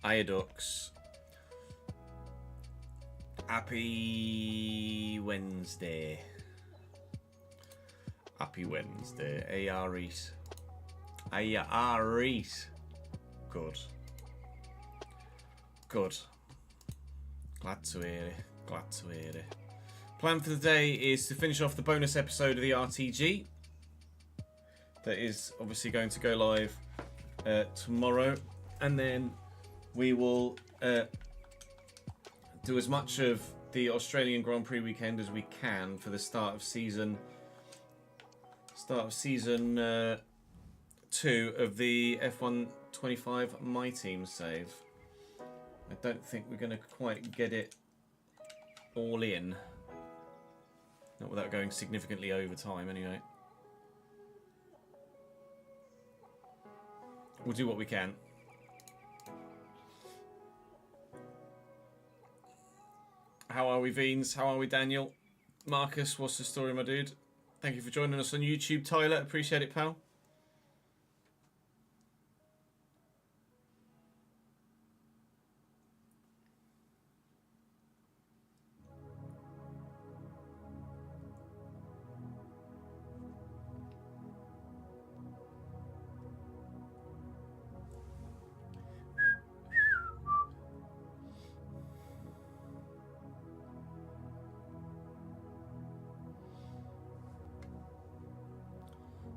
Hiya Ducks. Happy Wednesday. Happy Wednesday. Hiya Reese. Hiya Reese. Good. Good. Glad to hear it. Glad to hear it. Plan for the day is to finish off the bonus episode of the RTG. That is obviously going to go live tomorrow. And then we will do as much of the Australian Grand Prix weekend as we can for the start of season 2 of the F125 My Team save. I don't think we're going to quite get it all in. Not without going significantly over time, anyway. We'll do what we can. How are we, Veens? How are we, Daniel? Marcus, what's the story, my dude? Thank you for joining us on YouTube, Tyler. Appreciate it, pal.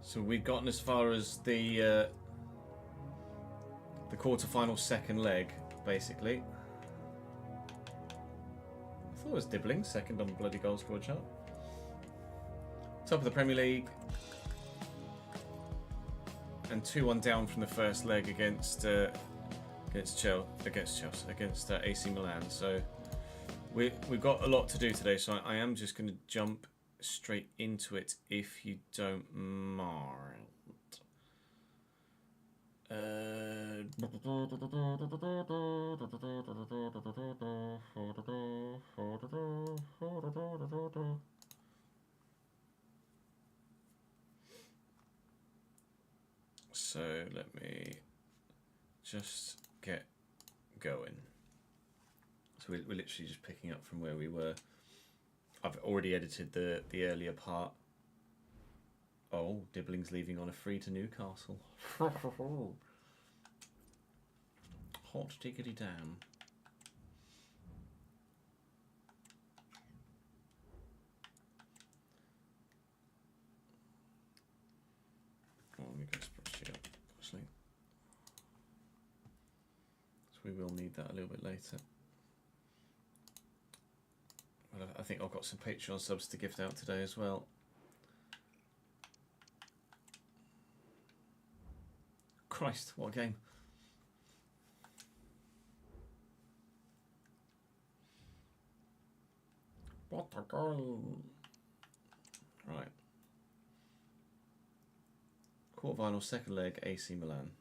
So we've gotten as far as the quarter-final second leg, basically. I thought it was Dibbling, second on the bloody goal scored chart. Top of the Premier League. And 2-1 down from the first leg against AC Milan. So we've got a lot to do today, so I am just going to jump straight into it if you don't mind. So let me just get going. So we're literally just picking up from where we were. I've already edited the earlier part. Oh, Dibbling's leaving on a free to Newcastle. Hot diggity damn. Oh, let me go spreadsheet up, actually. So we will need that a little bit later. But I think I've got some Patreon subs to gift out today as well. Christ, what a game. What a goal. Right. Quarter-final, second leg, AC Milan.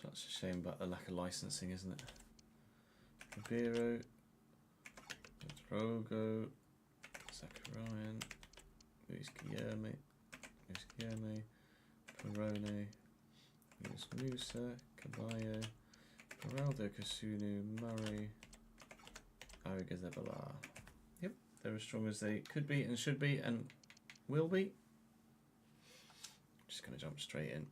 That's a shame about the lack of licensing, isn't it? Ribeiro, Drogo, Zacharian, Luis Guillerme, Perrone, Luis Musa, Caballo, Geraldo Kasunu, Murray, Arigazabala. Yep, they're as strong as they could be and should be and will be. Just going to jump straight in.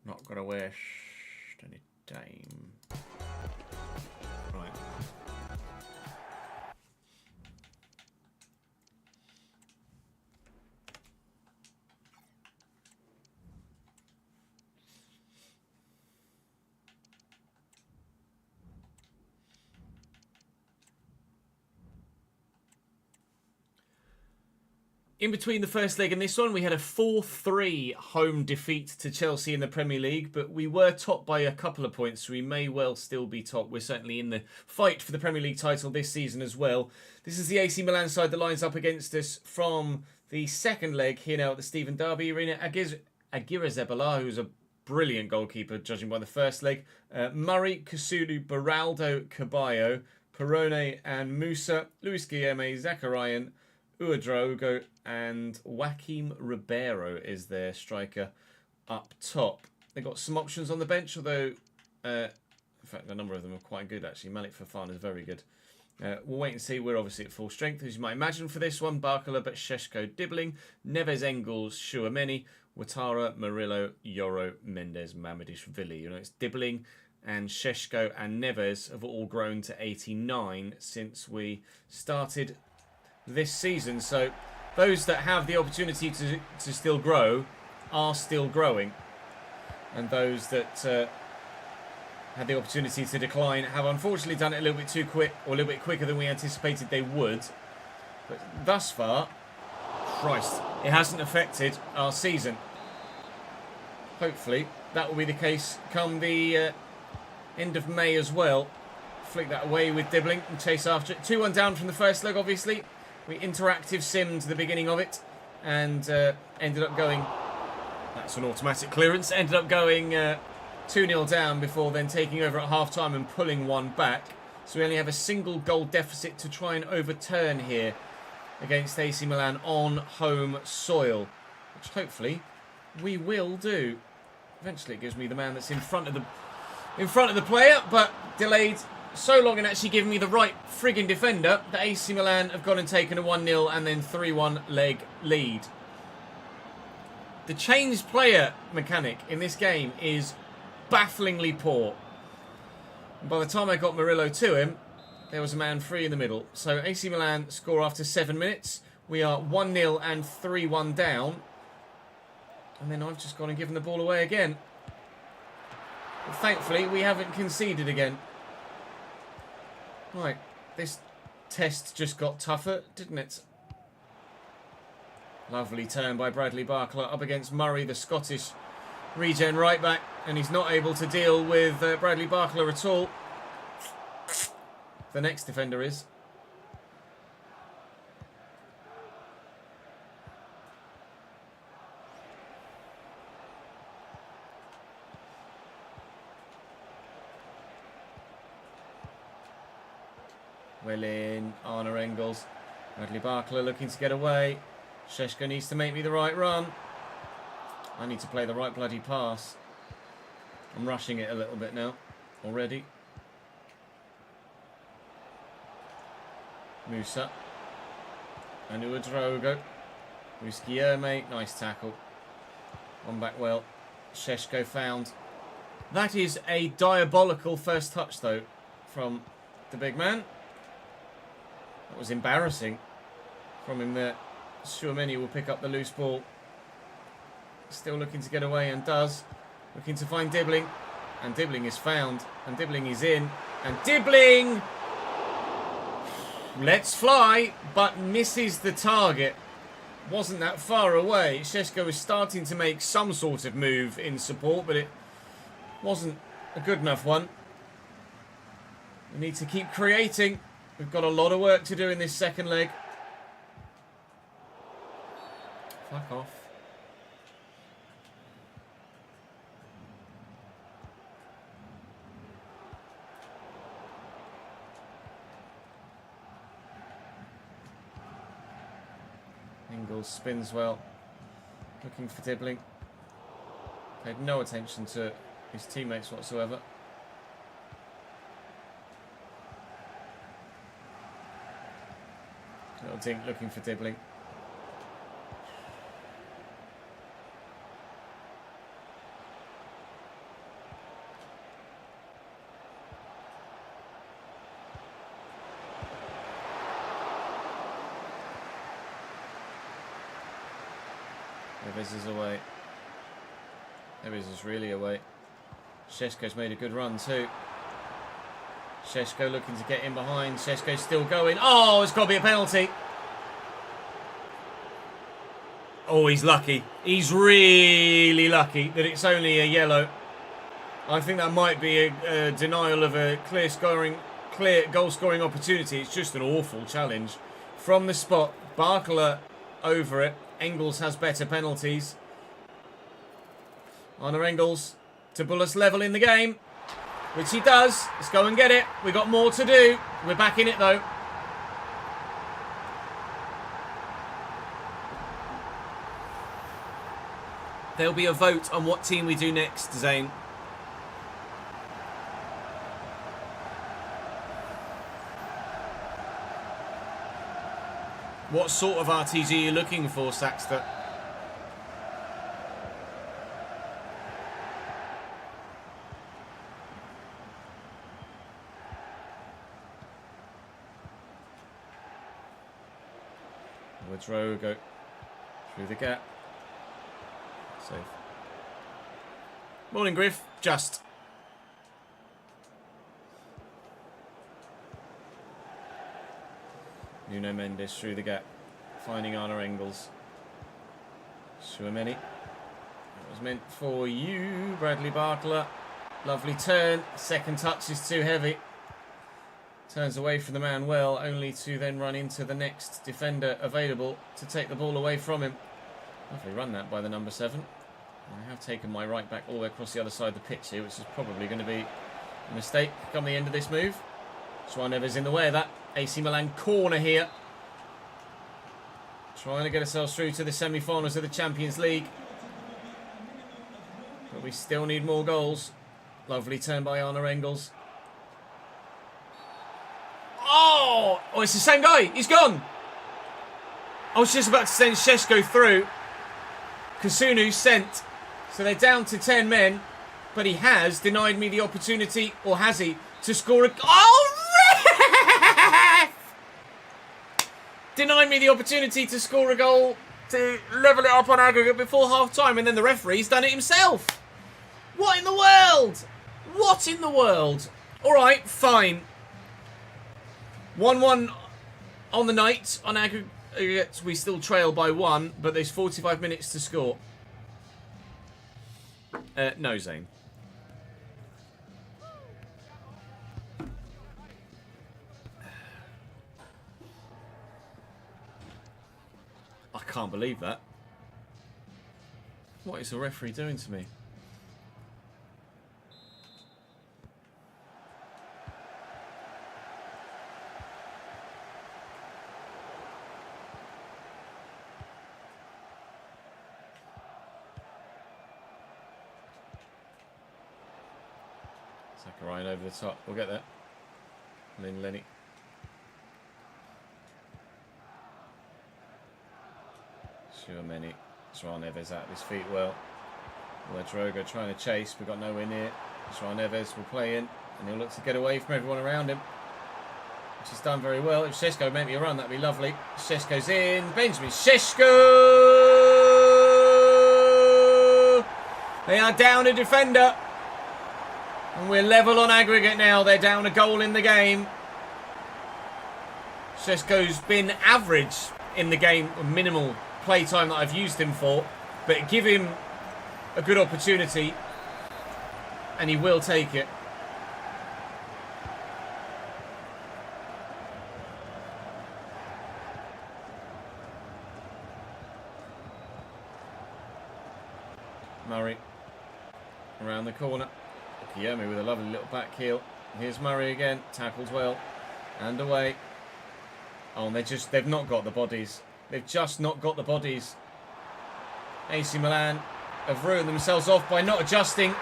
Not gonna waste any time. Right. in between the first leg and this one, we had a 4-3 home defeat to Chelsea in the Premier League, but we were topped by a couple of points, so we may well still be top. We're certainly in the fight for the Premier League title this season as well. This is the AC Milan side that lines up against us from the second leg here now at the Stephen Derby Arena. Aguirre Zebala, who's a brilliant goalkeeper, judging by the first leg. Murray, Kusulu, Beraldo, Caballo, Perone and Musa, Luis Guilherme, Zakarian, Uadraogo and Joaquim Ribeiro is their striker up top. They've got some options on the bench, although, in fact, a number of them are quite good, actually. Malik Fofana is very good. We'll wait and see. We're obviously at full strength, as you might imagine, for this one. Barcola, Sheshko, Dibbling, Neves, Engels, Chouameni, Ouattara, Murillo, Yoro, Mendes, Mamadishvili. You know, it's Dibbling and Sheshko and Neves have all grown to 89 since we started this season. So those that have the opportunity to still grow are still growing, and those that had the opportunity to decline have unfortunately done it a little bit too quick, or a little bit quicker than we anticipated they would. But thus far, Christ, it hasn't affected our season. Hopefully that will be the case come the end of May as well. Flick that away with Dibbling and chase after it. 2-1 down from the first leg, obviously. We interactive simmed the beginning of it and ended up going... That's an automatic clearance. Ended up going 2-0 down before then taking over at half-time and pulling one back. So we only have a single goal deficit to try and overturn here against AC Milan on home soil, which hopefully we will do. Eventually it gives me the man that's in front of the player, but delayed so long in actually giving me the right friggin' defender that AC Milan have gone and taken a 1-0 and then 3-1 leg lead. The changed player mechanic in this game is bafflingly poor. And by the time I got Murillo to him, there was a man free in the middle. So AC Milan score after 7 minutes. We are 1-0 and 3-1 down. And then I've just gone and given the ball away again. But thankfully, we haven't conceded again. Right, this test just got tougher, didn't it? Lovely turn by Bradley Barcola up against Murray, the Scottish regen right back. And he's not able to deal with Bradley Barcola at all. The next defender is. Well in, Arna Engels. Bradley Barcola looking to get away. Sheshko needs to make me the right run. I need to play the right bloody pass. I'm rushing it a little bit now already. Musa. And Uadraogo. Luis Guilherme. Nice tackle. One back well. Sheshko found. That is a diabolical first touch though from the big man. That was embarrassing from him there. Chouameni will pick up the loose ball. Still looking to get away and does. Looking to find Dibbling. And Dibbling is found. And Dibbling is in. And Dibbling lets fly, but misses the target. Wasn't that far away. Sheshko was starting to make some sort of move in support, but it wasn't a good enough one. We need to keep creating. We've got a lot of work to do in this second leg. Fuck off. Engels spins well. Looking for Dibbling. Paid no attention to his teammates whatsoever. Little Dink looking for Dibbling. Neves is away. Neves is really away. Sheshko's made a good run too. Sheshko looking to get in behind. Sheshko's still going. Oh, it's got to be a penalty. Oh, he's lucky. He's really lucky that it's only a yellow. I think that might be a denial of a clear goal-scoring opportunity. It's just an awful challenge. From the spot, Barkler over it. Engels has better penalties. Honor Engels to pull us level in the game, which he does. Let's go and get it. We've got more to do. We're back in it, though. There'll be a vote on what team we do next, Zane. What sort of RTG are you looking for, Saxter? Woodrow go through the gap. Safe. Morning, Griff. Just. Nuno Mendes through the gap, finding Honor Engels. Suameni. That was meant for you, Bradley Barkler. Lovely turn. Second touch is too heavy. Turns away from the man well, only to then run into the next defender available to take the ball away from him. Lovely run that by the number 7. I have taken my right back all the way across the other side of the pitch here, which is probably going to be a mistake come the end of this move. João Neves in the way of that. AC Milan corner here. Trying to get ourselves through to the semi-finals of the Champions League. But we still need more goals. Lovely turn by Honor Engels. Oh, it's the same guy. He's gone. I was just about to send Šeško through. Kasunu sent. So they're down to 10 men. But he has denied me the opportunity, or has he, to score a... Oh, denied me the opportunity to score a goal to level it up on aggregate before half-time, and then the referee's done it himself. What in the world? What in the world? All right, fine. 1-1 on the night. On aggregate, we still trail by 1, but there's 45 minutes to score. No, Zane. I can't believe that. What is the referee doing to me? Ryan over the top. We'll get there. And then Lenny. Suameni. João Neves out of his feet well. Drogo trying to chase. We got nowhere near. João Neves will play in. And he'll look to get away from everyone around him. Which he's done very well. If Šeško meant me a run, that'd be lovely. Šeško's in. Benjamin Šeško! They are down a defender. And we're level on aggregate now. They're down a goal in the game. Šeško's been average in the game, minimal play time that I've used him for. But give him a good opportunity and he will take it. Murray around the corner. Guillermo with a lovely little back heel. Here's Murray again. Tackled well. And away. Oh, and they've not got the bodies. They've just not got the bodies. AC Milan have ruined themselves off by not adjusting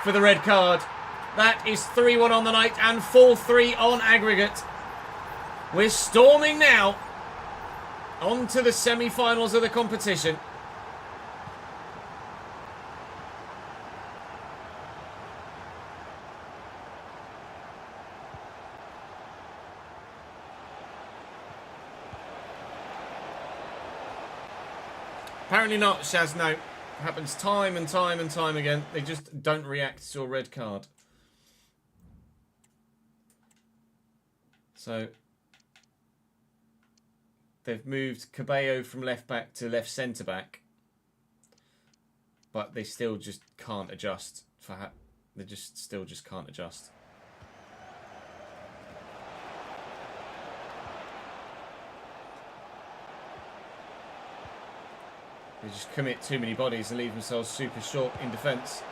for the red card. That is 3-1 on the night and 4-3 on aggregate. We're storming now on to the semi-finals of the competition. Apparently not, Shaz, no. Happens time and time and time again. They just don't react to a red card. So, they've moved Cabello from left back to left centre back. but they still just can't adjust. They still can't adjust. They just commit too many bodies and leave themselves super short in defence.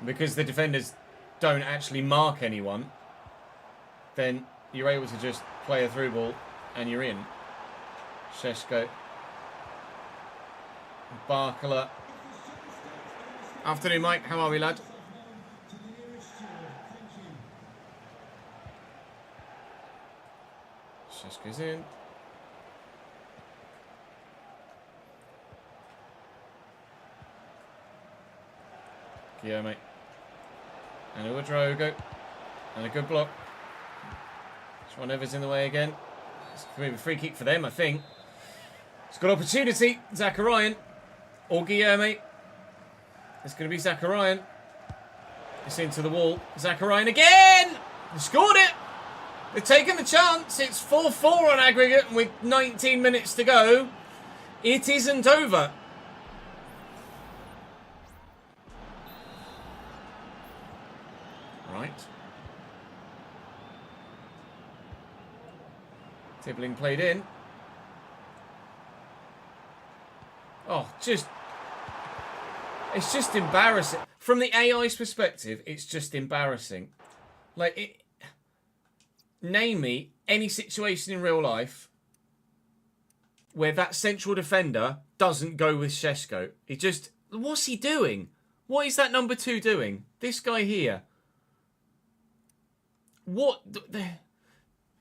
Because the defenders don't actually mark anyone, then you're able to just play a through ball and you're in. Šeško. Barkala. Afternoon, Mike. How are we, lad? Šeško's in. Guilherme. And a Drogo. And a good block. Schwanever's in the way again. It's going to be a free kick for them, I think. It's got opportunity. Zakarian. Or Guilherme. It's going to be Zakarian. It's into the wall. Zakarian again! They scored it! They've taken the chance. It's 4-4 on aggregate with 19 minutes to go. It isn't over. Right. Tibbling played in. Oh, it's just embarrassing. From the AI's perspective, it's just embarrassing. Like, name me any situation in real life where that central defender doesn't go with Šeško. What's he doing? What is that number 2 doing? This guy here. What?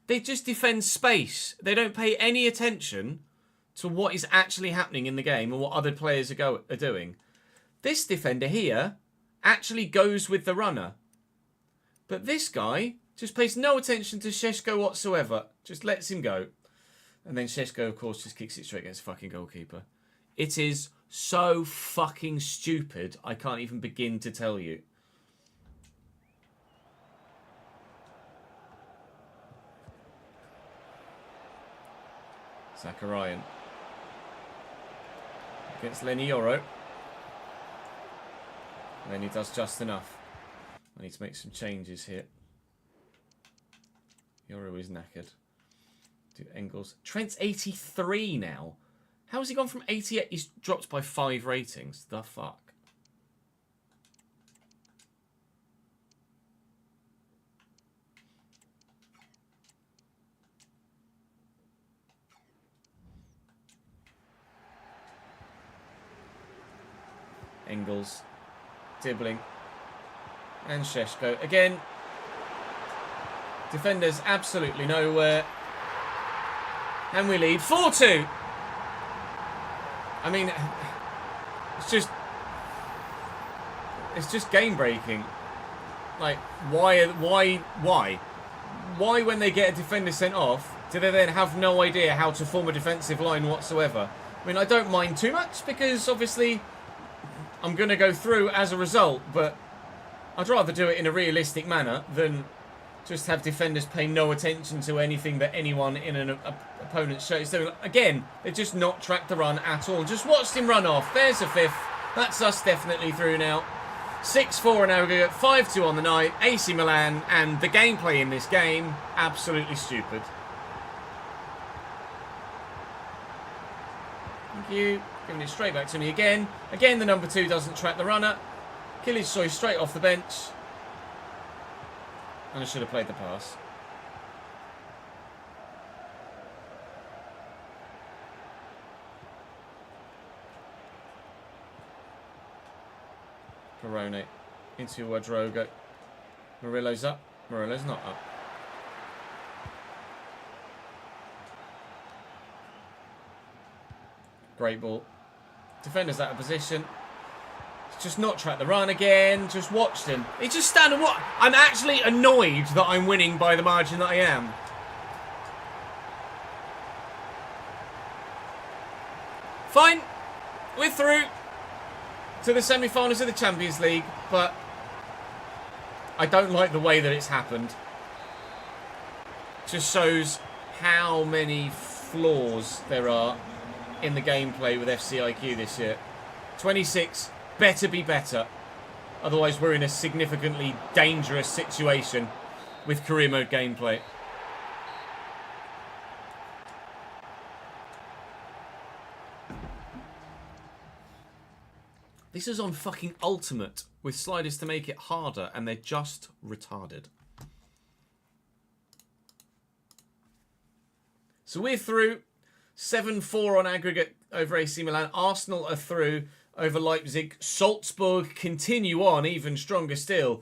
They just defend space. They don't pay any attention to what is actually happening in the game and what other players are doing. This defender here actually goes with the runner. But this guy just pays no attention to Šeško whatsoever. Just lets him go. And then Šeško, of course, just kicks it straight against the fucking goalkeeper. It is so fucking stupid, I can't even begin to tell you. Zakarian. Against Lenny Yoro. And then he does just enough. I need to make some changes here. Yoro is knackered. Do Engels. Trent's 83 now. How has he gone from 88? He's dropped by 5 ratings. The fuck? Engels. Tibbling. And Šeško. Again. Defenders absolutely nowhere. And we lead 4-2. I mean, it's just game breaking. Like, why when they get a defender sent off, do they then have no idea how to form a defensive line whatsoever? I mean, I don't mind too much because obviously I'm going to go through as a result, but I'd rather do it in a realistic manner than just have defenders pay no attention to anything that anyone in an opponent's shirt is doing. Again, they've just not tracked the run at all. Just watched him run off. There's a 5th. That's us definitely through now. 6-4 in aggregate, 5-2 on the night. AC Milan, and the gameplay in this game, absolutely stupid. Thank you. Giving it straight back to me again. Again, the number 2 doesn't track the runner. Kılıçsoy straight off the bench. And I should have played the pass. Perone into Drogo. Murillo's up. Murillo's not up. Great ball. Defenders out of position. Just not track the run again. Just watched him. He just stand and what? I'm actually annoyed that I'm winning by the margin that I am. Fine. We're through to the semi-finals of the Champions League, but I don't like the way that it's happened. Just shows how many flaws there are in the gameplay with FCIQ this year. 26, better be better. Otherwise, we're in a significantly dangerous situation with career mode gameplay. This is on fucking Ultimate with sliders to make it harder, and they're just retarded. So we're through. 7-4 on aggregate over AC Milan. Arsenal are through over Leipzig. Salzburg continue on, even stronger still,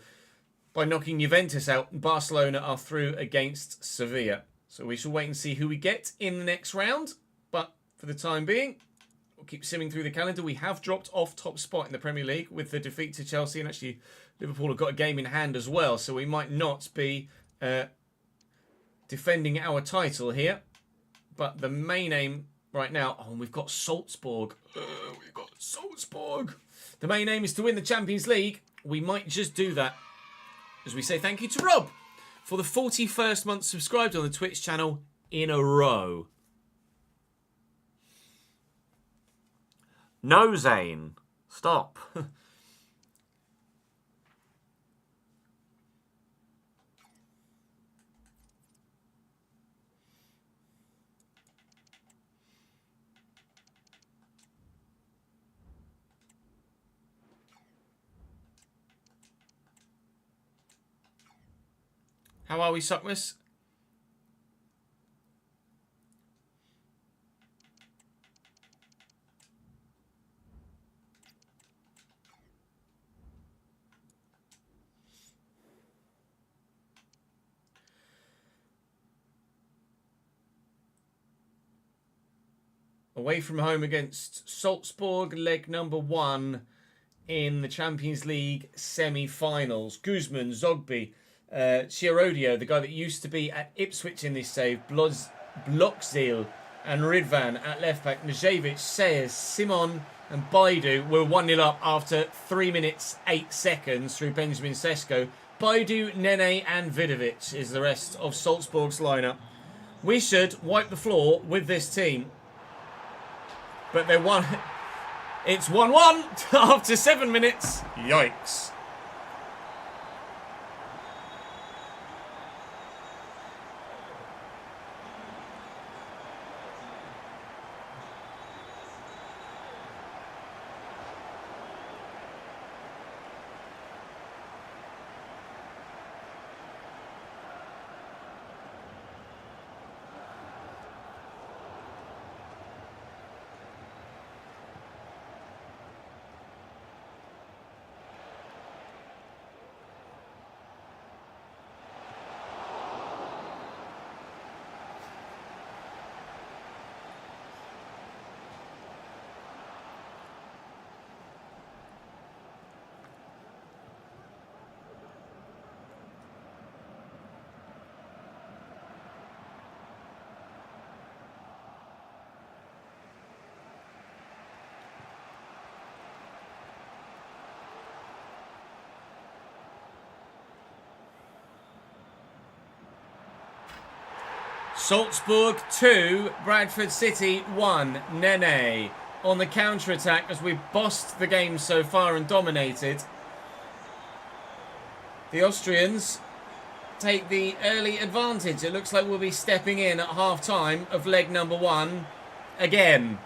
by knocking Juventus out. Barcelona are through against Sevilla. So we shall wait and see who we get in the next round. But for the time being, we'll keep simming through the calendar. We have dropped off top spot in the Premier League with the defeat to Chelsea. And actually, Liverpool have got a game in hand as well. So we might not be defending our title here. But the main aim right now... Oh, and we've got Salzburg. We've got Salzburg. The main aim is to win the Champions League. We might just do that. As we say thank you to Rob for the 41st month subscribed on the Twitch channel in a row. No, Zane. Stop. How are we, Suckmas? Away from home against Salzburg, leg number 1 in the Champions League semi-finals. Guzman, Zogby, Chiarodio, the guy that used to be at Ipswich in this save, Blockzeal and Ridvan at left back, Najevic, Sayers, Simon and Baidu were 1-0 up after 3 minutes 8 seconds through Benjamin Sesko. Baidu, Nene and Vidovic is the rest of Salzburg's lineup. We should wipe the floor with this team. But they're it's 1-1 after 7 minutes. Yikes. Salzburg 2, Bradford City 1. Nene on the counter-attack as we've bossed the game so far and dominated. The Austrians take the early advantage. It looks like we'll be stepping in at half-time of leg number 1 again.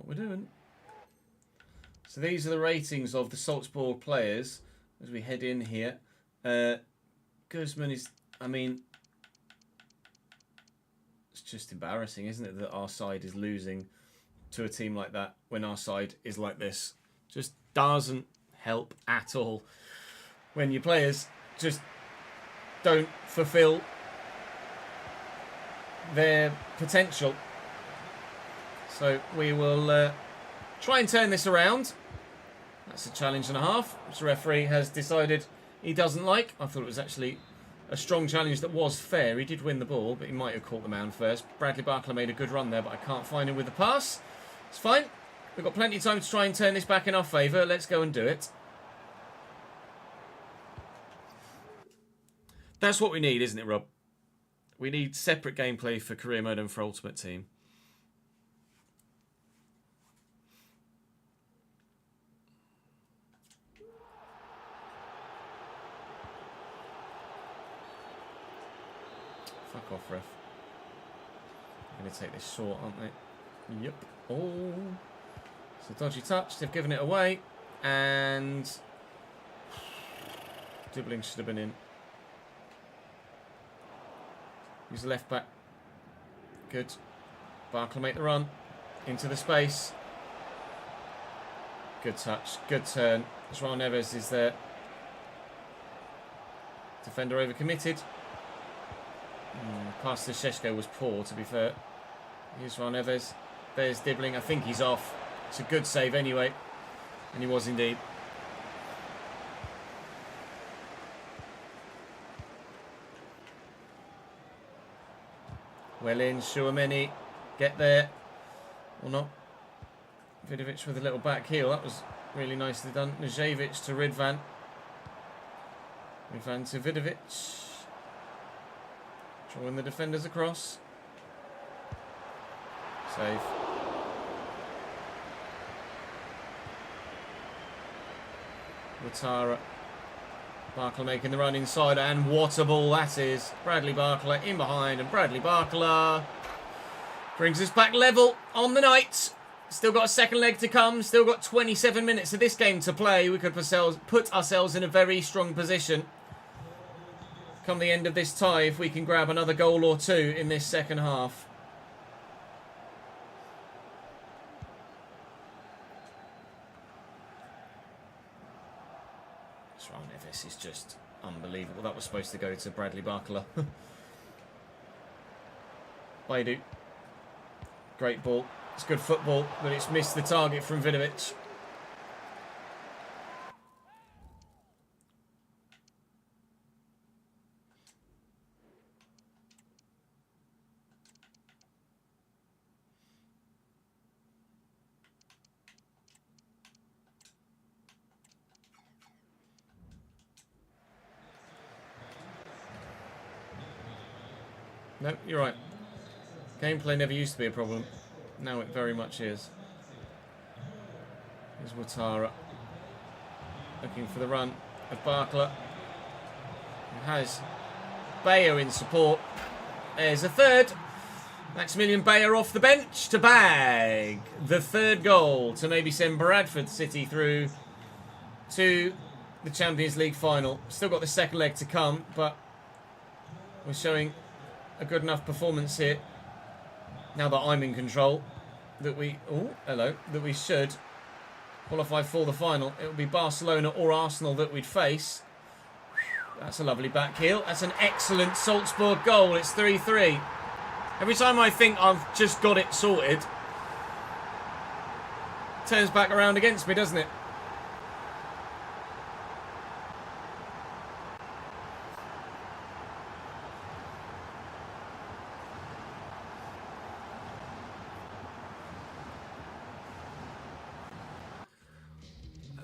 We're doing. So these are the ratings of the Salzburg players as we head in here. Guzman is, I mean, it's just embarrassing, isn't it, that our side is losing to a team like that when our side is like this. Just doesn't help at all when your players just don't fulfill their potential. So we will try and turn this around. That's a challenge and a half, which the referee has decided he doesn't like. I thought it was actually a strong challenge that was fair. He did win the ball, but he might have caught the man first. Bradley Barkla made a good run there, but I can't find him with the pass. It's fine. We've got plenty of time to try and turn this back in our favour. Let's go and do it. That's what we need, isn't it, Rob? We need separate gameplay for Career Mode and for Ultimate Team. Fuck off, ref. I'm going to take this short, aren't they? Yep. Oh. It's a dodgy touch. They've given it away. And dribbling should have been in. Use the left back. Good. Barkla make the run. Into the space. Good touch. Good turn. João Neves is there. Defender overcommitted. Pass to Šeško was poor, to be fair. Here's João Neves. There's Dibbling. I think he's off. It's a good save anyway. And he was indeed. Well in, Shuameni. Get there. Or not. Vidovic with a little back heel. That was really nicely done. Najevic to Ridvan. Ridvan to Vidovic. Drawing the defenders across. Save. Ouattara. Barkla making the run inside, and what a ball that is. Bradley Barkla in behind, and Bradley Barkla brings us back level on the night. Still got a second leg to come. Still got 27 minutes of this game to play. We could put ourselves in a very strong position come the end of this tie if we can grab another goal or two in this second half. João Neves is just unbelievable. That was supposed to go to Bradley Barkla. Baidu. Great ball. It's good football, but it's missed the target from Vidovic. No, you're right. Gameplay never used to be a problem. Now it very much is. Here's Ouattara. Looking for the run of Barkla. He has Bayo in support. There's a third. Maximilian Bayo off the bench to bag the third goal to maybe send Bradford City through to the Champions League final. Still got the second leg to come, but we're showing a good enough performance here. Now that I'm in control, that we should qualify for the final. It will be Barcelona or Arsenal that we'd face. That's a lovely back heel. That's an excellent Salzburg goal. It's 3-3. Every time I think I've just got it sorted, turns back around against me, doesn't it?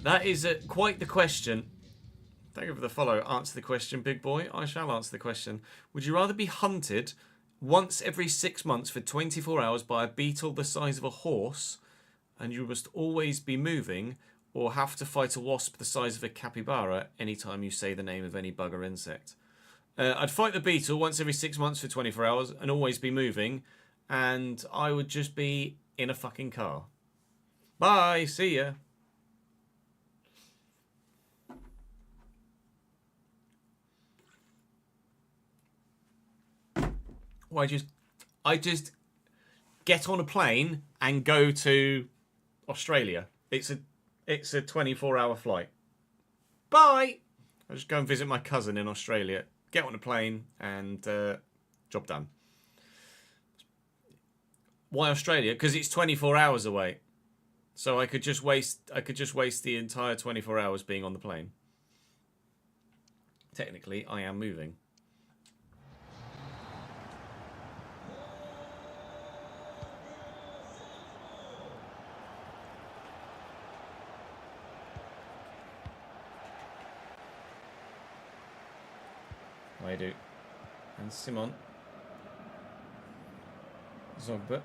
That is quite the question. Thank you for the follow. Answer the question, big boy. I shall answer the question. Would you rather be hunted once every 6 months for 24 hours by a beetle the size of a horse, and you must always be moving, or have to fight a wasp the size of a capybara anytime you say the name of any bug or insect? I'd fight the beetle once every 6 months for 24 hours and always be moving, and I would just be in a fucking car. Bye. See ya. I just get on a plane and go to Australia. It's a 24-hour flight. Bye. I just go and visit my cousin in Australia. Get on a plane and job done. Why Australia? Because it's 24 hours away. So I could just waste the entire 24 hours being on the plane. Technically, I am moving. Waidu. And Simon. Zogba.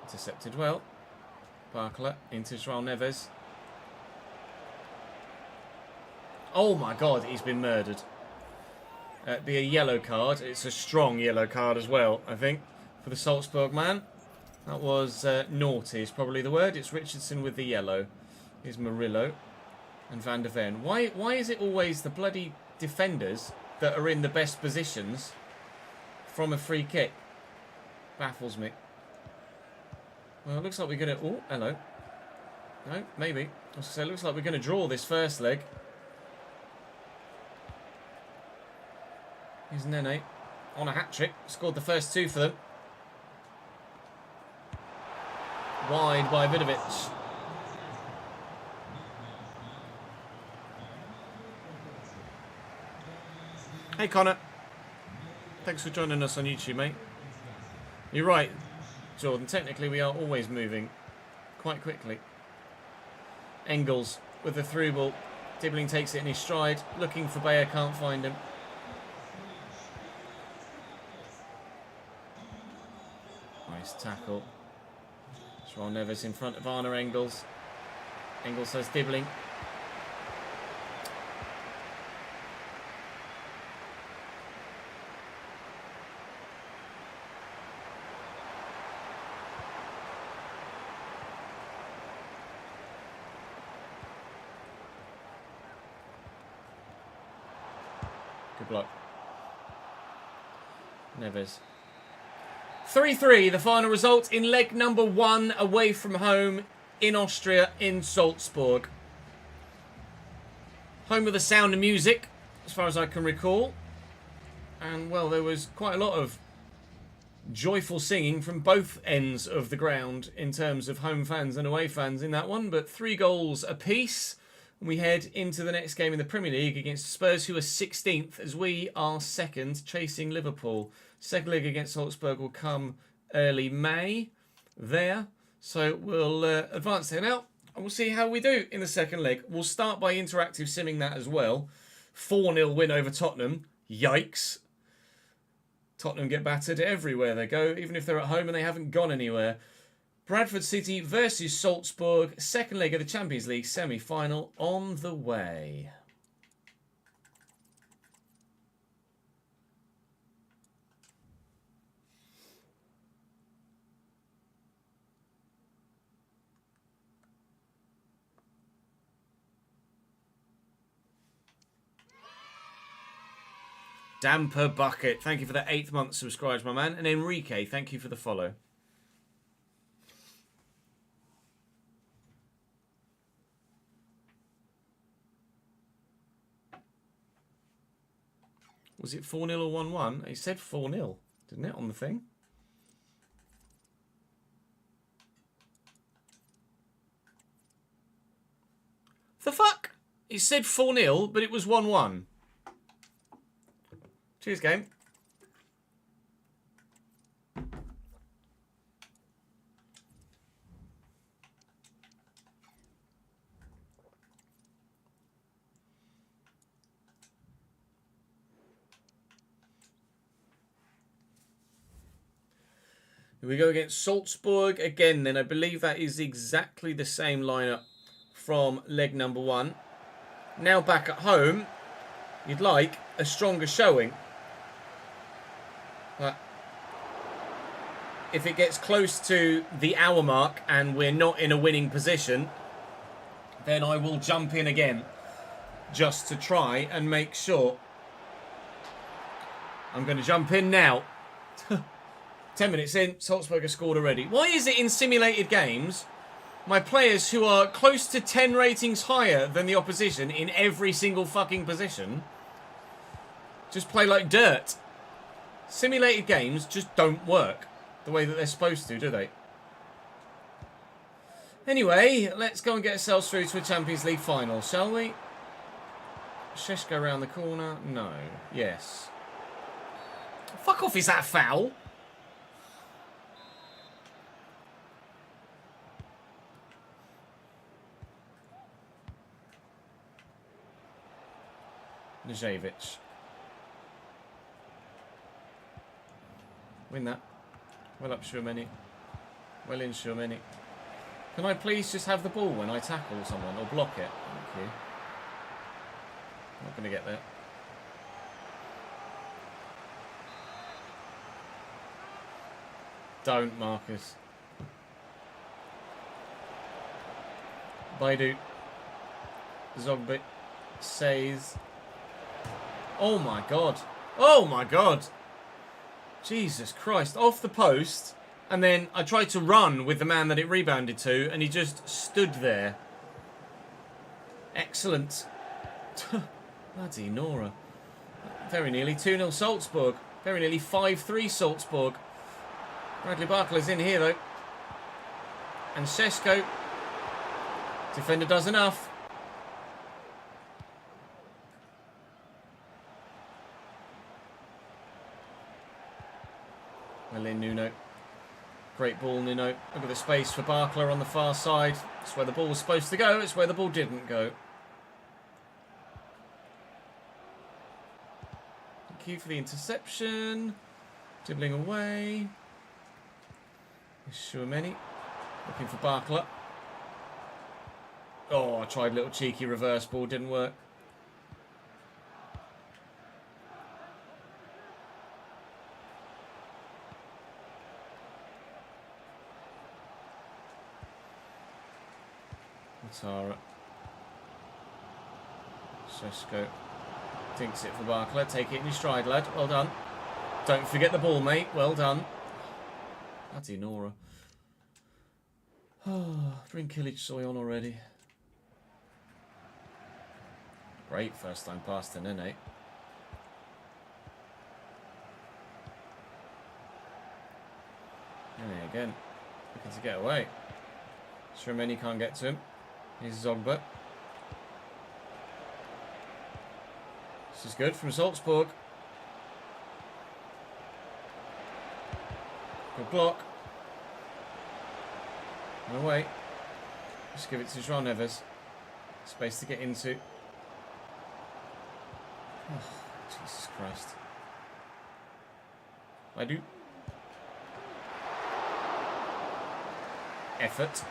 Intercepted well. Barkler into Joao Neves. Oh my god, he's been murdered. Be a yellow card. It's a strong yellow card as well, I think, for the Salzburg man. That was naughty is probably the word. It's Richardson with the yellow. Here's Murillo and Van der Ven. Why is it always the bloody defenders that are in the best positions from a free kick? Baffles me. Well, it looks like we're going to... Oh, hello. No, maybe. I was going to say, it looks like we're going to draw this first leg. Here's Nene on a hat-trick. Scored the first 2 for them. Wide by Vidovic. Hey, Connor. Thanks for joining us on YouTube, mate. You're right, Jordan. Technically, we are always moving quite quickly. Engels with the through ball. Dibbling takes it in his stride. Looking for Bayer, can't find him. Nice tackle. Joao Neves in front of Arne Engels. Engels says Dibbling. Good luck. Neves. 3-3, the final result in leg number 1 away from home in Austria, in Salzburg. Home of the Sound of Music, as far as I can recall. And, well, there was quite a lot of joyful singing from both ends of the ground in terms of home fans and away fans in that one. But 3 goals apiece. And we head into the next game in the Premier League against Spurs, who are 16th, as we are 2nd, chasing Liverpool. Second leg against Salzburg will come early May there. So we'll advance there now, and we'll see how we do in the second leg. We'll start by interactive simming that as well. 4-0 win over Tottenham. Yikes. Tottenham get battered everywhere they go, even if they're at home and they haven't gone anywhere. Bradford City versus Salzburg. Second leg of the Champions League semi-final on the way. Damper Bucket, thank you for the 8th month subscribed, my man. And Enrique, thank you for the follow. Was it 4-0 or 1-1? It said 4-0, didn't it, on the thing? The fuck? It said 4-0, but it was 1-1. Cheers, game. Here we go against Salzburg again, then. I believe that is exactly the same lineup from leg number 1. Now back at home, you'd like a stronger showing. But if it gets close to the hour mark and we're not in a winning position, then I will jump in again just to try and make sure. I'm going to jump in now. 10 minutes in, Salzburg has scored already. Why is it in simulated games, my players who are close to 10 ratings higher than the opposition in every single fucking position just play like dirt? Simulated games just don't work the way that they're supposed to, do they? Anyway, let's go and get ourselves through to a Champions League final, shall we? Sheshko around the corner. No. Yes. Fuck off, is that a foul? Nejevic. Win that. Well up, Schumanni. Well in, Schumanni. Can I please just have the ball when I tackle someone or block it? Thank you. Not going to get there. Don't, Marcus. Baidu. Zogby says. Oh my god. Oh my god. Jesus Christ. Off the post. And then I tried to run with the man that it rebounded to, and he just stood there. Excellent. Bloody Nora. Very nearly 2-0 Salzburg. Very nearly 5-3 Salzburg. Bradley Barclay's in here, though. And Šeško. Defender does enough. Well in, Nuno. Great ball, Nuno. Look at the space for Barclay on the far side. It's where the ball was supposed to go. It's where the ball didn't go. Thank you for the interception. Dribbling away. Schumanni. Looking for Barclay. Oh, I tried a little cheeky reverse ball. Didn't work. Matara. Šeško. Tinks it for Barclay. Take it in your stride, lad. Well done. Don't forget the ball, mate. Well done. Bloody Nora. Oh, bring Kilic Soy on already. Great first time pass to Nene. Nene again. Looking to get away. Shremeni can't get to him. Here's Zogba. This is good from Salzburg. Good block. No way. Just give it to João Neves. Space to get into. Oh, Jesus Christ. I do. Effort.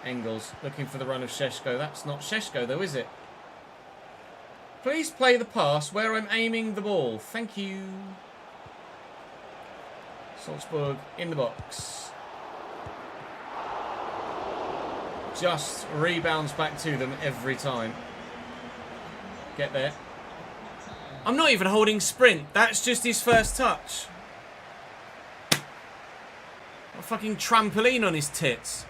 Engels looking for the run of Šeško. That's not Šeško though, is it? Please play the pass where I'm aiming the ball. Thank you. Salzburg in the box. Just rebounds back to them every time. Get there. I'm not even holding sprint. That's just his first touch. A fucking trampoline on his tits.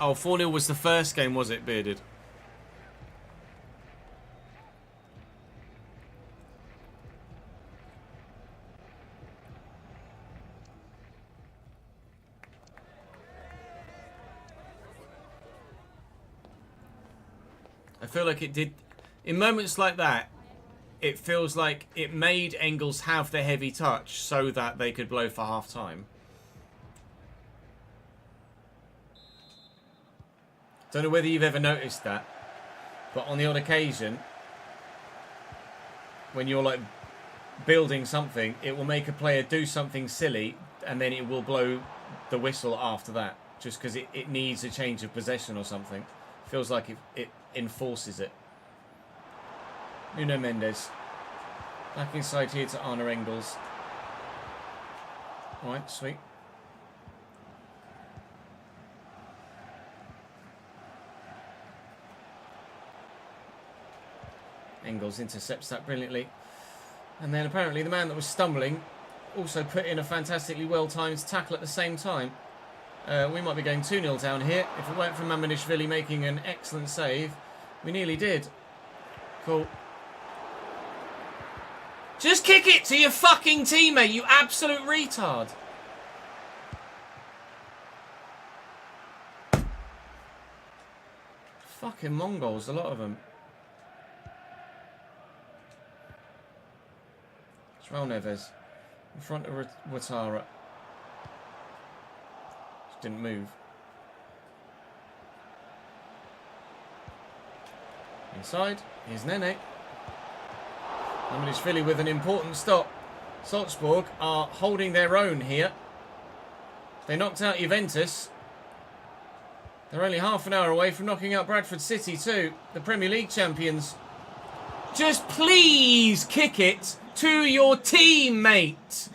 Oh, 4-0 was the first game, was it, Bearded? I feel like it did... In moments like that, it feels like it made Engels have the heavy touch so that they could blow for half-time. Don't know whether you've ever noticed that, but on the odd occasion, when you're like building something, it will make a player do something silly and then it will blow the whistle after that, just because it needs a change of possession or something. Feels like it enforces it. Nuno Mendes. Back inside here to Arne Engels. Alright, sweet. Engels intercepts that brilliantly. And then apparently the man that was stumbling also put in a fantastically well-timed tackle at the same time. We might be going 2-0 down here. If it weren't for Mamanishvili making an excellent save, we nearly did. Cool. Just kick it to your fucking teammate, you absolute retard. Fucking Mongols, a lot of them. João Neves. In front of Ouattara. Just didn't move. Inside. Here's Nene. Philly with an important stop. Salzburg are holding their own here. They knocked out Juventus. They're only half an hour away from knocking out Bradford City too, the Premier League champions. Just please kick it to your teammate.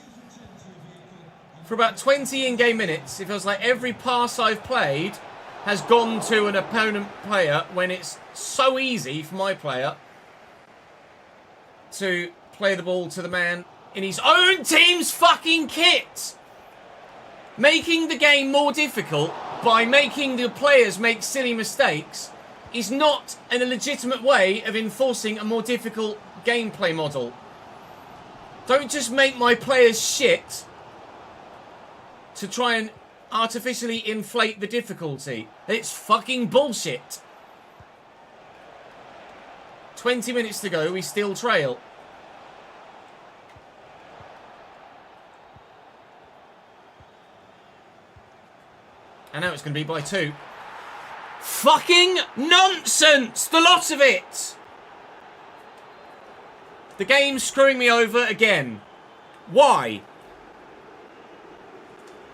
For about 20 in-game minutes, it feels like every pass I've played has gone to an opponent player when it's so easy for my player to play the ball to the man in his own team's fucking kit. Making the game more difficult by making the players make silly mistakes is not a legitimate way of enforcing a more difficult gameplay model. Don't just make my players shit to try and artificially inflate the difficulty. It's fucking bullshit. 20 minutes to go, we still trail. And now it's going to be by 2. Fucking nonsense! The lot of it! The game's screwing me over again. Why?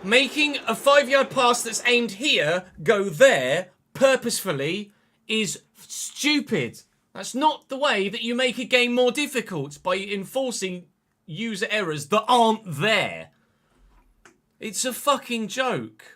Making a 5-yard pass that's aimed here go there purposefully is stupid. That's not the way that you make a game more difficult, by enforcing user errors that aren't there. It's a fucking joke.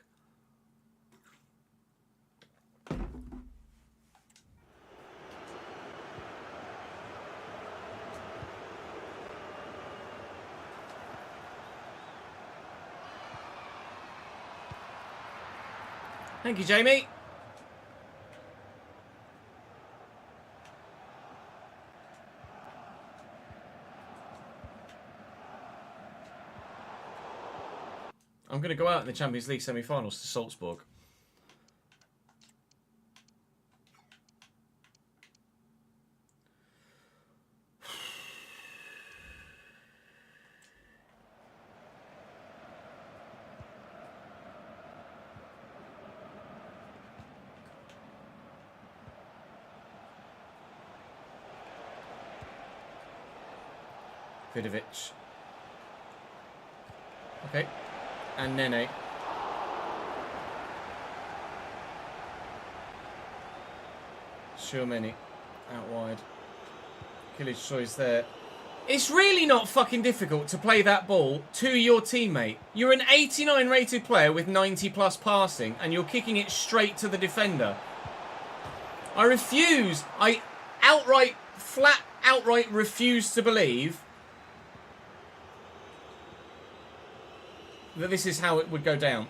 Thank you, Jamie. I'm going to go out in the Champions League semi-finals to Salzburg. Vidovic. Okay. And Nene. Tchouameni. Out wide. Killage choice there. It's really not fucking difficult to play that ball to your teammate. You're an 89 rated player with 90 plus passing and you're kicking it straight to the defender. I refuse. I flat outright refuse to believe that this is how it would go down.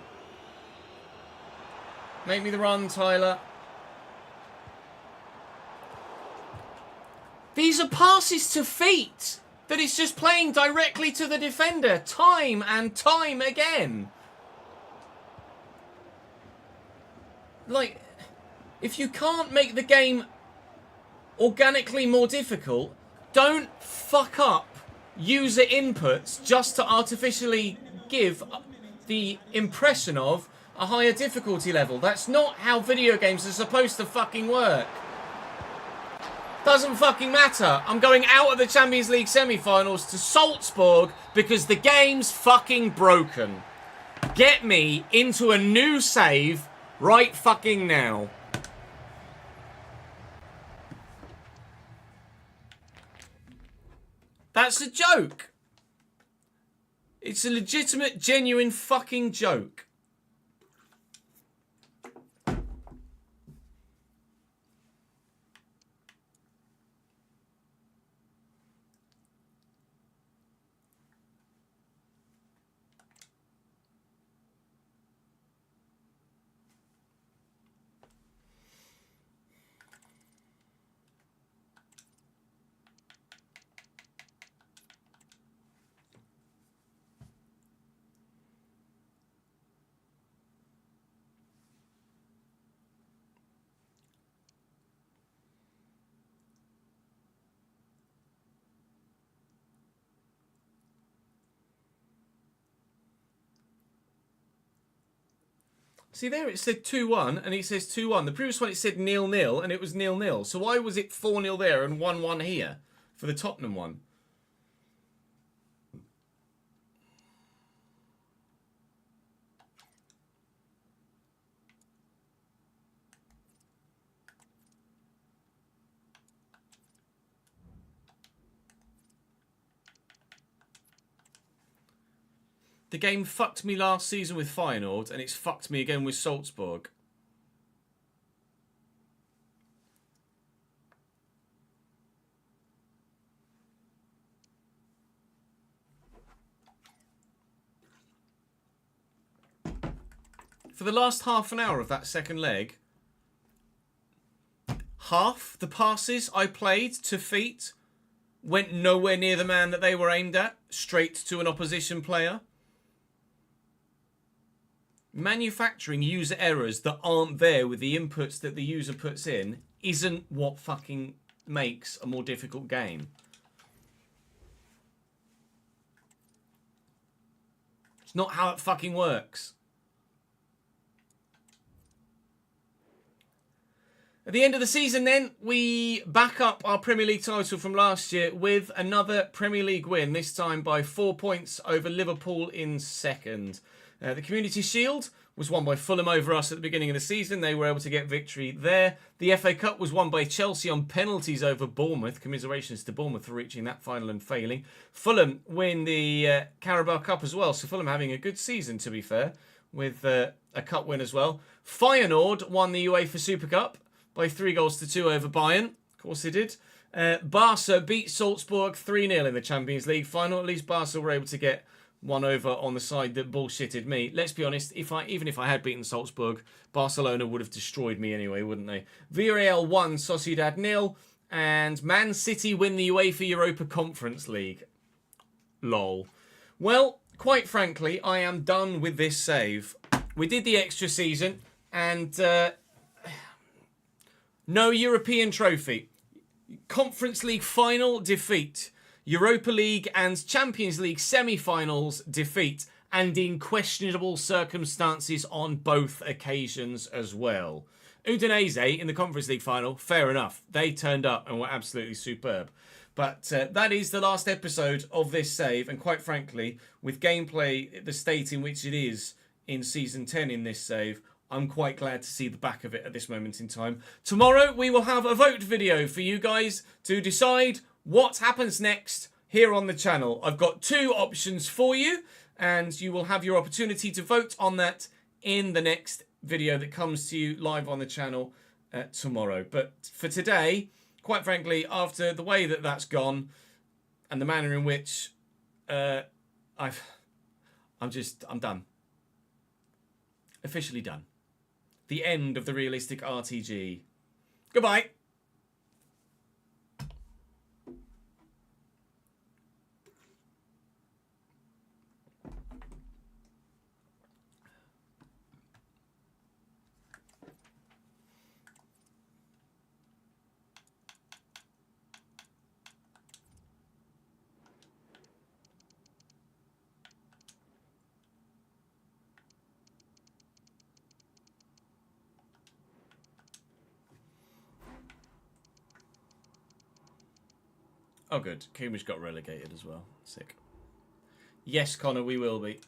Make me the run, Tyler. These are passes to feet that it's just playing directly to the defender time and time again. Like, if you can't make the game organically more difficult, don't fuck up user inputs just to artificially give the impression of a higher difficulty level. That's not how video games are supposed to fucking work. Doesn't fucking matter. I'm going out of the Champions League semi-finals to Salzburg because the game's fucking broken. Get me into a new save right fucking now. That's a joke. It's a legitimate, genuine fucking joke. See there, it said 2-1, and it says 2-1. The previous one, it said 0-0, and it was 0-0. So why was it 4-0 there and 1-1 here for the Tottenham one? The game fucked me last season with Feyenoord, and it's fucked me again with Salzburg. For the last half an hour of that second leg, half the passes I played to feet went nowhere near the man that they were aimed at, straight to an opposition player. Manufacturing user errors that aren't there with the inputs that the user puts in isn't what fucking makes a more difficult game. It's not how it fucking works. At the end of the season then, we back up our Premier League title from last year with another Premier League win, this time by 4 points over Liverpool in second. The Community Shield was won by Fulham over us at the beginning of the season. They were able to get victory there. The FA Cup was won by Chelsea on penalties over Bournemouth. Commiserations to Bournemouth for reaching that final and failing. Fulham win the Carabao Cup as well. So Fulham having a good season, to be fair, with a cup win as well. Feyenoord won the UEFA Super Cup by 3-2 over Bayern. Of course they did. Barca beat Salzburg 3-0 in the Champions League final. At least Barca were able to get one over on the side that bullshitted me. Let's be honest, even if I had beaten Salzburg, Barcelona would have destroyed me anyway, wouldn't they? Villarreal 1, Sociedad 0, and Man City win the UEFA Europa Conference League. Lol. Well, quite frankly, I am done with this save. We did the extra season, and no European trophy. Conference League final defeat. Europa League and Champions League semi-finals defeat, and in questionable circumstances on both occasions as well. Udinese in the Conference League final, fair enough. They turned up and were absolutely superb. But that is the last episode of this save, and quite frankly, with gameplay the state in which it is in Season 10 in this save, I'm quite glad to see the back of it at this moment in time. Tomorrow we will have a vote video for you guys to decide what happens next here on the channel. I've got 2 options for you, and you will have your opportunity to vote on that in the next video that comes to you live on the channel tomorrow. But for today, quite frankly, after the way that that's gone and the manner in which I'm done. Officially done. The end of the realistic RTG. Goodbye. Oh, good. Cambridge got relegated as well. Sick. Yes, Connor, we will be.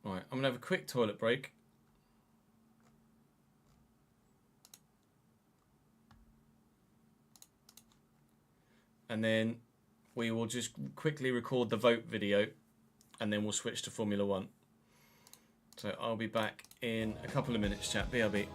Right, I'm going to have a quick toilet break. And then we will just quickly record the vote video, and then we'll switch to Formula 1. So I'll be back in a couple of minutes, chat. BRB.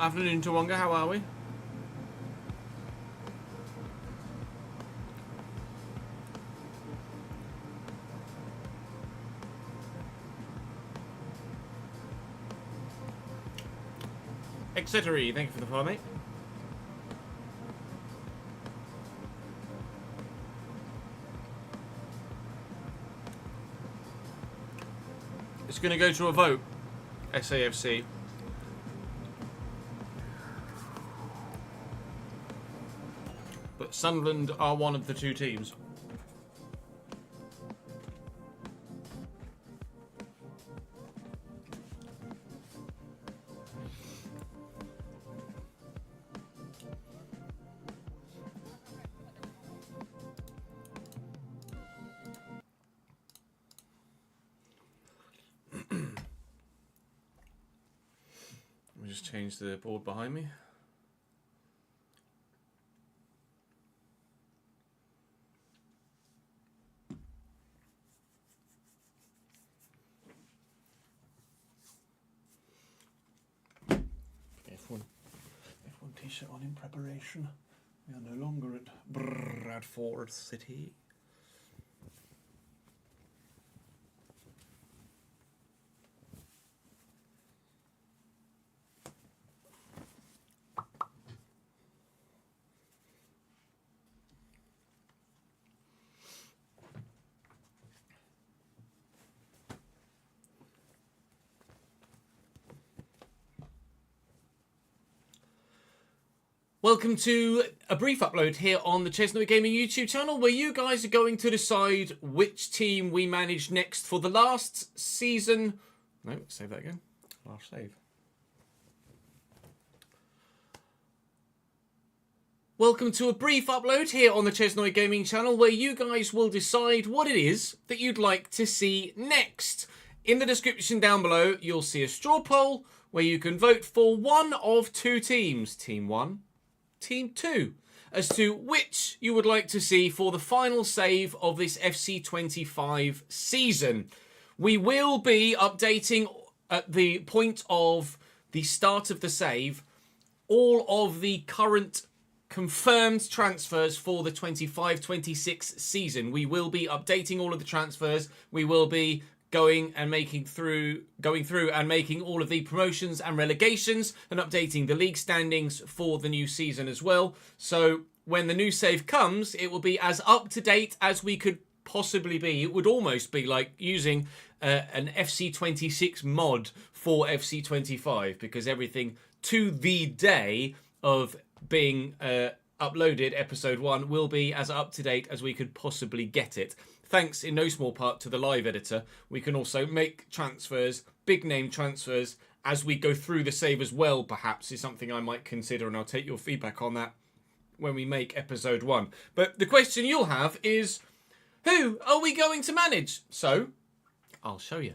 Afternoon, Tawonga. How are we? Etc. Thank you for the follow, mate. It's going to go to a vote, SAFC. But Sunderland are one of the two teams. Let me just change the board behind me. F1 t-shirt on in preparation. We are no longer at Bradford City. Welcome to a brief upload here on the Chestnut Gaming YouTube channel, where you guys are going to decide which team we manage next for the last season. No, save that again. Last save. Welcome to a brief upload here on the Chestnut Gaming channel, where you guys will decide what it is that you'd like to see next. In the description down below, you'll see a straw poll where you can vote for one of two teams. Team 1. Team 2, as to which you would like to see for the final save of this FC25 season. We will be updating at the point of the start of the save all of the current confirmed transfers for the 25-26 season. We will be updating all of the transfers. We will be going through and making all of the promotions and relegations and updating the league standings for the new season as well. So when the new save comes, it will be as up to date as we could possibly be. It would almost be like using an FC26 mod for FC25, because everything to the day of being uploaded, episode 1, will be as up to date as we could possibly get it. Thanks in no small part to the live editor. We can also make transfers, big name transfers, as we go through the save as well, perhaps, is something I might consider, and I'll take your feedback on that when we make episode 1. But the question you'll have is, who are we going to manage? So, I'll show you.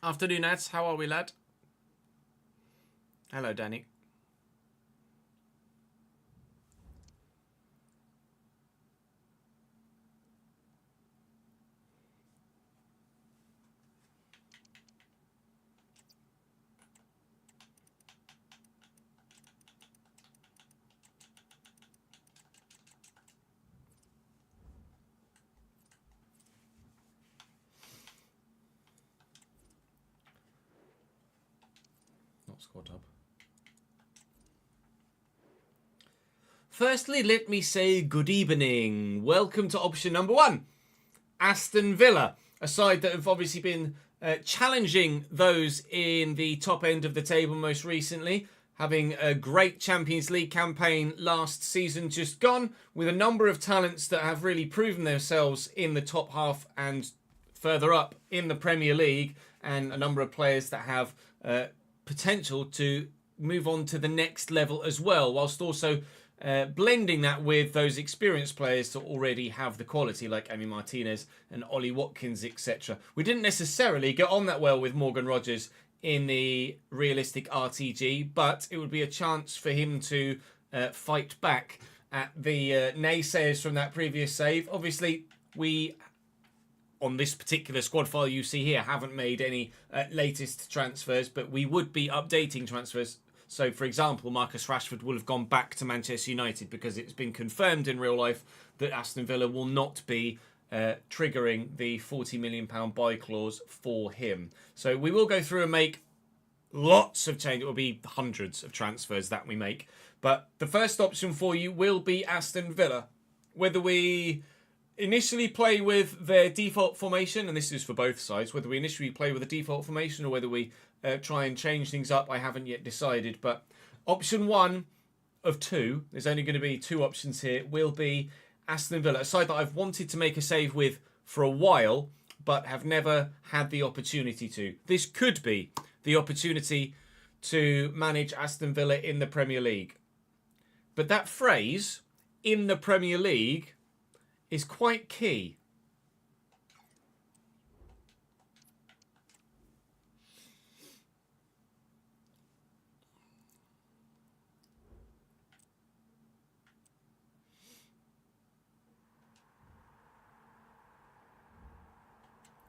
Afternoon, ads. How are we, lad? Hello, Danny. Squad up. Firstly, let me say good evening. Welcome to option number 1, Aston Villa, a side that have obviously been challenging those in the top end of the table most recently. having a great Champions League campaign last season just gone, with a number of talents that have really proven themselves in the top half and further up in the Premier League, and a number of players that have potential to move on to the next level as well, whilst also blending that with those experienced players that already have the quality, like Emi Martinez and Ollie Watkins, etc. We didn't necessarily get on that well with Morgan Rogers in the realistic RTG, but it would be a chance for him to fight back at the naysayers from that previous save. Obviously, we, on this particular squad file you see here, haven't made any latest transfers, but we would be updating transfers. So, for example, Marcus Rashford will have gone back to Manchester United because it's been confirmed in real life that Aston Villa will not be triggering the £40 million buy clause for him. So we will go through and make lots of change. It will be hundreds of transfers that we make. But the first option for you will be Aston Villa. Whether we initially play with their default formation, and this is for both sides, whether we initially play with a default formation or whether we try and change things up, I haven't yet decided. But option one of two, there's only going to be two options here, will be Aston Villa, a side that I've wanted to make a save with for a while, but have never had the opportunity to. This could be the opportunity to manage Aston Villa in the Premier League. But that phrase, in the Premier League, is quite key.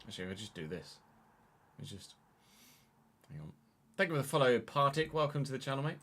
Actually, I'll just do this. Hang on. Thank you for the follow, Partik. Welcome to the channel, mate.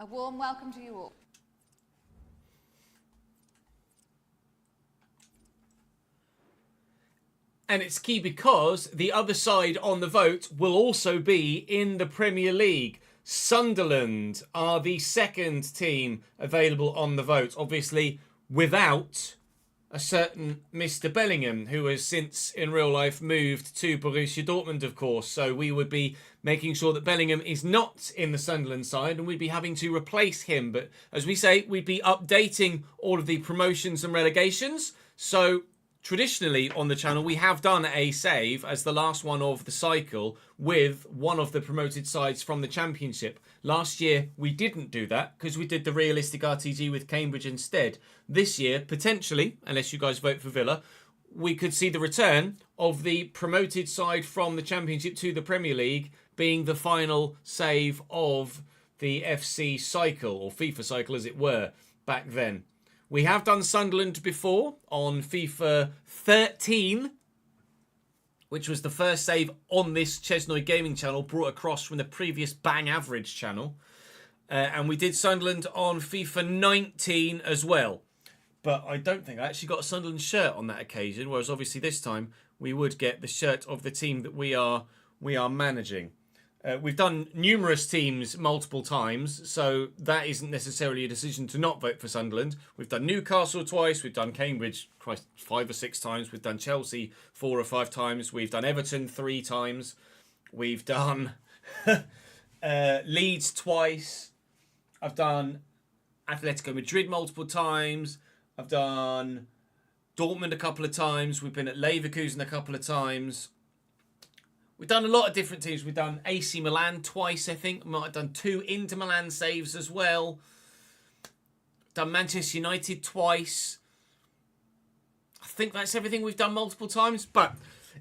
A warm welcome to you all. And it's key because the other side on the vote will also be in the Premier League. Sunderland are the second team available on the vote, obviously without a certain Mr. Bellingham, who has since in real life moved to Borussia Dortmund, of course. So we would be making sure that Bellingham is not in the Sunderland side, and we'd be having to replace him. But as we say, we'd be updating all of the promotions and relegations. So traditionally on the channel, we have done a save as the last one of the cycle with one of the promoted sides from the Championship. Last year, we didn't do that because we did the realistic RTG with Cambridge instead. This year, potentially, unless you guys vote for Villa, we could see the return of the promoted side from the Championship to the Premier League being the final save of the FC cycle, or FIFA cycle as it were, back then. We have done Sunderland before on FIFA 13, which was the first save on this Chesnoy Gaming channel brought across from the previous Bang Average channel. And we did Sunderland on FIFA 19 as well. But I don't think I actually got a Sunderland shirt on that occasion, whereas obviously this time we would get the shirt of the team that we are managing. We've done numerous teams multiple times, so that isn't necessarily a decision to not vote for Sunderland. We've done Newcastle twice, we've done Cambridge 5 or 6 times, we've done Chelsea 4 or 5 times, we've done Everton 3 times, we've done Leeds twice, I've done Atletico Madrid multiple times, I've done Dortmund a couple of times, we've been at Leverkusen a couple of times. We've done a lot of different teams. We've done AC Milan twice, I think. We might have done 2 Inter Milan saves as well. Done Manchester United twice. I think that's everything we've done multiple times. But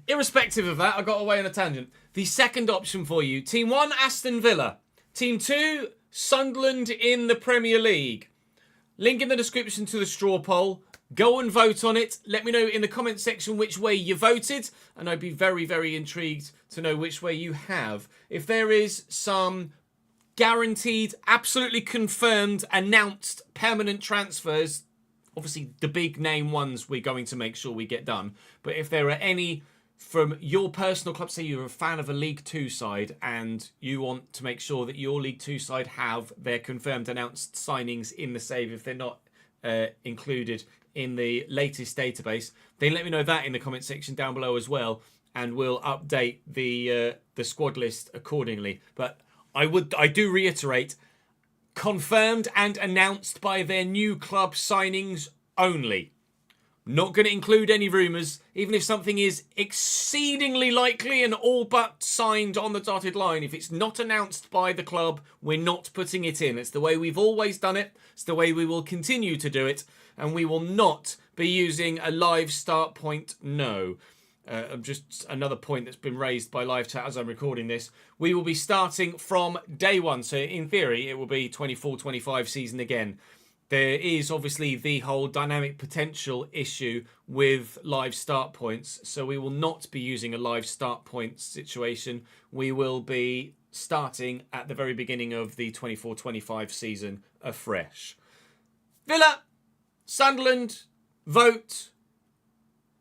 irrespective of that, I got away on a tangent. The second option for you. Team 1, Aston Villa. Team 2, Sunderland in the Premier League. Link in the description to the straw poll. Go and vote on it. Let me know in the comment section which way you voted. And I'd be very, very intrigued to know which way you have. If there is some guaranteed, absolutely confirmed, announced permanent transfers, obviously the big name ones we're going to make sure we get done. But if there are any from your personal club, say you're a fan of a League 2 side and you want to make sure that your League 2 side have their confirmed announced signings in the save if they're not included in the latest database, then let me know that in the comment section down below as well, and we'll update the squad list accordingly. But I do reiterate, confirmed and announced by their new club signings only. Not going to include any rumours, even if something is exceedingly likely and all but signed on the dotted line. If it's not announced by the club, we're not putting it in. It's the way we've always done it. It's the way we will continue to do it. And we will not be using a live start point, no. Just another point that's been raised by live chat as I'm recording this. We will be starting from day one. So in theory, it will be 24-25 season again. There is obviously the whole dynamic potential issue with live start points. So we will not be using a live start point situation. We will be starting at the very beginning of the 24-25 season afresh. Villa, Sunderland, vote.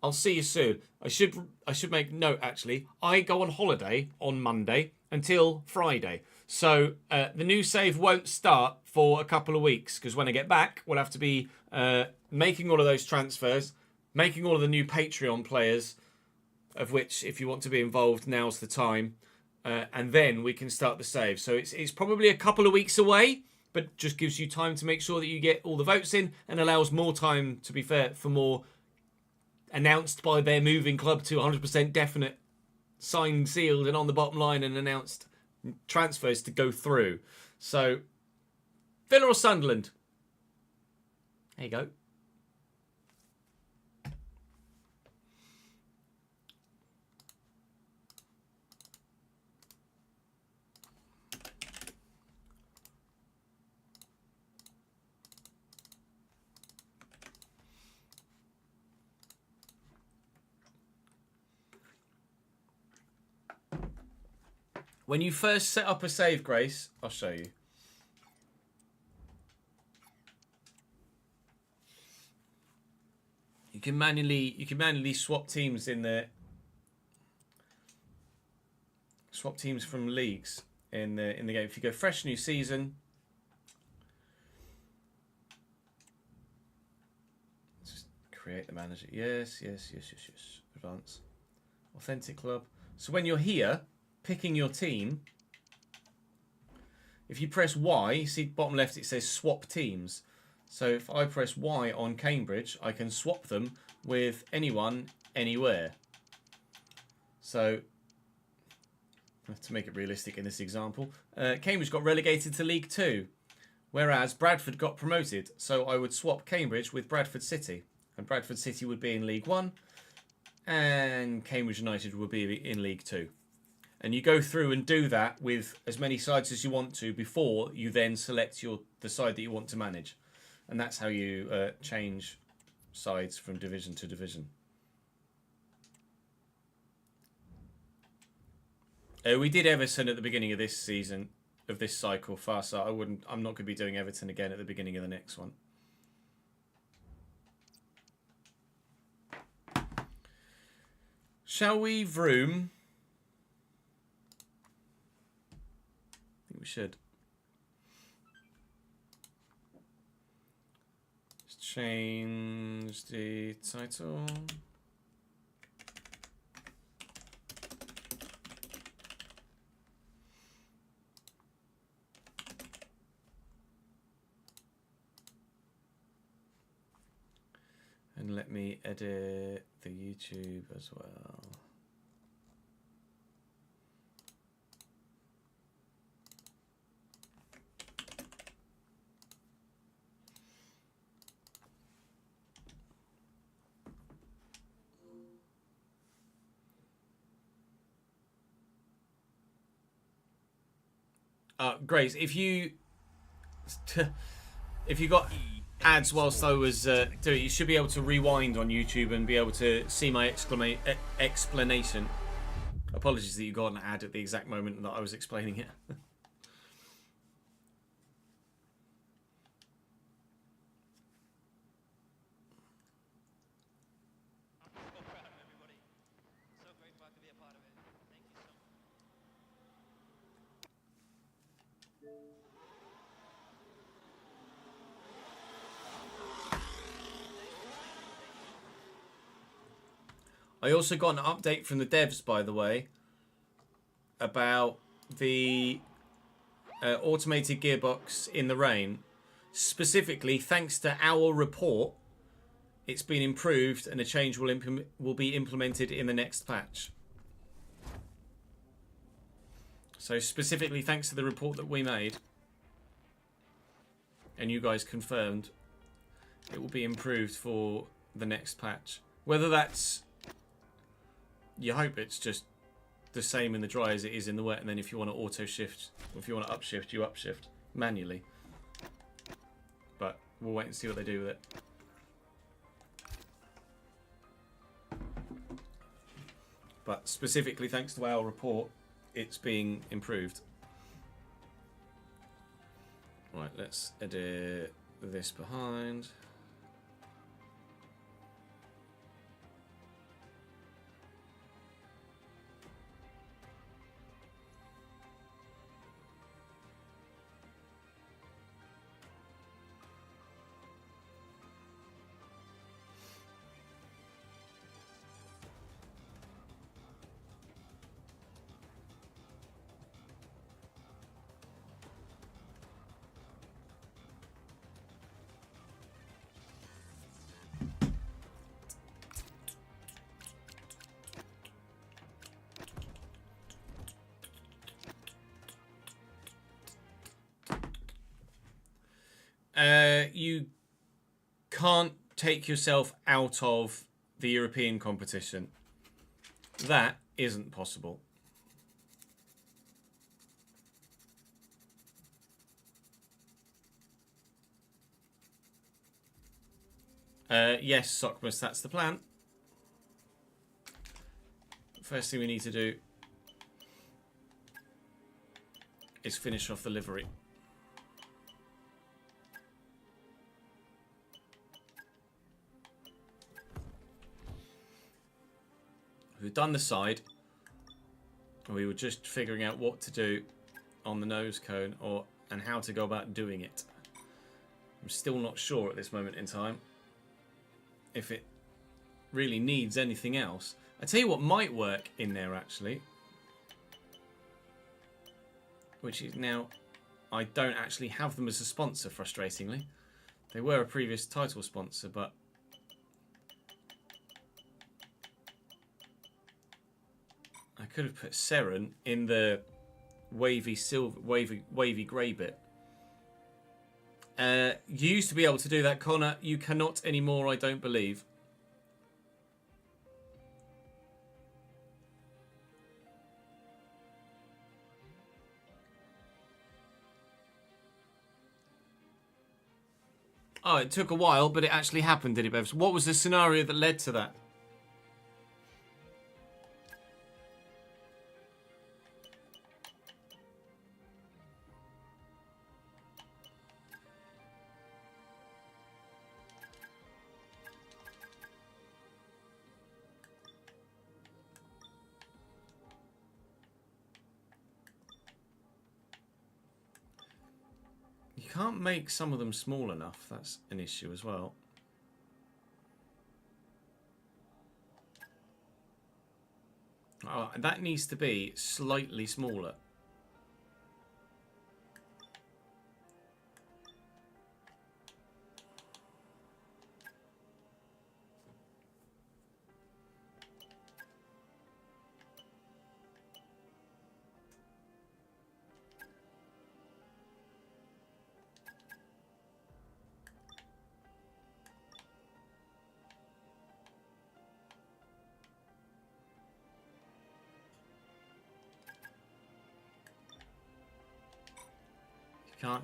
I'll see you soon. I should make note, actually. I go on holiday on Monday until Friday. So the new save won't start for a couple of weeks, because when I get back, we'll have to be making all of those transfers, making all of the new Patreon players, of which, if you want to be involved, now's the time. And then we can start the save. So it's probably a couple of weeks away, but just gives you time to make sure that you get all the votes in and allows more time, to be fair, for more announced by their moving club to 100% definite, signed, sealed, and on the bottom line and announced transfers to go through. So, Villa or Sunderland? There you go. When you first set up a save, Grace, I'll show you. You can manually swap teams in there. Swap teams from leagues in the game. If you go fresh new season, just create the manager. Yes. Advance. Authentic club. So when you're here, picking your team, if you press Y, you see bottom left it says swap teams. So if I press Y on Cambridge, I can swap them with anyone, anywhere. So, to make it realistic in this example, Cambridge got relegated to League 2, whereas Bradford got promoted. So I would swap Cambridge with Bradford City, and Bradford City would be in League 1, and Cambridge United would be in League 2. And you go through and do that with as many sides as you want to before you then select the side that you want to manage. And that's how you change sides from division to division. We did Everton at the beginning of this season, of this cycle, Farsa. I'm not going to be doing Everton again at the beginning of the next one. Shall we vroom? We should. Let's change the title. And let me edit the YouTube as well. Grace, if you got ads whilst I was doing it. You should be able to rewind on YouTube and be able to see my explanation. Apologies that you got an ad at the exact moment that I was explaining it. I also got an update from the devs, by the way, about the automated gearbox in the rain. Specifically, thanks to our report, it's been improved and a change will be implemented in the next patch. So specifically, thanks to the report that we made, and you guys confirmed, it will be improved for the next patch. Whether that's... You hope it's just the same in the dry as it is in the wet, and then if you want to auto shift, or if you want to upshift, you upshift manually. But we'll wait and see what they do with it. But specifically, thanks to our report, it's being improved. Right, let's edit this behind. You can't take yourself out of the European competition. That isn't possible. Yes, Socrates, that's the plan. First thing we need to do is finish off the livery. We've done the side. We were just figuring out what to do on the nose cone and how to go about doing it. I'm still not sure at this moment in time if it really needs anything else. I tell you what might work in there actually, which is now I don't actually have them as a sponsor, frustratingly. They were a previous title sponsor, but I could have put Seren in the wavy silver, wavy grey bit. You used to be able to do that, Connor. You cannot anymore, I don't believe. Oh, it took a while, but it actually happened, did it, Bevs? What was the scenario that led to that? You can't make some of them small enough. That's an issue as well. Oh, that needs to be slightly smaller.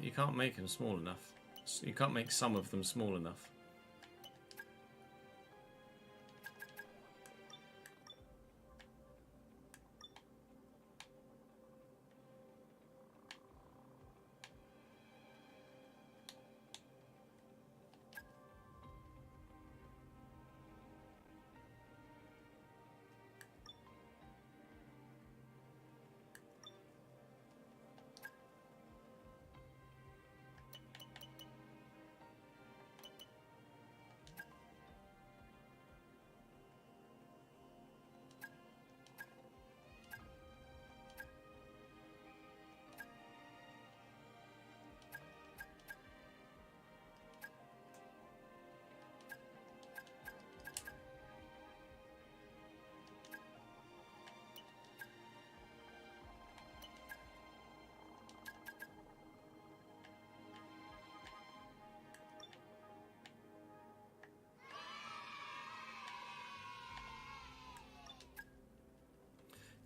You can't make them small enough. So you can't make some of them small enough.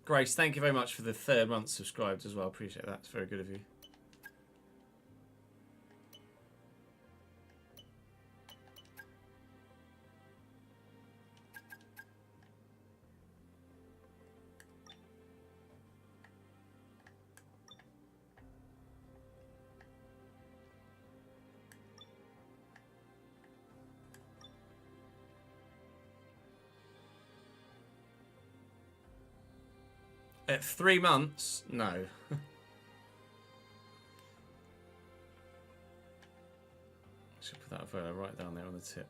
Grace, thank you very much for the 3rd month subscribed as well. Appreciate that. It's very good of you. At 3 months? No. Should put that photo right down there on the tip.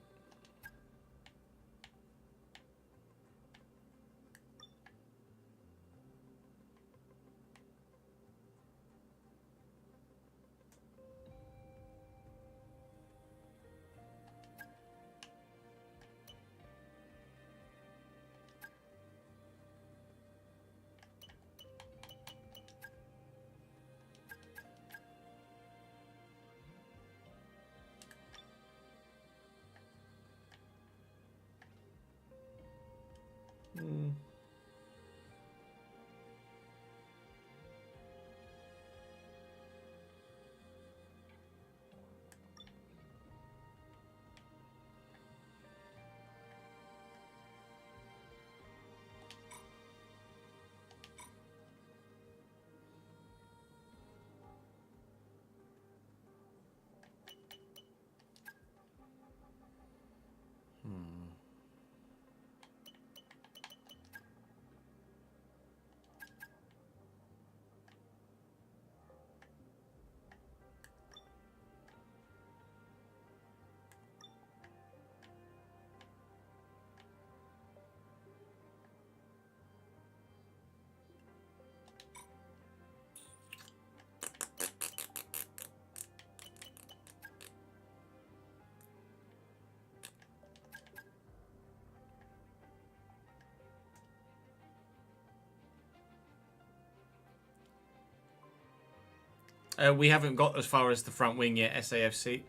We haven't got as far as the front wing yet, SAFC.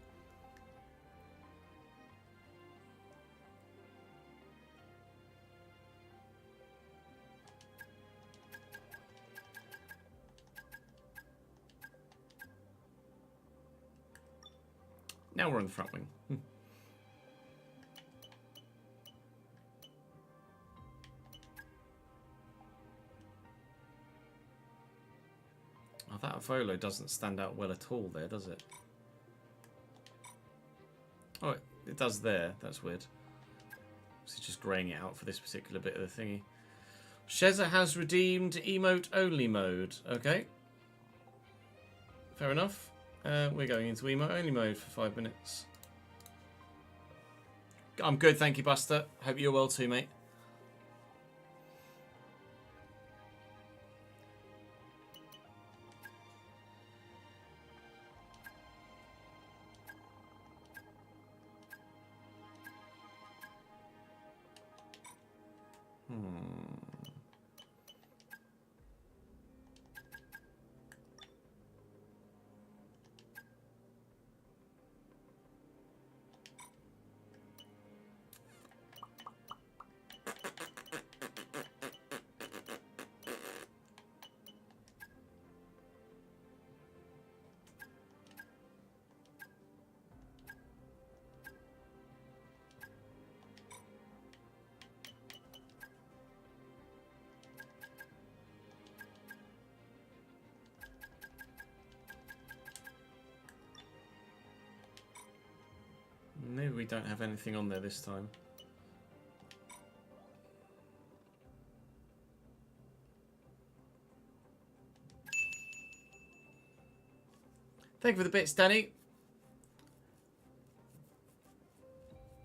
Now we're on the front wing. Oh, that Volo doesn't stand out well at all there, does it? Oh, it does there. That's weird. It's just greying it out for this particular bit of the thingy. Sheza has redeemed emote only mode. Okay. Fair enough. We're going into emote only mode for 5 minutes. I'm good, thank you, Buster. Hope you're well too, mate. we don't have anything on there this time. Thank you for the bits, Danny.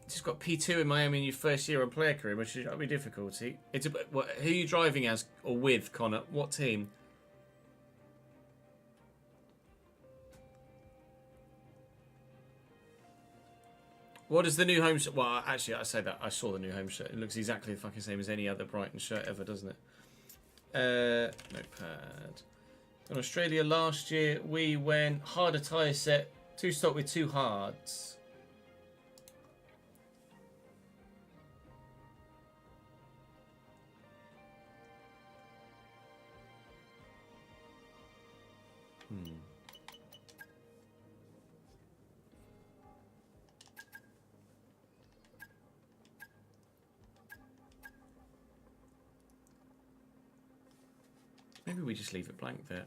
Just got P2 in Miami in your first year on player career, which should be difficulty. It's what, who are you driving as or with, Connor? What team? What is the new home shirt? Well, actually, I say that. I saw the new home shirt. It looks exactly the fucking same as any other Brighton shirt ever, doesn't it? Notepad. In Australia last year, we went harder tyre set, 2 stock with 2 hards. Maybe we just leave it blank there.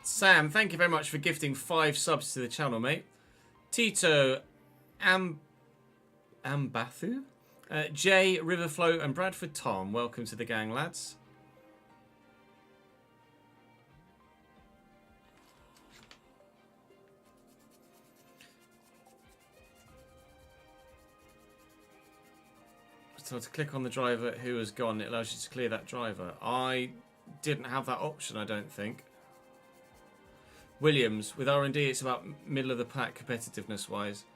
Sam, thank you very much for gifting 5 subs to the channel, mate. Tito, Ambathu, Jay, Riverflow, and Bradford Tom, welcome to the gang, lads. So to click on the driver who has gone, it allows you to clear that driver. I didn't have that option, I don't think. Williams, with R&D, it's about middle of the pack competitiveness wise.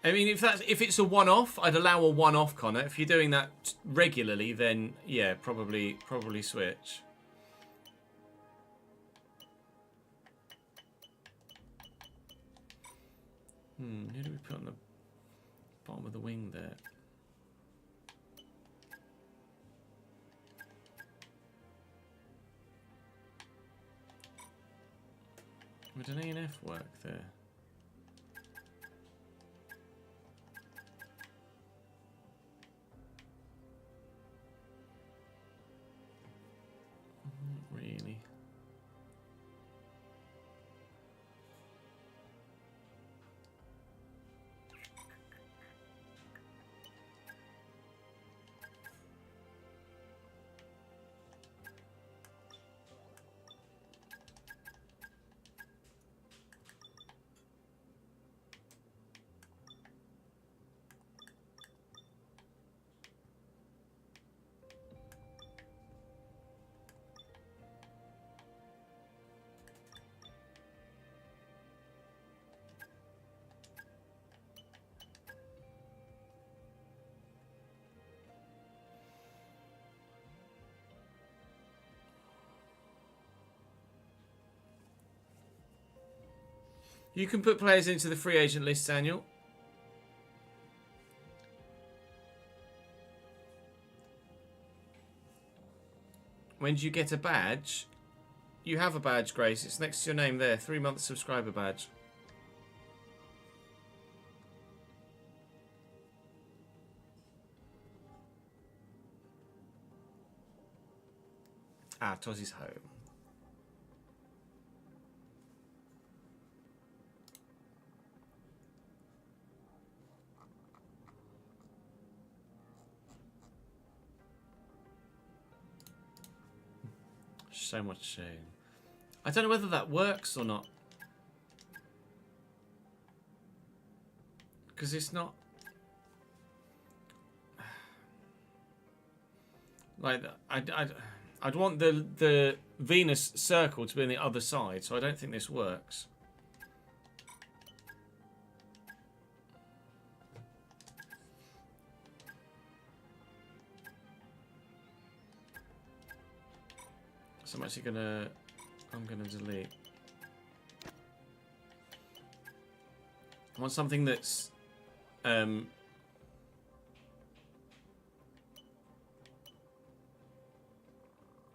I mean, if it's a one-off, I'd allow a one-off, Connor. If you're doing that regularly, then yeah, probably switch. Who do we put on the bottom of the wing there? Would an A&F work there? Not really. You can put players into the free agent list, Daniel. When do you get a badge? You have a badge, Grace. It's next to your name there. 3-month subscriber badge. Ah, Tozzie's home. So much shame. I don't know whether that works or not. Because it's not... Like, I'd want the Venus circle to be on the other side, so I don't think this works. So I'm actually gonna delete. I want something that's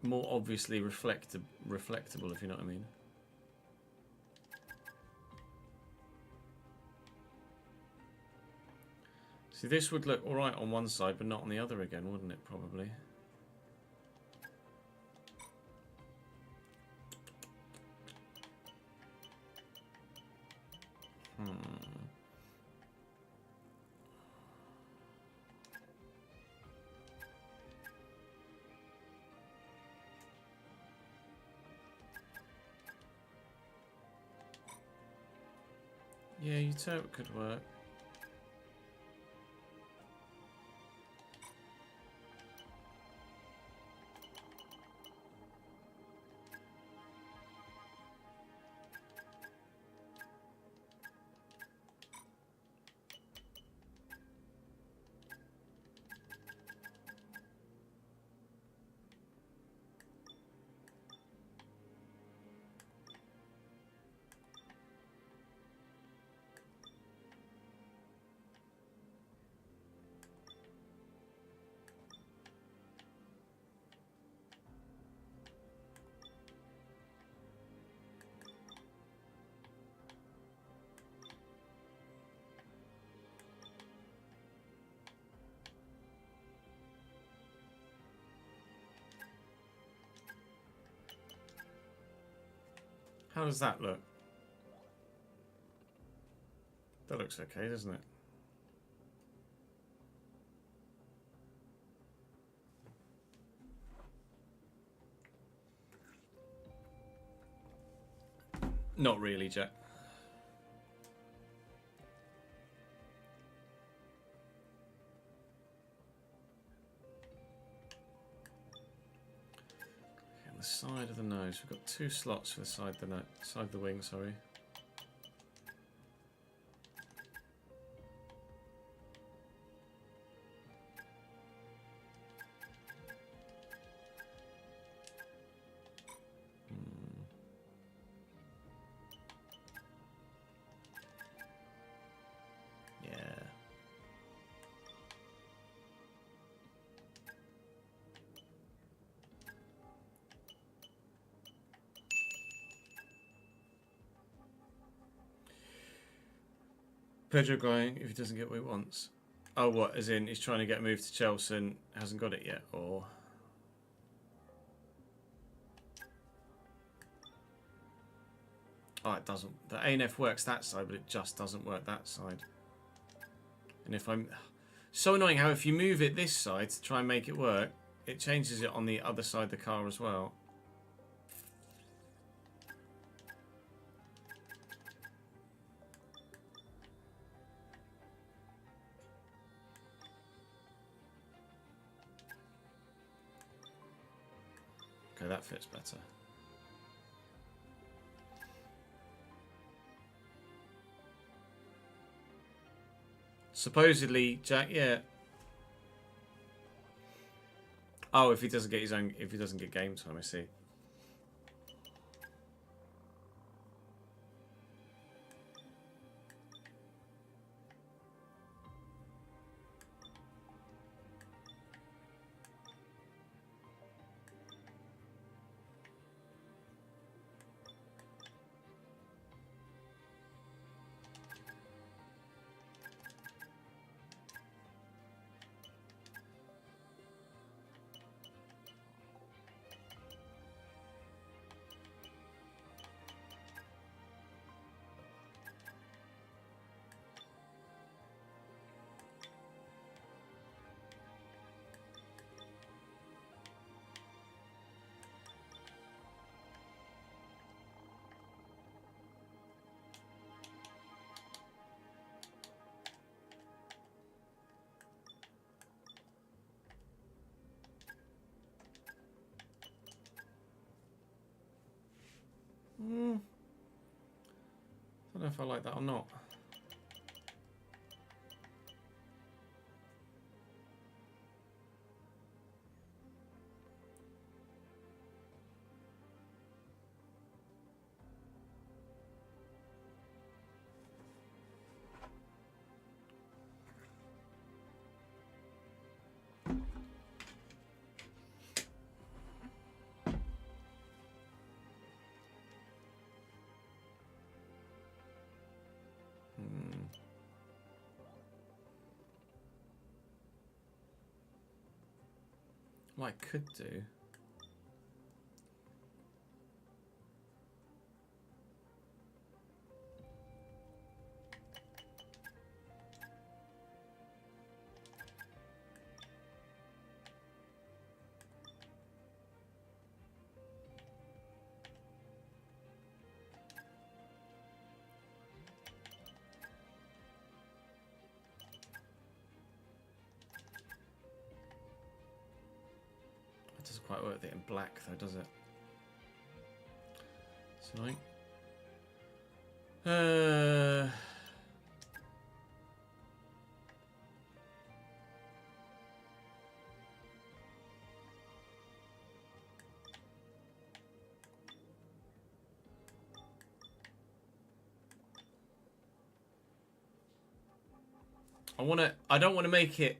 more obviously reflectable, if you know what I mean. See, this would look alright on one side, but not on the other again, wouldn't it, probably? Yeah, Utopia could work. How does that look? That looks okay, doesn't it? Not really, Jack. On the side of the nose, we've got 2 slots for the side of the wing. Sorry. Pedro going if he doesn't get what he wants. Oh, what? As in, he's trying to get moved to Chelsea and hasn't got it yet, or? Oh, it doesn't. The ANF works that side, but it just doesn't work that side. And if I'm... So annoying how if you move it this side to try and make it work, it changes it on the other side of the car as well. Okay, that fits better. Supposedly, Jack, yeah. Oh, if he doesn't get if he doesn't get game time, I see. I don't know if I like that or not. What I could do. It doesn't quite work with it in black though, does it? It's annoying. I don't want to make it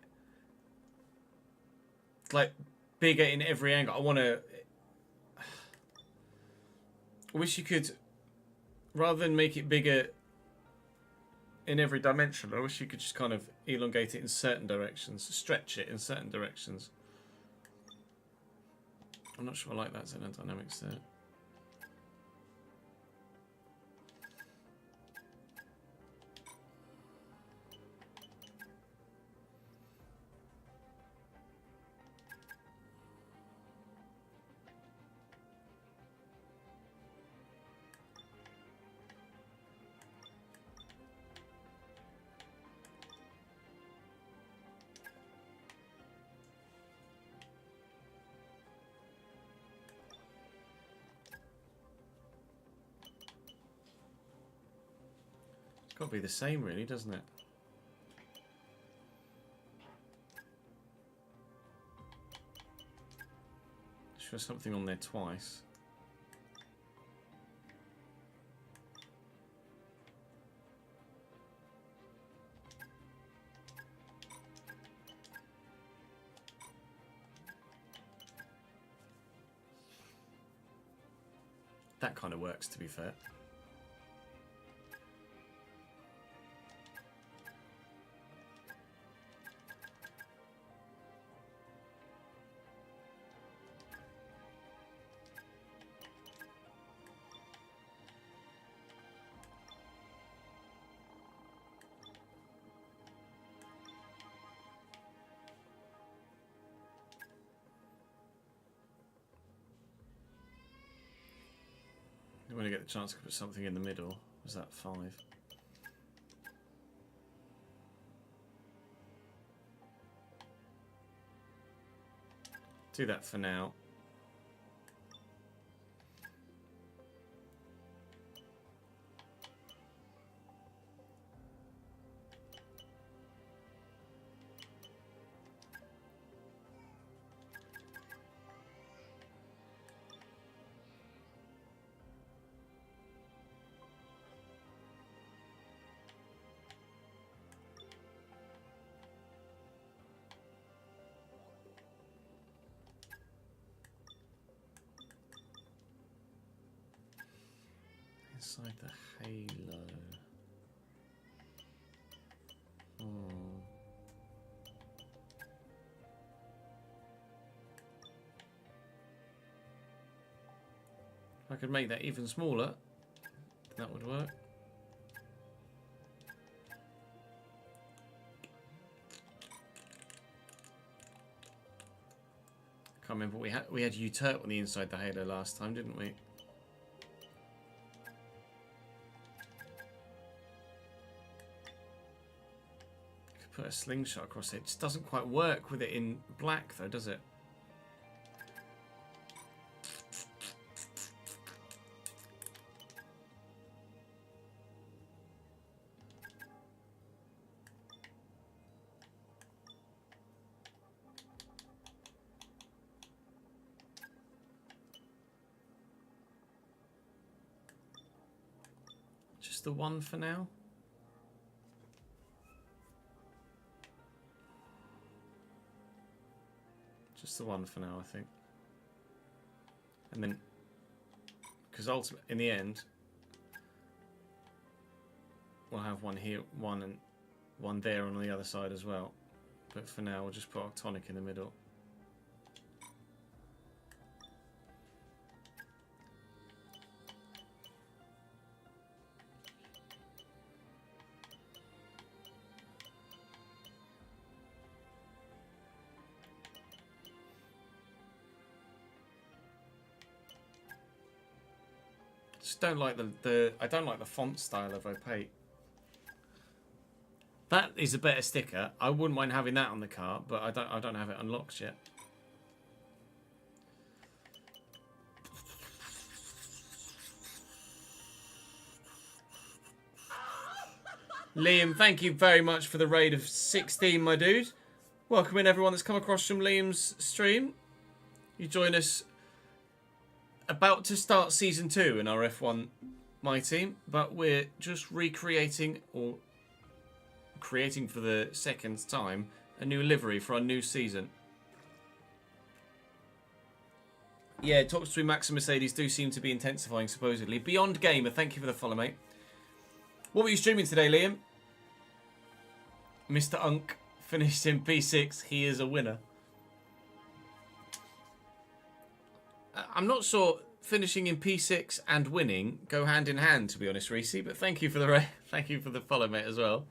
like bigger in every angle. I wish you could, rather than make it bigger in every dimension, I wish you could just kind of elongate it in certain directions, stretch it in certain directions. I'm not sure I like that dynamics there. It's got to be the same, really, doesn't it? Show something on there twice. That kind of works, to be fair. I'm going to get the chance to put something in the middle. Was that 5? Do that for now. Inside the halo. If I could make that even smaller, that would work. Can't remember, we had U-Turk on the inside the halo last time, didn't we? Put a slingshot across it. It just doesn't quite work with it in black though, does it? Just the one for now. Just the one for now, I think. And then, because ultimately, in the end, we'll have one here, one and one there on the other side as well. But for now, we'll just put Octonic in the middle. Just don't like I don't like the font style of opaque. That is a better sticker. I wouldn't mind having that on the car, but I don't have it unlocked yet. Liam, thank you very much for the raid of 16, my dude. Welcome in everyone that's come across from Liam's stream. You join us about to start season 2 in our F1 My Team, but we're just recreating or creating for the second time a new livery for our new season. Yeah, talks between Max and Mercedes do seem to be intensifying supposedly. Beyond Gamer, thank you for the follow, mate. What were you streaming today, Liam? Mr. Unk finished in P6. He is a winner. I'm not sure finishing in P6 and winning go hand in hand, to be honest, Reese. But thank you for the follow, mate, as well.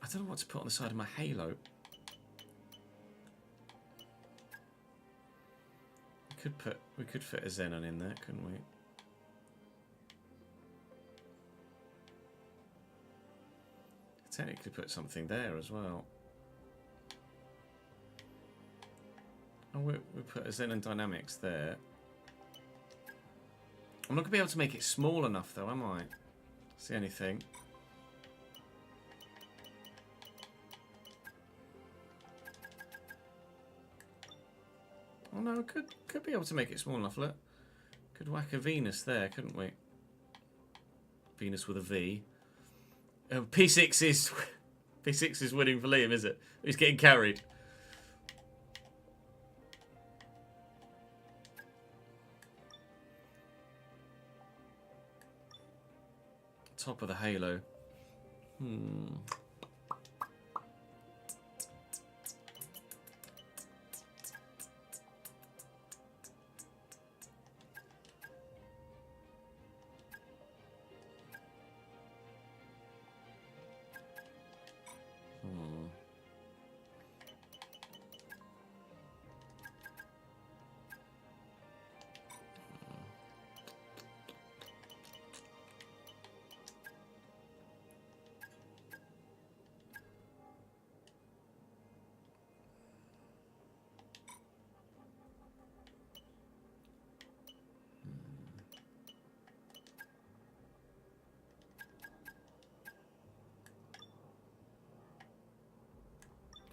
I don't know what to put on the side of my halo. We could fit a Xenon in there, couldn't we? Technically put something there as well. Oh, we put a Xenon Dynamics there. I'm not going to be able to make it small enough though, am I? That's the only thing. Oh no, could be able to make it small enough, look. Could whack a Venus there, couldn't we? Venus with a V. P6 is winning for Liam, is it? He's getting carried. Top of the halo.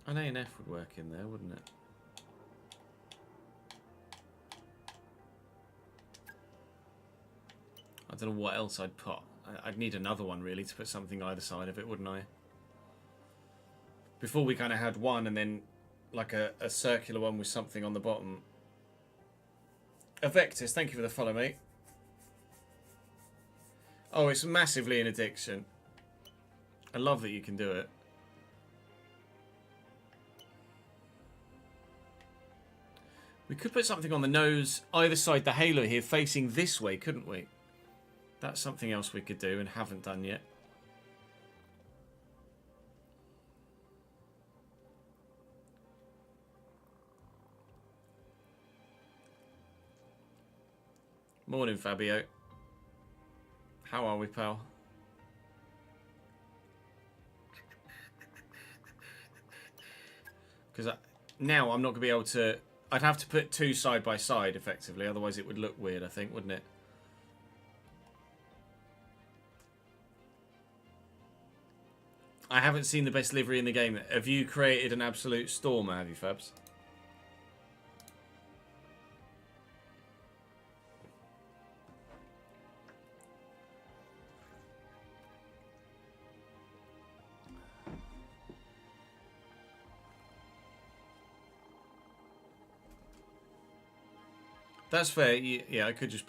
An A and F would work in there, wouldn't it? I don't know what else I'd put. I'd need another one really to put something either side of it, wouldn't I? Before we kind of had one and then like a circular one with something on the bottom. Avectus, thank you for the follow, mate. Oh, it's massively an addiction. I love that you can do it. We could put something on the nose, either side the halo here, facing this way, couldn't we? That's something else we could do and haven't done yet. Morning, Fabio. How are we, pal? Because now I'm not going to be able to... I'd have to put two side by side, effectively. Otherwise it would look weird, I think, wouldn't it? I haven't seen the best livery in the game. Have you created an absolute storm, have you, Fabs? That's fair. Yeah, I could just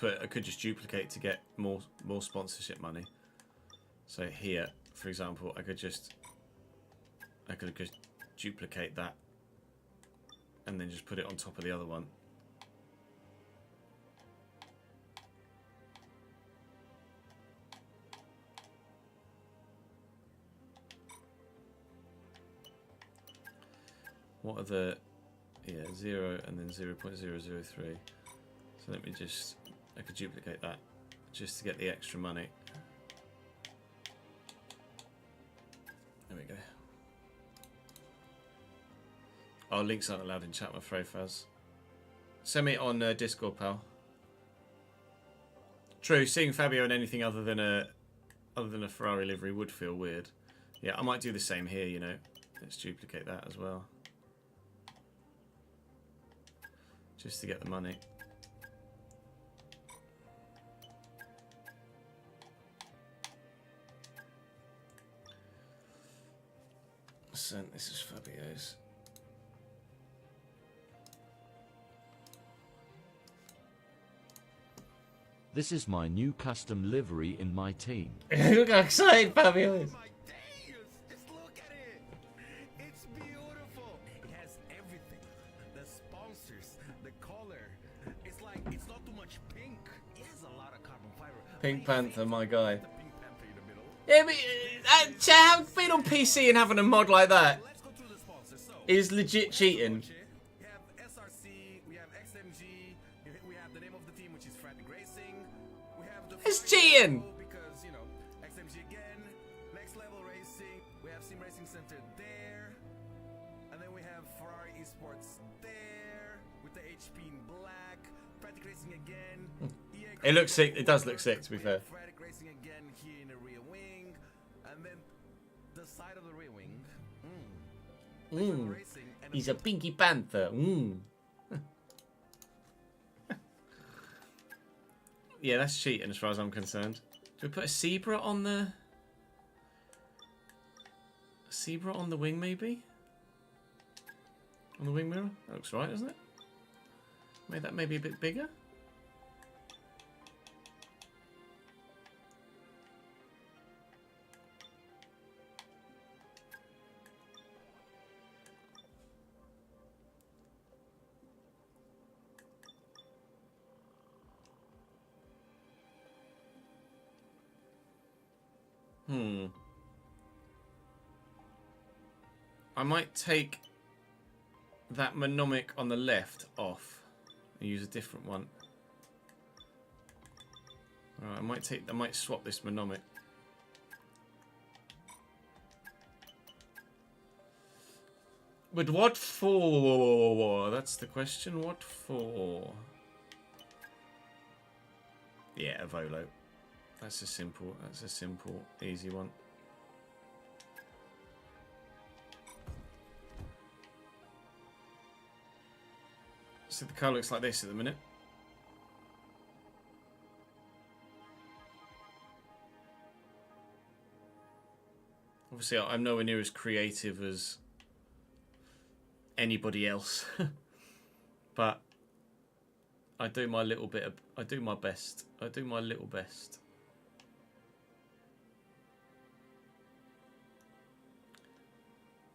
duplicate to get more sponsorship money. So here, for example, I could just duplicate that and then just put it on top of the other one. What are the 0 and then 0.003. So let me just, I could duplicate that just to get the extra money. There we go. Oh, links aren't allowed in chat, I'm afraid, Faz. Send me on Discord, pal. True, seeing Fabio in anything other than a Ferrari livery would feel weird. Yeah, I might do the same here, you know. Let's duplicate that as well. Just to get the money. Sent. This is Fabio's. This is my new custom livery in my team. Look how excited Fabio is. My days! Just look at it! It's beautiful! It has everything. The sponsors, the color. It's like, it's not too much pink. It has a lot of carbon fiber. Pink Panther, my guy. The Pink Panther in the middle. Yeah, but being on PC and having a mod like that Let's go through the sponsors. So, is legit cheating. we have SRC, we have XMG, we have the name of the team, which is Frantic Racing. We have the It's Ferrari cheating. logo because, you know, XMG again, Next Level Racing. We have Sim Racing Center there, and then we have Ferrari Esports there with the HP in black. Frantic Racing again. EA It looks sick. It does look sick, to be we fair. have Frantic Racing again here in the rear wing, and then the side of the rear wing. Racing and He's a Pinky Panther. Yeah, that's cheating as far as I'm concerned. Do we put a zebra on the... Zebra on the wing, maybe? On the wing mirror? That looks right, doesn't it? Made that maybe a bit bigger? I might take that monomic on the left off and use a different one. Alright, I might swap this monomic. But what for? That's the question. What for? Yeah, a Volo. That's a simple, easy one. So the car looks like this at the minute. Obviously, I'm nowhere near as creative as anybody else, but I do my little bit of, I do my best. I do my little best.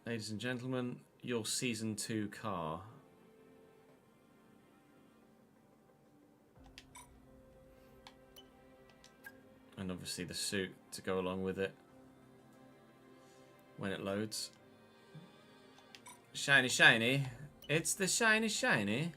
Ladies and gentlemen, your season 2 car. And obviously the suit to go along with it when it loads. Shiny, shiny. It's the shiny, shiny.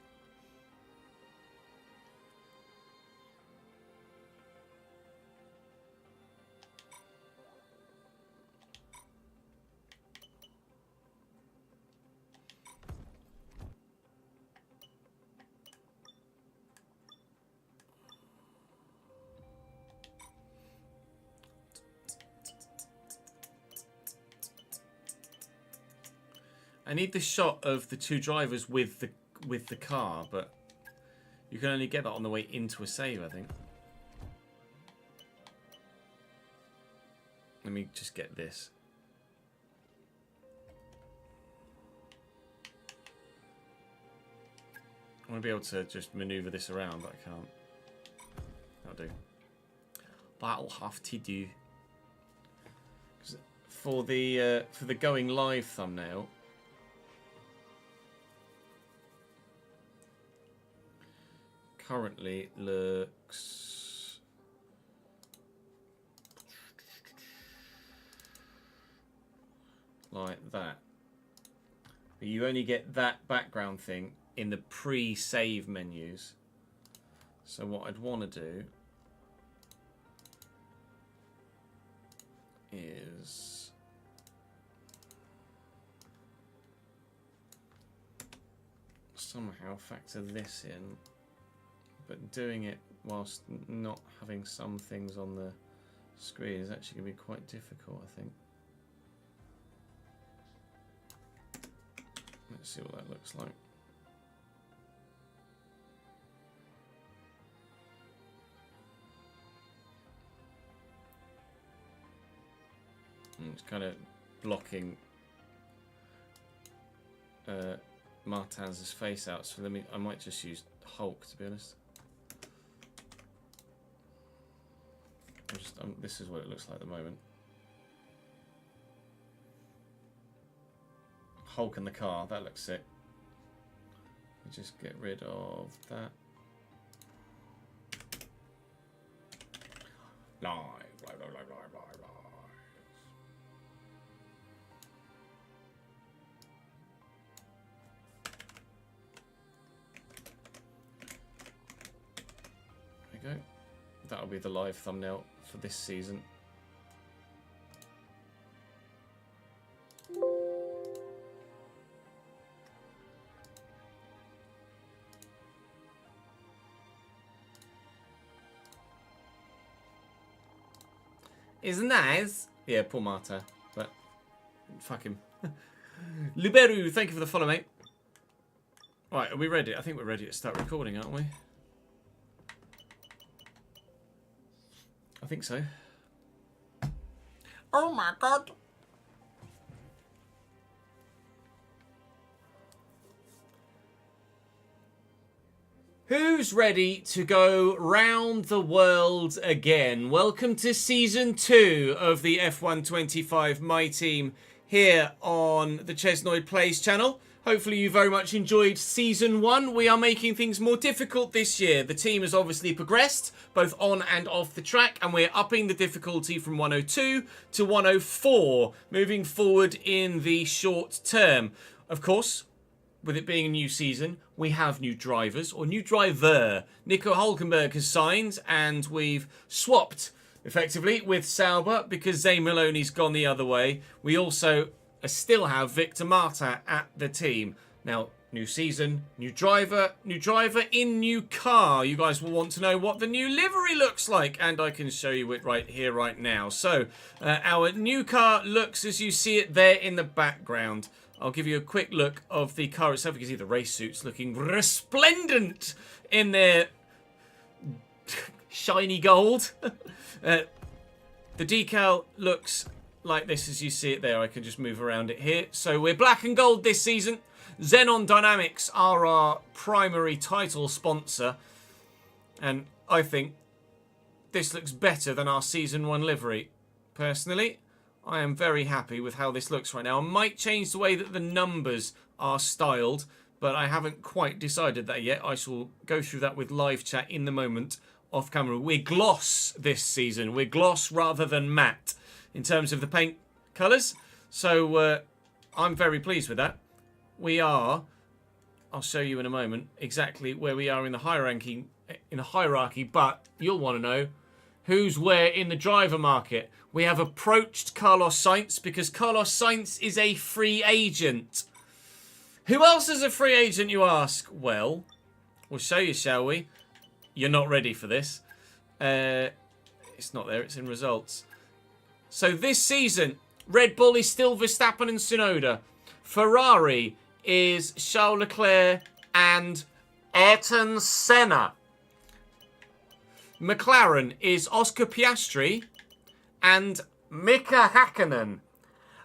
I need the shot of the two drivers with the car, but you can only get that on the way into a save, I think. Let me just get this. I want to be able to just maneuver this around, but I can't. That'll do. That'll have to do. For the going live thumbnail, currently looks like that. But you only get that background thing in the pre-save menus. So what I'd want to do is somehow factor this in, but doing it whilst not having some things on the screen is actually going to be quite difficult, I think. Let's see what that looks like. It's kind of blocking Martin's face out, so I might just use Hulk, to be honest. This is what it looks like at the moment. Hulk in the car, that looks sick. Just get rid of that. Live. There we go. That'll be the live thumbnail for this season. Isn't nice? Yeah, poor Marta, but fuck him. Liberu, thank you for the follow, mate. Right, are we ready? I think we're ready to start recording, aren't we? I think so. Oh my god. Who's ready to go round the world again? Welcome to Season 2 of the F125 My Team here on the Chesnoid Plays channel. Hopefully you very much enjoyed Season 1. We are making things more difficult this year. The team has obviously progressed, both on and off the track, and we're upping the difficulty from 102 to 104, moving forward in the short term. Of course, with it being a new season, we have new drivers, or new driver. Nico Hulkenberg has signed, and we've swapped, effectively, with Sauber, because Zane Maloney's gone the other way. We also still have Victor Marta at the team. Now, new season, new driver in new car. You guys will want to know what the new livery looks like, and I can show you it right here, right now. So, our new car looks as you see it there in the background. I'll give you a quick look of the car itself. You can see the race suits looking resplendent in their shiny gold. The decal looks like this as you see it there. I can just move around it here. So we're black and gold this season. Xenon Dynamics are our primary title sponsor. And I think this looks better than our Season 1 livery. Personally, I am very happy with how this looks right now. I might change the way that the numbers are styled, but I haven't quite decided that yet. I shall go through that with live chat in the moment off camera. We're gloss this season. We're gloss rather than matte in terms of the paint colours. So I'm very pleased with that. We are, I'll show you in a moment, exactly where we are in the hierarchy, but you'll want to know who's where in the driver market. We have approached Carlos Sainz because Carlos Sainz is a free agent. Who else is a free agent, you ask? Well, we'll show you, shall we? You're not ready for this. It's not there, it's in results. So this season, Red Bull is still Verstappen and Tsunoda. Ferrari is Charles Leclerc and Ayrton Senna. McLaren is Oscar Piastri and Mika Hakkinen.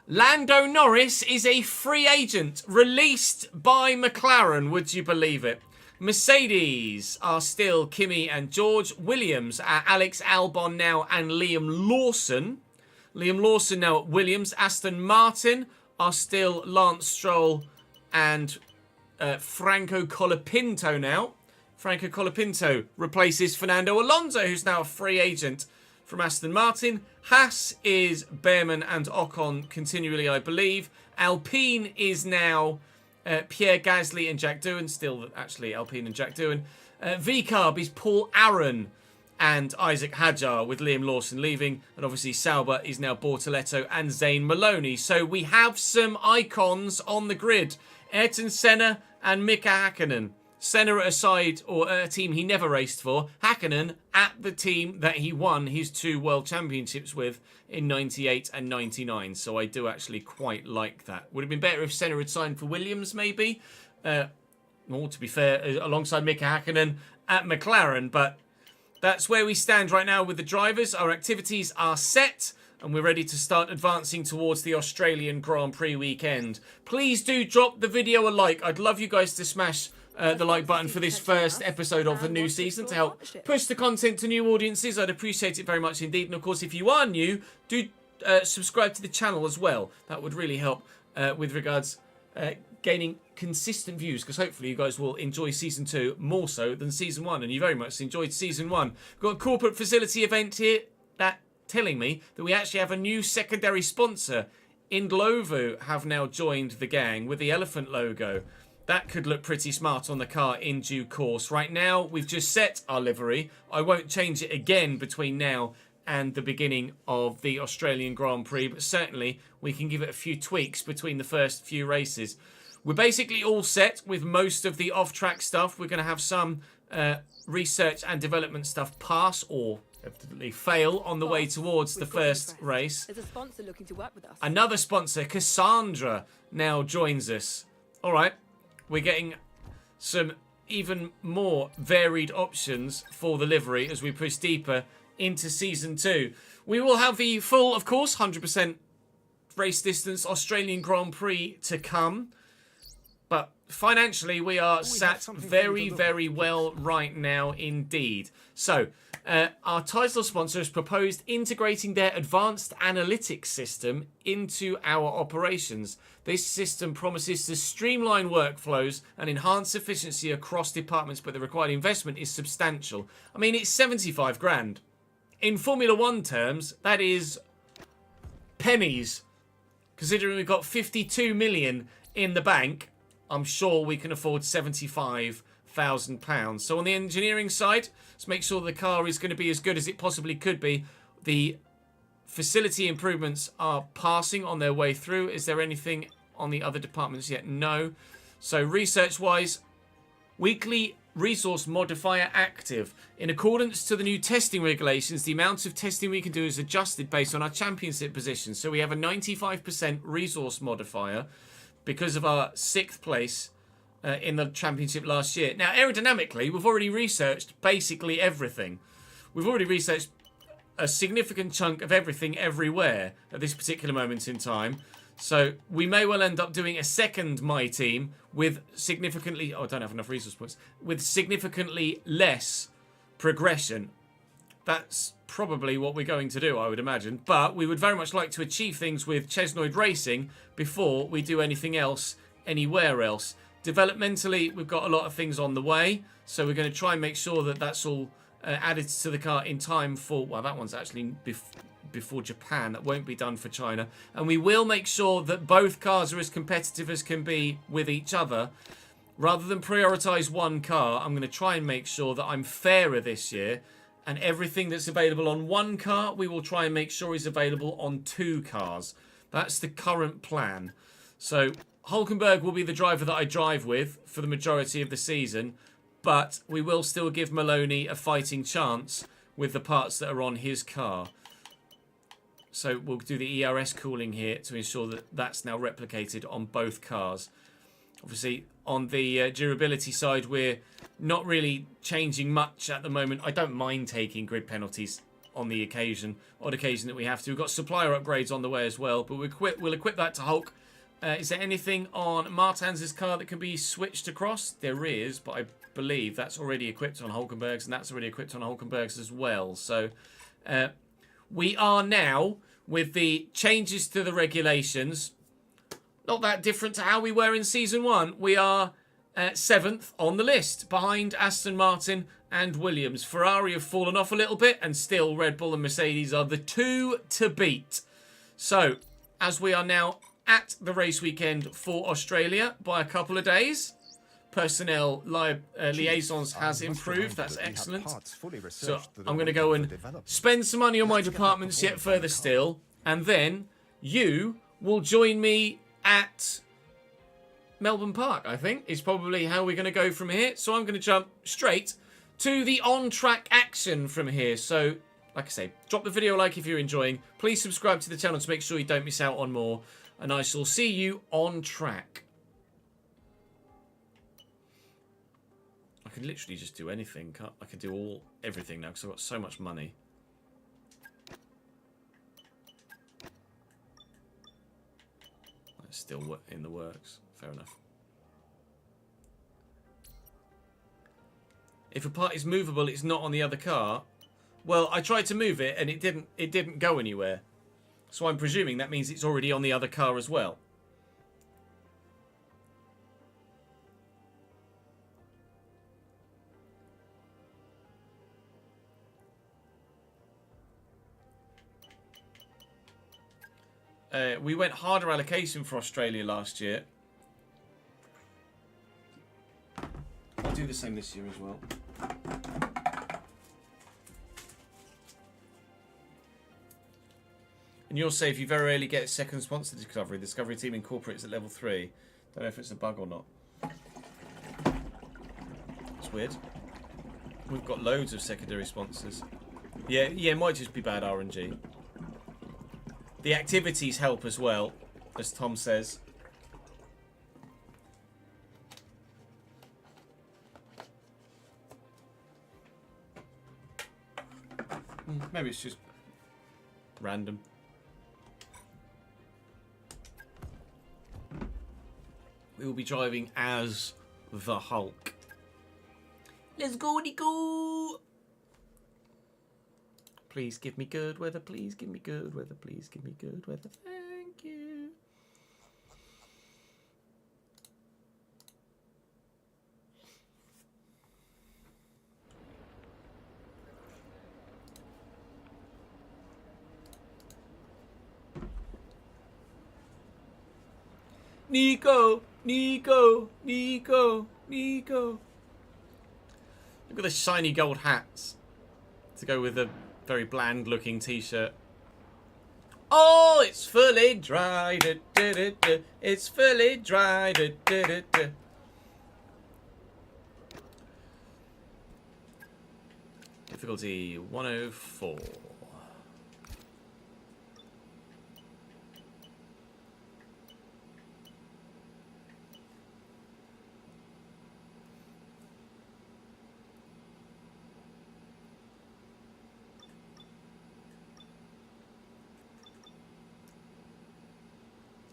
Lando Norris is a free agent released by McLaren, would you believe it? Mercedes are still Kimi and George. Williams are Alex Albon now and Liam Lawson. Liam Lawson now at Williams. Aston Martin are still Lance Stroll and Franco Colapinto now. Franco Colapinto replaces Fernando Alonso, who's now a free agent from Aston Martin. Haas is Behrman and Ocon continually, I believe. Alpine is now Pierre Gasly and Jack Doohan, still actually Alpine and Jack Doohan. VCarb is Paul Aaron and Isaac Hadjar, with Liam Lawson leaving. And obviously Sauber is now Bortoletto and Zayn Maloney. So we have some icons on the grid. Ayrton Senna and Mika Hakkinen. Senna at a side or at a team he never raced for. Hakkinen at the team that he won his 2 world championships with in 98 and 99. So I do actually quite like that. Would have been better if Senna had signed for Williams maybe. Or to be fair, alongside Mika Hakkinen at McLaren. But that's where we stand right now with the drivers. Our activities are set and we're ready to start advancing towards the Australian Grand Prix weekend. Please do drop the video a like. I'd love you guys to smash the like button for this first episode of the new season to help push the content to new audiences. I'd appreciate it very much indeed. And of course, if you are new, do subscribe to the channel as well. That would really help with regards gaining consistent views, because hopefully you guys will enjoy Season 2 more so than Season 1, and you very much enjoyed Season 1. We've got a corporate facility event here that telling me that we actually have a new secondary sponsor. Indlovu have now joined the gang with the elephant logo. That could look pretty smart on the car in due course. Right now, we've just set our livery. I won't change it again between now and the beginning of the Australian Grand Prix, but certainly we can give it a few tweaks between the first few races. We're basically all set with most of the off-track stuff. We're going to have some research and development stuff pass or evidently fail on the way towards the first race. There's a sponsor looking to work with us. Another sponsor, Cassandra, now joins us. All right, we're getting some even more varied options for the livery as we push deeper into Season 2. We will have the full, of course, 100% race distance Australian Grand Prix to come. But financially, we are sat very, very well right now indeed. So, our title sponsor has proposed integrating their advanced analytics system into our operations. This system promises to streamline workflows and enhance efficiency across departments, but the required investment is substantial. I mean, it's 75 grand. In Formula 1 terms, that is pennies. Considering we've got 52 million in the bank, I'm sure we can afford £75,000. So on the engineering side, let's make sure the car is going to be as good as it possibly could be. The facility improvements are passing on their way through. Is there anything on the other departments yet? No. So research-wise, weekly resource modifier active. In accordance to the new testing regulations, the amount of testing we can do is adjusted based on our championship position. So we have a 95% resource modifier because of our 6th place in the championship last year. Now, aerodynamically, we've already researched basically everything. We've already researched a significant chunk of everything everywhere at this particular moment in time. So we may well end up doing a second My Team with significantly... Oh, I don't have enough resource points. With significantly less progression. That's probably what we're going to do, I would imagine. But we would very much like to achieve things with Chesnoid Racing before we do anything else anywhere else. Developmentally, we've got a lot of things on the way. So we're going to try and make sure that that's all added to the car in time for... Well, that one's actually before Japan. That won't be done for China. And we will make sure that both cars are as competitive as can be with each other. Rather than prioritise one car, I'm going to try and make sure that I'm fairer this year. And everything that's available on one car, we will try and make sure is available on 2 cars. That's the current plan. So Hulkenberg will be the driver that I drive with for the majority of the season. But we will still give Maloney a fighting chance with the parts that are on his car. So we'll do the ERS cooling here to ensure that that's now replicated on both cars. Obviously, on the durability side, we're not really changing much at the moment. I don't mind taking grid penalties on the odd occasion that we have to. We've got supplier upgrades on the way as well, but we'll equip that to Hulk. Is there anything on Martins's car that can be switched across? There is, but believe that's already equipped on Hulkenberg's, and that's already equipped on Hulkenberg's as well. So we are now, with the changes to the regulations, not that different to how we were in Season 1. We are 7th on the list, behind Aston Martin and Williams. Ferrari have fallen off a little bit, and still Red Bull and Mercedes are the two to beat. So, as we are now at the race weekend for Australia by a couple of days, personnel liaisons has improved. That's excellent. So I'm going to go and spend some money on my departments yet further still, and then you will join me at Melbourne Park, I think, is probably how we're going to go from here. So I'm going to jump straight to the on-track action from here. So, like I say, drop the video a like if you're enjoying. Please subscribe to the channel to make sure you don't miss out on more. And I shall see you on track. I can literally just do anything. I can do everything now because I've got so much money. It's still in the works. Fair enough. If a part is movable, it's not on the other car. Well, I tried to move it and it didn't go anywhere. So I'm presuming that means it's already on the other car as well. We went harder allocation for Australia last year. I'll do the same this year as well. And you'll say if you very rarely get a second sponsor discovery, the discovery team incorporates at level 3. Don't know if it's a bug or not. It's weird. We've got loads of secondary sponsors. Yeah, it might just be bad RNG. The activities help as well, as Tom says. Maybe it's just random. We will be driving as the Hulk. Let's go, Nico! Please give me good weather, please give me good weather, please give me good weather. Thank you. Nico, Nico, Nico, Nico. Look at the shiny gold hats to go with the very bland looking t-shirt. Oh, it's fully dry. Da, da, da, da. It's fully dry. Da, da, da, da. Difficulty 104.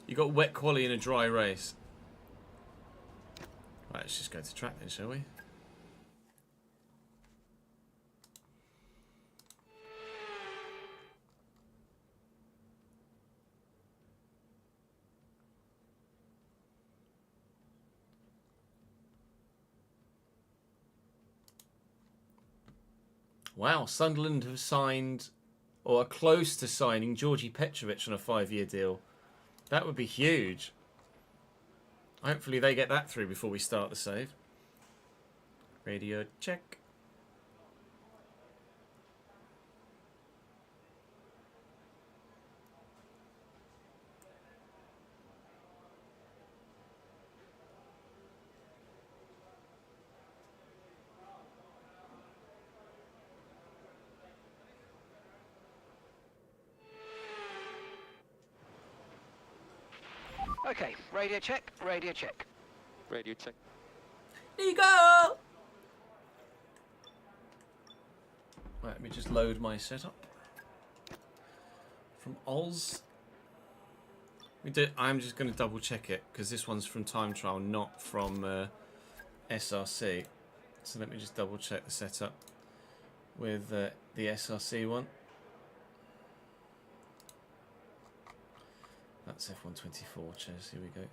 You got wet quali in a dry race. Right, let's just go to track then, shall we? Wow, Sunderland have signed, or are close to signing, Georgi Petrovic on a 5-year deal. That would be huge. Hopefully they get that through before we start the save. Radio check. Okay, radio check, radio check. Radio check. Nico! Right, let me just load my setup from Oz. I'm just going to double check it because this one's from time trial, not from SRC. So let me just double check the setup with the SRC one. That's F124 chairs. Here we go.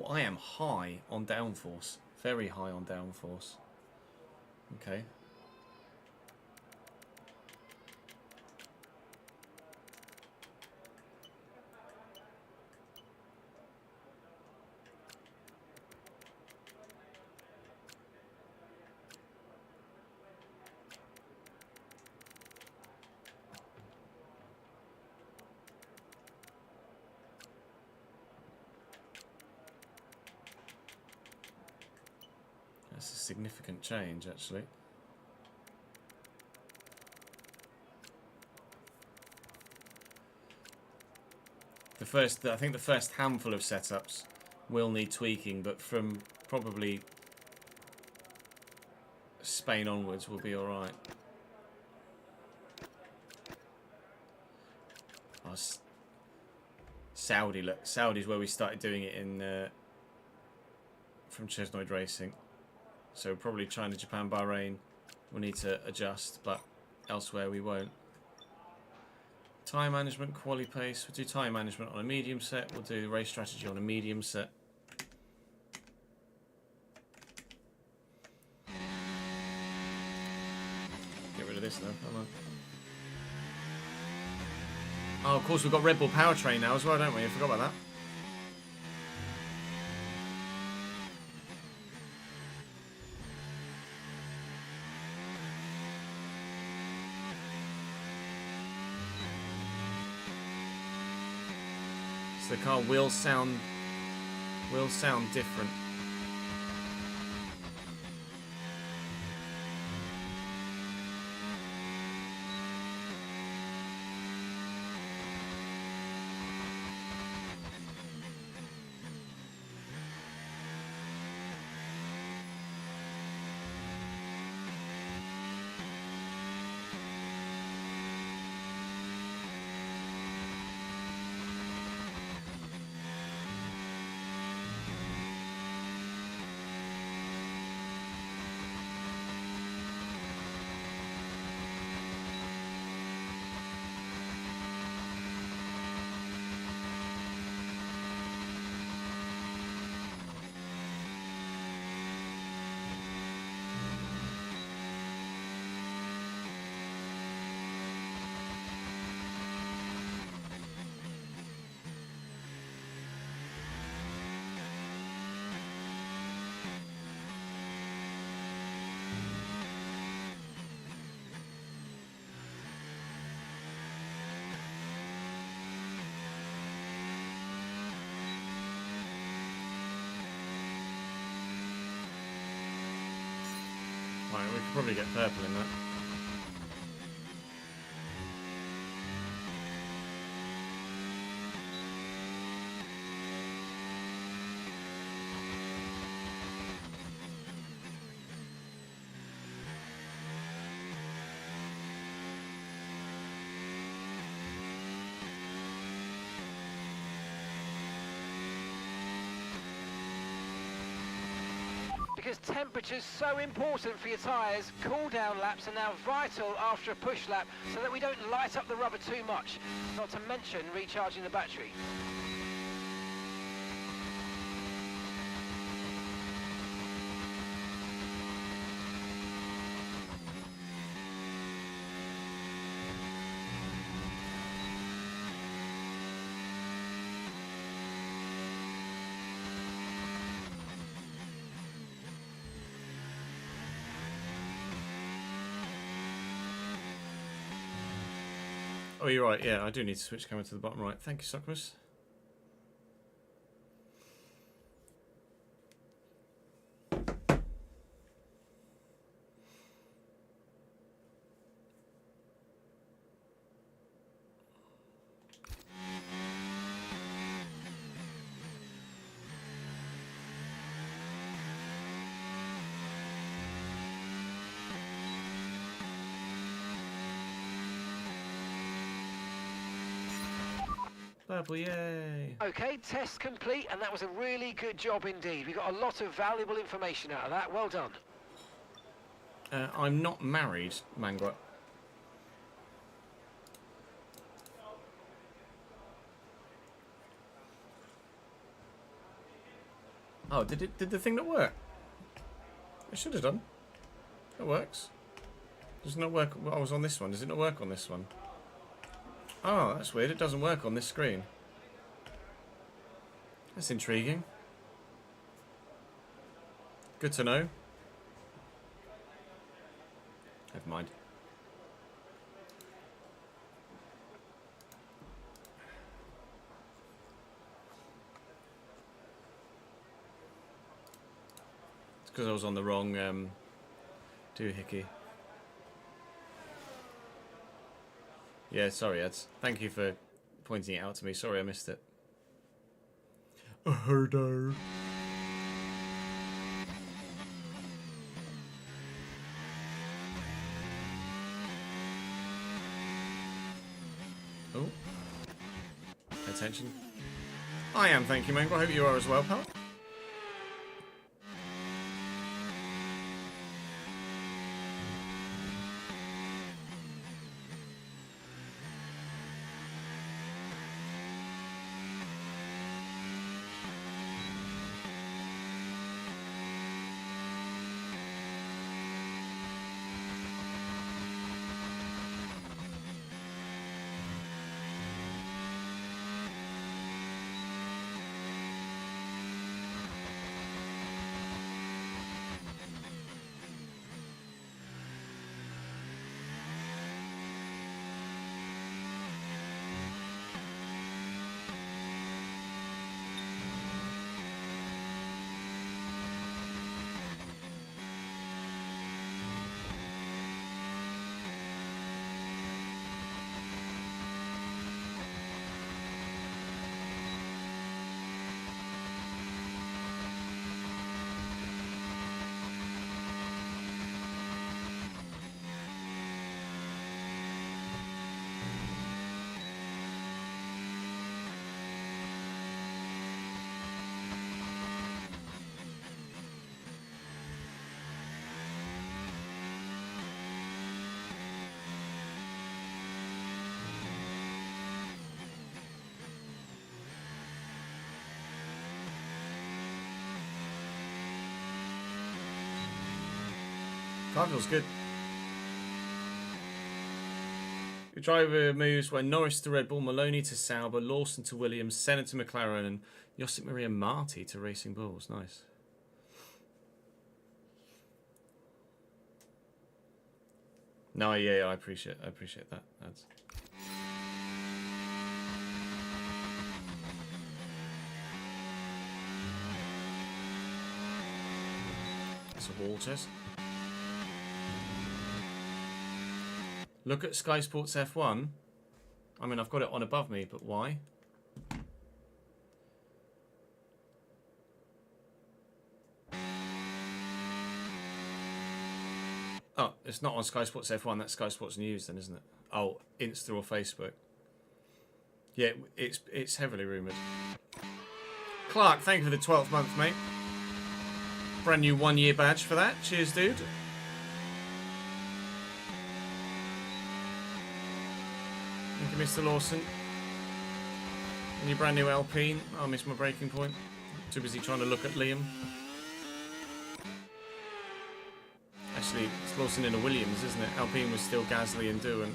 Oh, I am high on downforce. Very high on downforce. Okay. That's a significant change, actually. I think the first handful of setups will need tweaking, but from probably Spain onwards, we'll be all right. Oh, Saudi, look, Saudi's where we started doing it in from Chesnoid Racing. So probably China, Japan, Bahrain will need to adjust, but elsewhere we won't. Tyre management, quali pace. We'll do tyre management on a medium set. We'll do race strategy on a medium set. Get rid of this now, come on. Oh, of course we've got Red Bull powertrain now as well, don't we? I forgot about that. So the car will sound different. Right, we could probably get purple in that. Because temperature's so important for your tyres, cool down laps are now vital after a push lap so that we don't light up the rubber too much, not to mention recharging the battery. Oh, you're right. Yeah, I do need to switch camera to the bottom right. Thank you, Socrates. Purple, yay. Okay, test complete, and that was a really good job indeed. We got a lot of valuable information out of that. Well done. I'm not married, Mangua. Oh, did the thing not work? It should have done. It works. Does it not work? Well, I was on this one. Does it not work on this one? Oh, that's weird. It doesn't work on this screen. That's intriguing. Good to know. Never mind. It's because I was on the wrong doohickey. Yeah, sorry, Eds. Thank you for pointing it out to me. Sorry, I missed it. A herder. Oh. Pay attention. I am, thank you, Mango. I hope you are as well, pal. That feels good. Your driver moves were Norris to Red Bull, Maloney to Sauber, Lawson to Williams, Senna to McLaren, and Josip Maria Marti to Racing Bulls. Nice. No, yeah, I appreciate that. That's. That's a Walters. Look at Sky Sports F1. I mean, I've got it on above me, but why? Oh, it's not on Sky Sports F1. That's Sky Sports News then, isn't it? Oh, Insta or Facebook. Yeah, it's heavily rumoured. Clark, thank you for the 12th month, mate. Brand new 1-year badge for that. Cheers, dude. Thank you, Mr. Lawson. And your brand new Alpine. I missed my breaking point. Too busy trying to look at Liam. Actually, it's Lawson in a Williams, isn't it? Alpine was still Gasly and Doohan.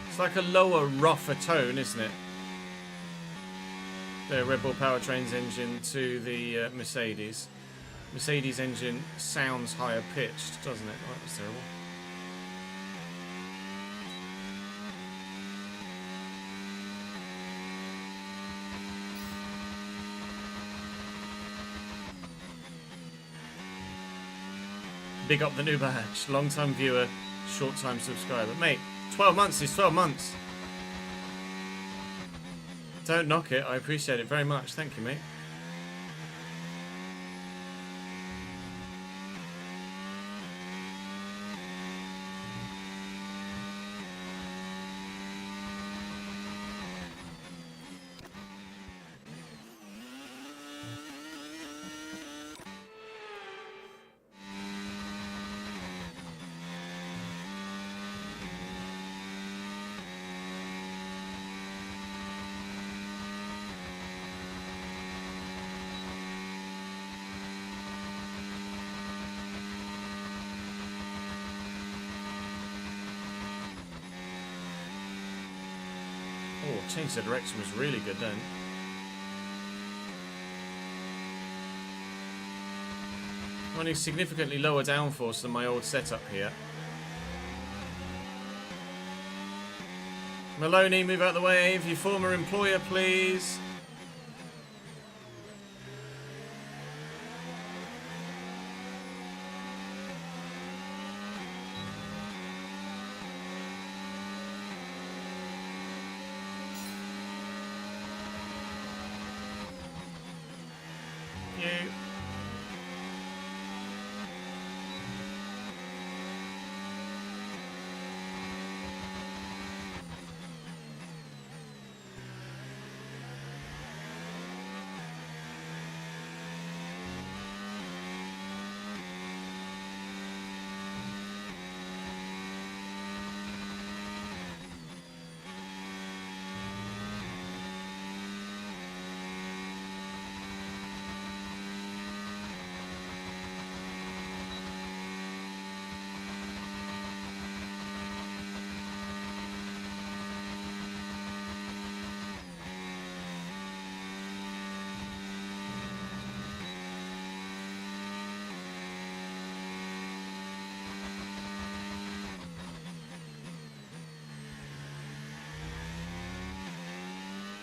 It's like a lower, rougher tone, isn't it? the Red Bull Powertrains engine to the Mercedes. Mercedes engine sounds higher pitched, doesn't it? Oh, that was terrible. Big up the new badge. Long time viewer, short time subscriber. Mate, 12 months is 12 months. Don't knock it. I appreciate it very much. Thank you, mate. Oh, change the direction was really good then. Running significantly lower downforce than my old setup here. Maloney, move out the way. If your former employer, please.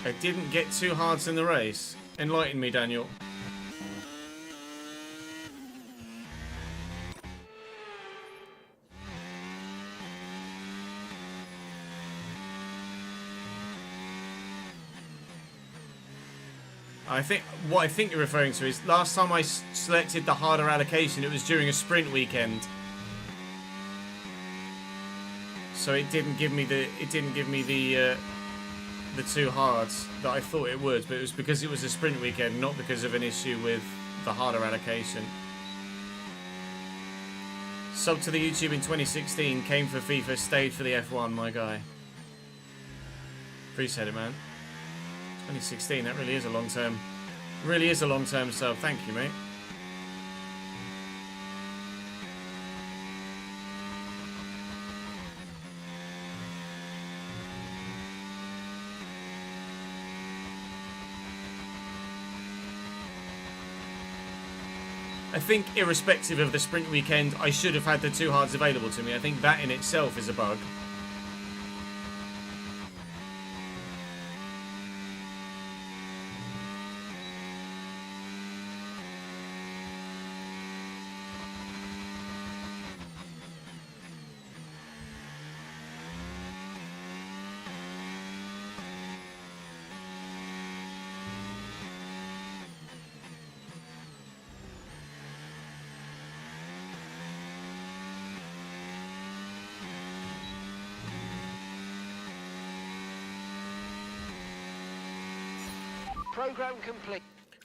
I didn't get two hards in the race. Enlighten me, Daniel. What I think you're referring to is last time I selected the harder allocation, it was during a sprint weekend. So it didn't give me the two hards that I thought it would, but it was because it was a sprint weekend, not because of an issue with the harder allocation. Sub to the YouTube in 2016, came for FIFA, stayed for the F1, my guy. Appreciate it, man. 2016, that really is a long-term sub. Thank you, mate. I think irrespective of the sprint weekend, I should have had the two hards available to me. I think that in itself is a bug. Program complete.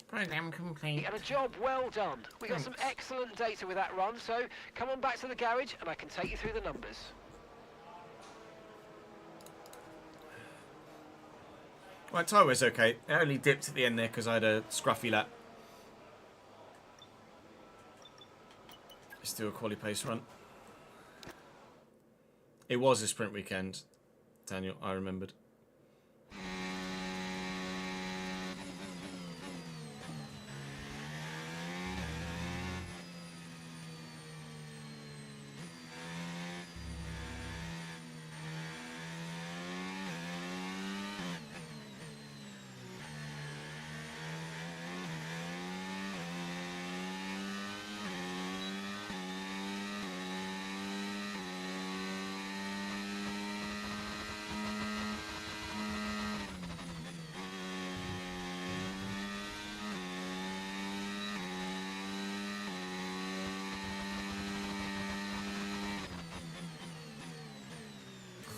Program complete. And a job well done. We got some excellent data with that run, so come on back to the garage and I can take you through the numbers. Right, tyre was okay. It only dipped at the end there because I had a scruffy lap. Let's do a quali pace run. It was a sprint weekend, Daniel, I remembered.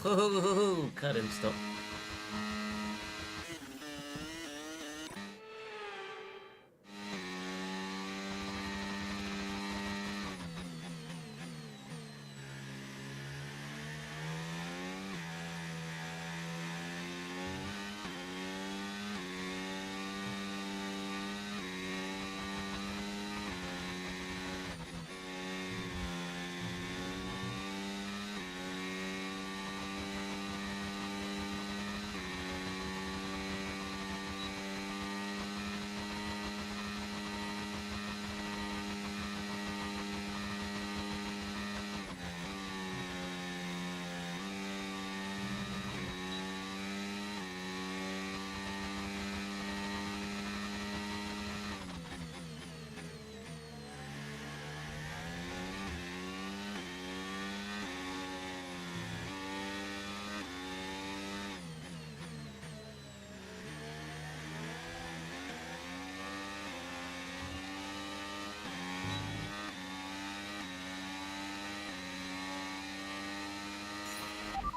Cut him, stop.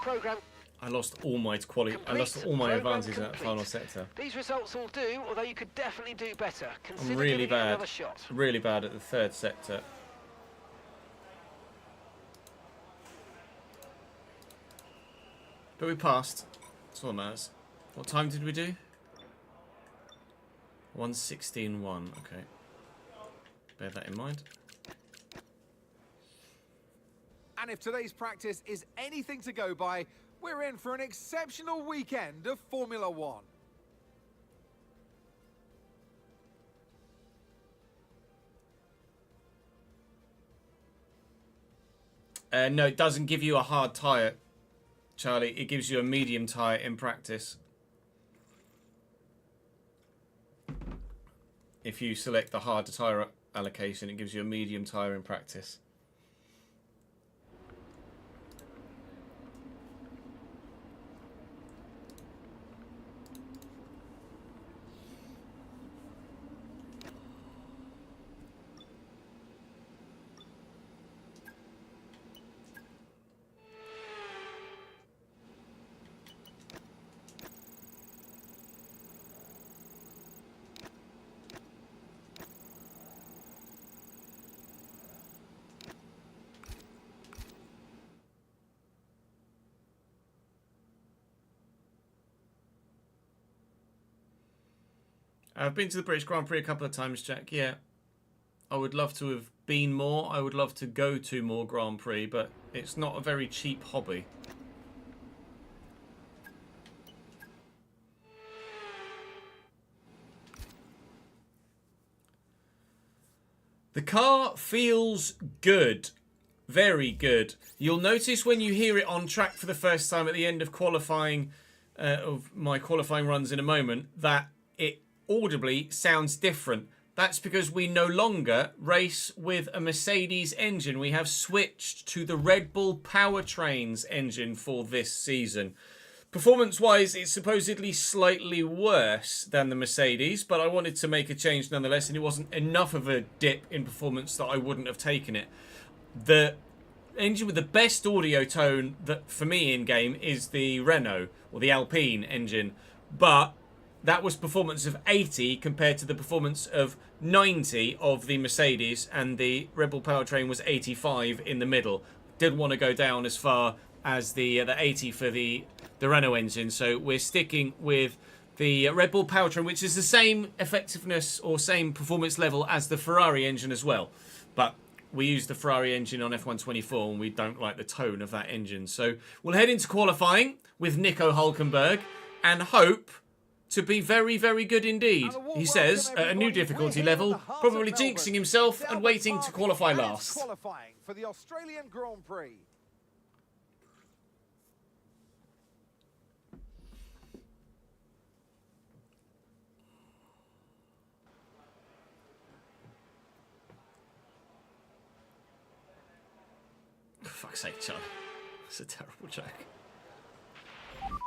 Program. I lost all my quality. I lost all my advantages in that final sector. These results will do, although you could definitely do better. Consider I'm really giving it bad. another shot. Really bad at the third sector. But we passed. That's all that matters. What time did we do? 1:16.1. Okay. Bear that in mind. And if today's practice is anything to go by, we're in for an exceptional weekend of Formula One. No, it doesn't give you a hard tyre, Charlie. It gives you a medium tyre in practice. If you select the hard tyre allocation, it gives you a medium tyre in practice. I've been to the British Grand Prix a couple of times, Jack. Yeah, I would love to have been more. I would love to go to more Grand Prix, but it's not a very cheap hobby. The car feels good. Very good. You'll notice when you hear it on track for the first time at the end of qualifying, of my qualifying runs in a moment, that it audibly sounds different. That's because we no longer race with a Mercedes engine. We have switched to the Red Bull powertrains engine for this season. Performance-wise, it's supposedly slightly worse than the Mercedes, but I wanted to make a change nonetheless, and it wasn't enough of a dip in performance that I wouldn't have taken it. The engine with the best audio tone that for me in-game is the Renault, or the Alpine engine, but that was performance of 80 compared to the performance of 90 of the Mercedes, and the Red Bull powertrain was 85 in the middle. Didn't want to go down as far as the 80 for the Renault engine, so we're sticking with the Red Bull powertrain, which is the same effectiveness or same performance level as the Ferrari engine as well. But we use the Ferrari engine on F124 and we don't like the tone of that engine. So we'll head into qualifying with Nico Hülkenberg and hope to be very, very good indeed. He says, at a new difficulty level, probably jinxing himself and waiting to qualify last. Qualifying for the Australian Grand Prix. For fuck's sake, Charlie. That's a terrible joke.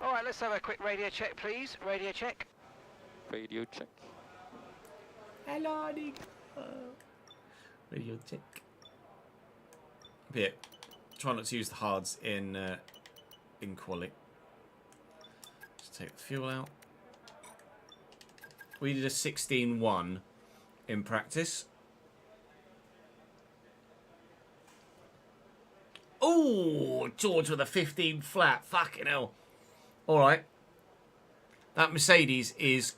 All right, let's have a quick radio check, please. Radio check. Radio check. Hello, Nico. Radio check. Yeah, try not to use the hards in in quali. Let's take the fuel out. We did a 16.1 in practice. Oh, George with a 15 flat. Fucking hell. All right. That Mercedes is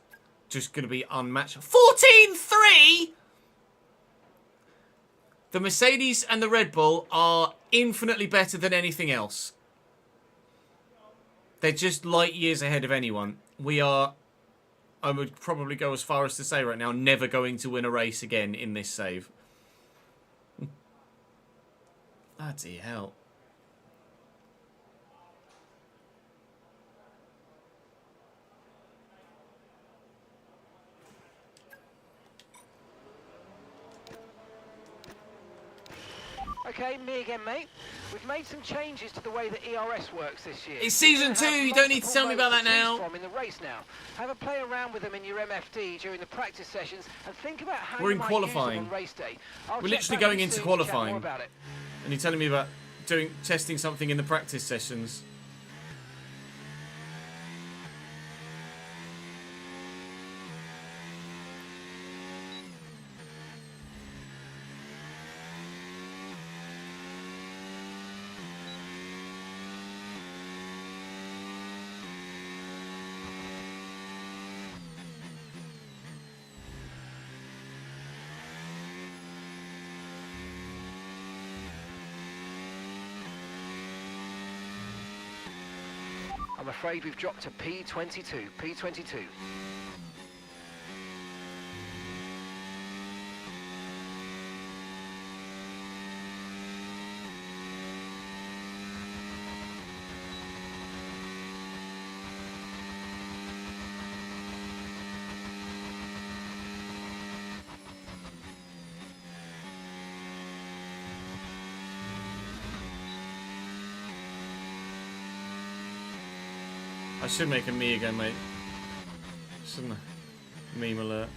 just going to be unmatched. 14.3! The Mercedes and the Red Bull are infinitely better than anything else. They're just light years ahead of anyone. We are, I would probably go as far as to say right now, never going to win a race again in this save. Bloody hell. Okay, me again, mate. We've made some changes to the way that ERS works this year. It's season 2, you don't need to tell me about that now. From in the race now. Have a play around with them in your MFD during the practice sessions and think about how We're you in might qualifying. use them on race day. We're literally going into qualifying. And you're telling me about testing something in the practice sessions. I'm afraid we've dropped to P22. P22. I should make a me again, mate. Shouldn't I? Meme alert.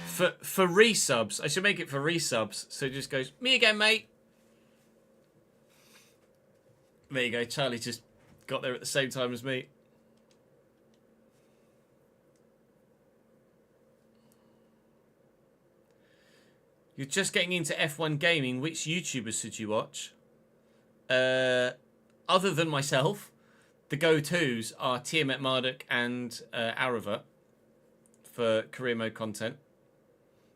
For resubs, I should make it for resubs. So it just goes, me again, mate. There you go. Charlie just got there at the same time as me. You're just getting into F1 gaming. Which YouTubers should you watch? Other than myself, the go-tos are Tiamat Marduk and Arava for career mode content.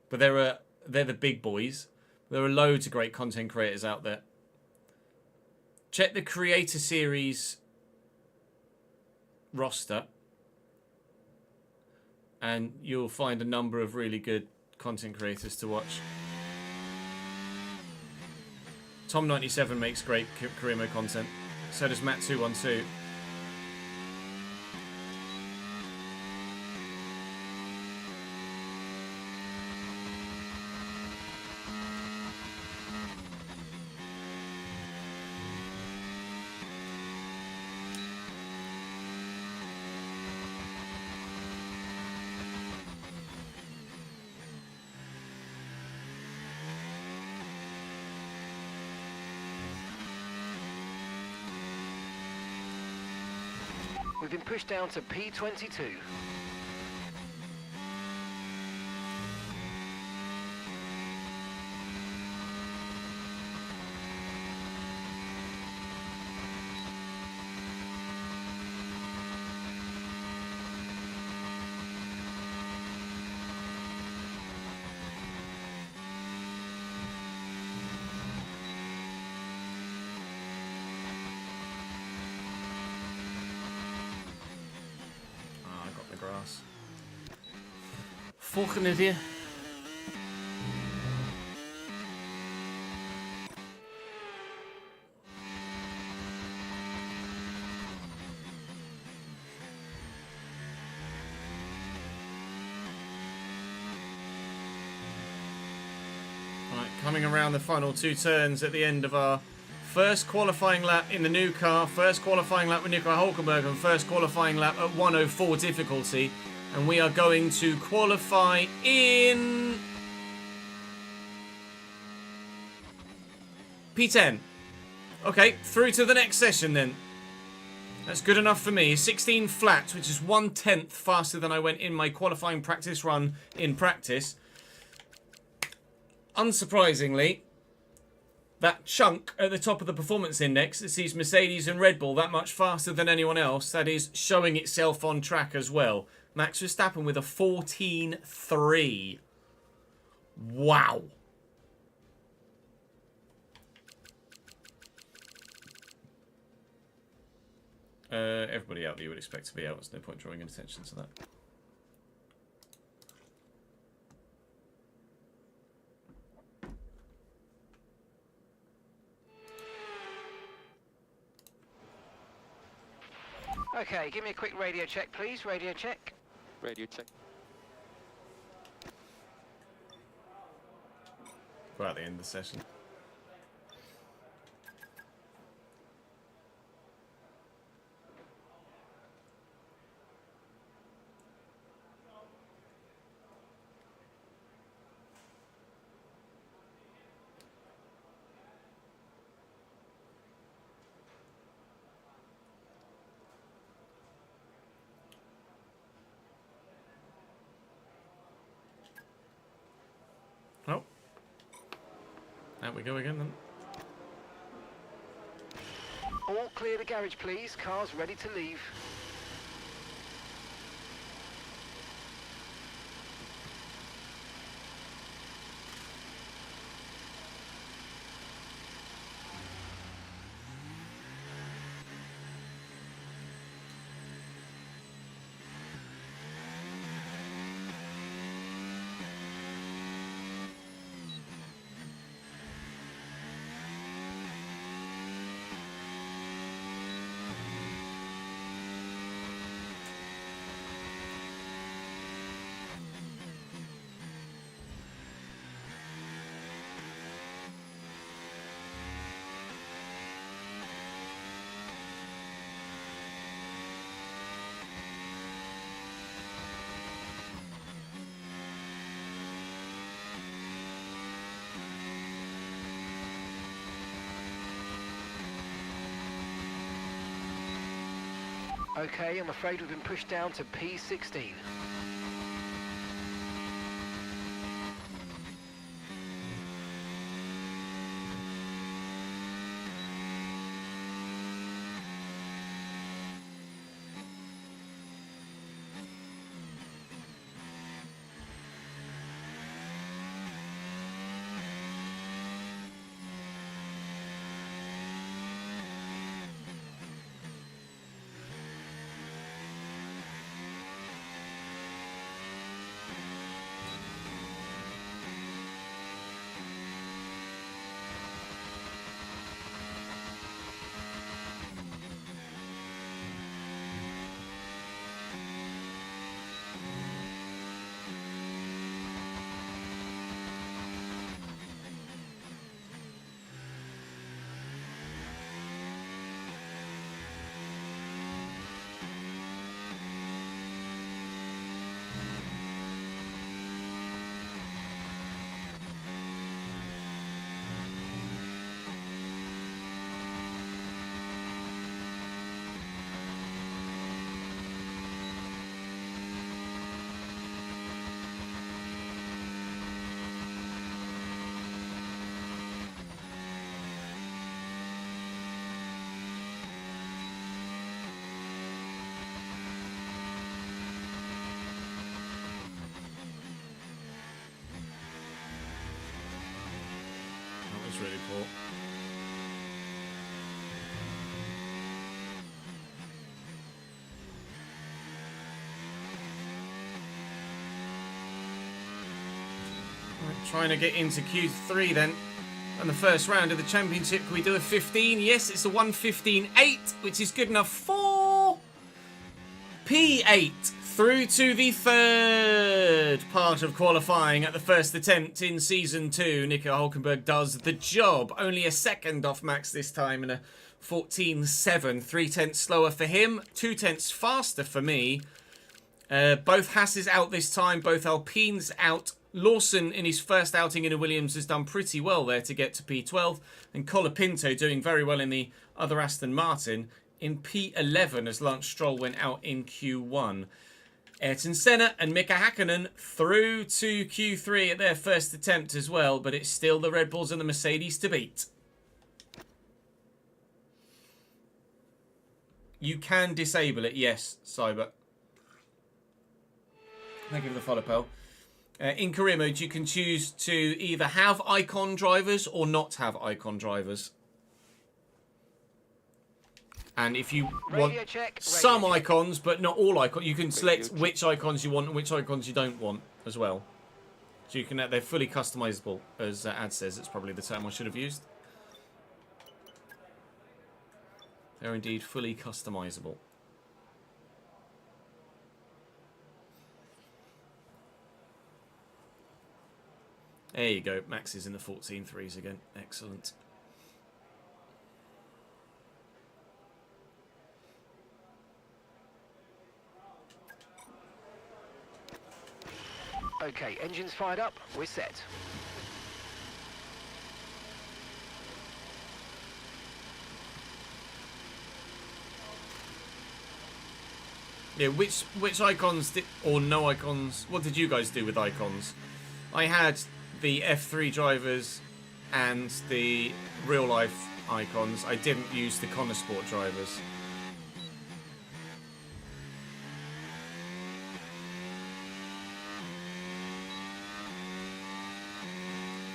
But they're the big boys. There are loads of great content creators out there. Check the Creator Series roster, and you'll find a number of really good content creators to watch. Tom97 makes great career mode content. So does Matt212. We've been pushed down to P22. Grass. Volgende idee. Right, coming around the final 2 turns at the end of our first qualifying lap in the new car, first qualifying lap with Nico Hulkenberg, and first qualifying lap at 104 difficulty. And we are going to qualify in P10. Okay, through to the next session then. That's good enough for me. 16 flats, which is 1/10 faster than I went in my qualifying practice run in practice. Unsurprisingly, that chunk at the top of the performance index that sees Mercedes and Red Bull that much faster than anyone else, that is showing itself on track as well. Max Verstappen with a 14.3. Wow. Everybody out there you would expect to be out. There's no point drawing attention to that. Okay, give me a quick radio check, please. Radio check. Radio check. We're at the end of the session. Oh. Out we go again then. All clear the garage, please. Cars ready to leave. Okay, I'm afraid we've been pushed down to P16. Really poor. Right, trying to get into Q3 then. And the first round of the championship, can we do a 15? Yes, it's a 1:15.8, which is good enough for P8. Through to the third part of qualifying at the first attempt in Season 2. Nico Hülkenberg does the job. Only a second off Max this time and a 14.7. 3/10 slower for him. 2/10 faster for me. Both Hasses out this time, both Alpines out. Lawson in his first outing in a Williams has done pretty well there to get to P12. And Colapinto doing very well in the other Aston Martin in P11 as Lance Stroll went out in Q1. Ayrton Senna and Mika Hakkinen through to Q3 at their first attempt as well, but it's still the Red Bulls and the Mercedes to beat. You can disable it, yes, Cyber. Thank you for the follow, pal. In career mode, you can choose to either have icon drivers or not have icon drivers. And if you want some icons, but not all icons, you can select which icons you want and which icons you don't want as well. So you can, they're fully customizable, as Ad says. It's probably the term I should have used. They're indeed fully customizable. There you go. Max is in the 14.3s again. Excellent. Okay, engines fired up. We're set. Yeah, which icons did, or no icons? What did you guys do with icons? I had the F3 drivers and the real life icons. I didn't use the Connor Sport drivers.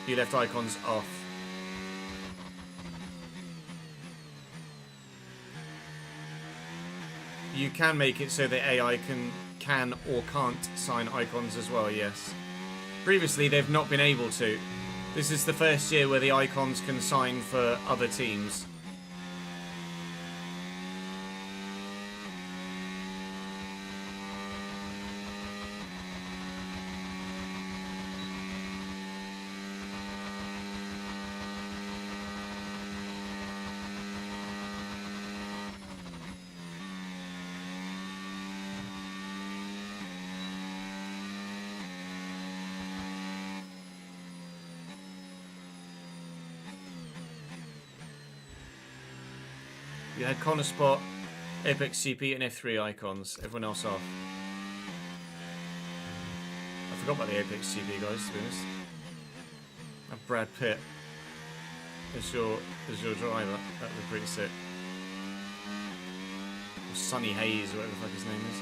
You left icons off. You can make it so the AI can or can't sign icons as well, yes. Previously, they've not been able to. This is the first year where the icons can sign for other teams. You had Connor Spot, Apex CP, and F3 icons. Everyone else off. I forgot about the Apex CP guys, to be honest. And Brad Pitt as your driver. That would be pretty sick. Or Sonny Hayes, or whatever the fuck his name is.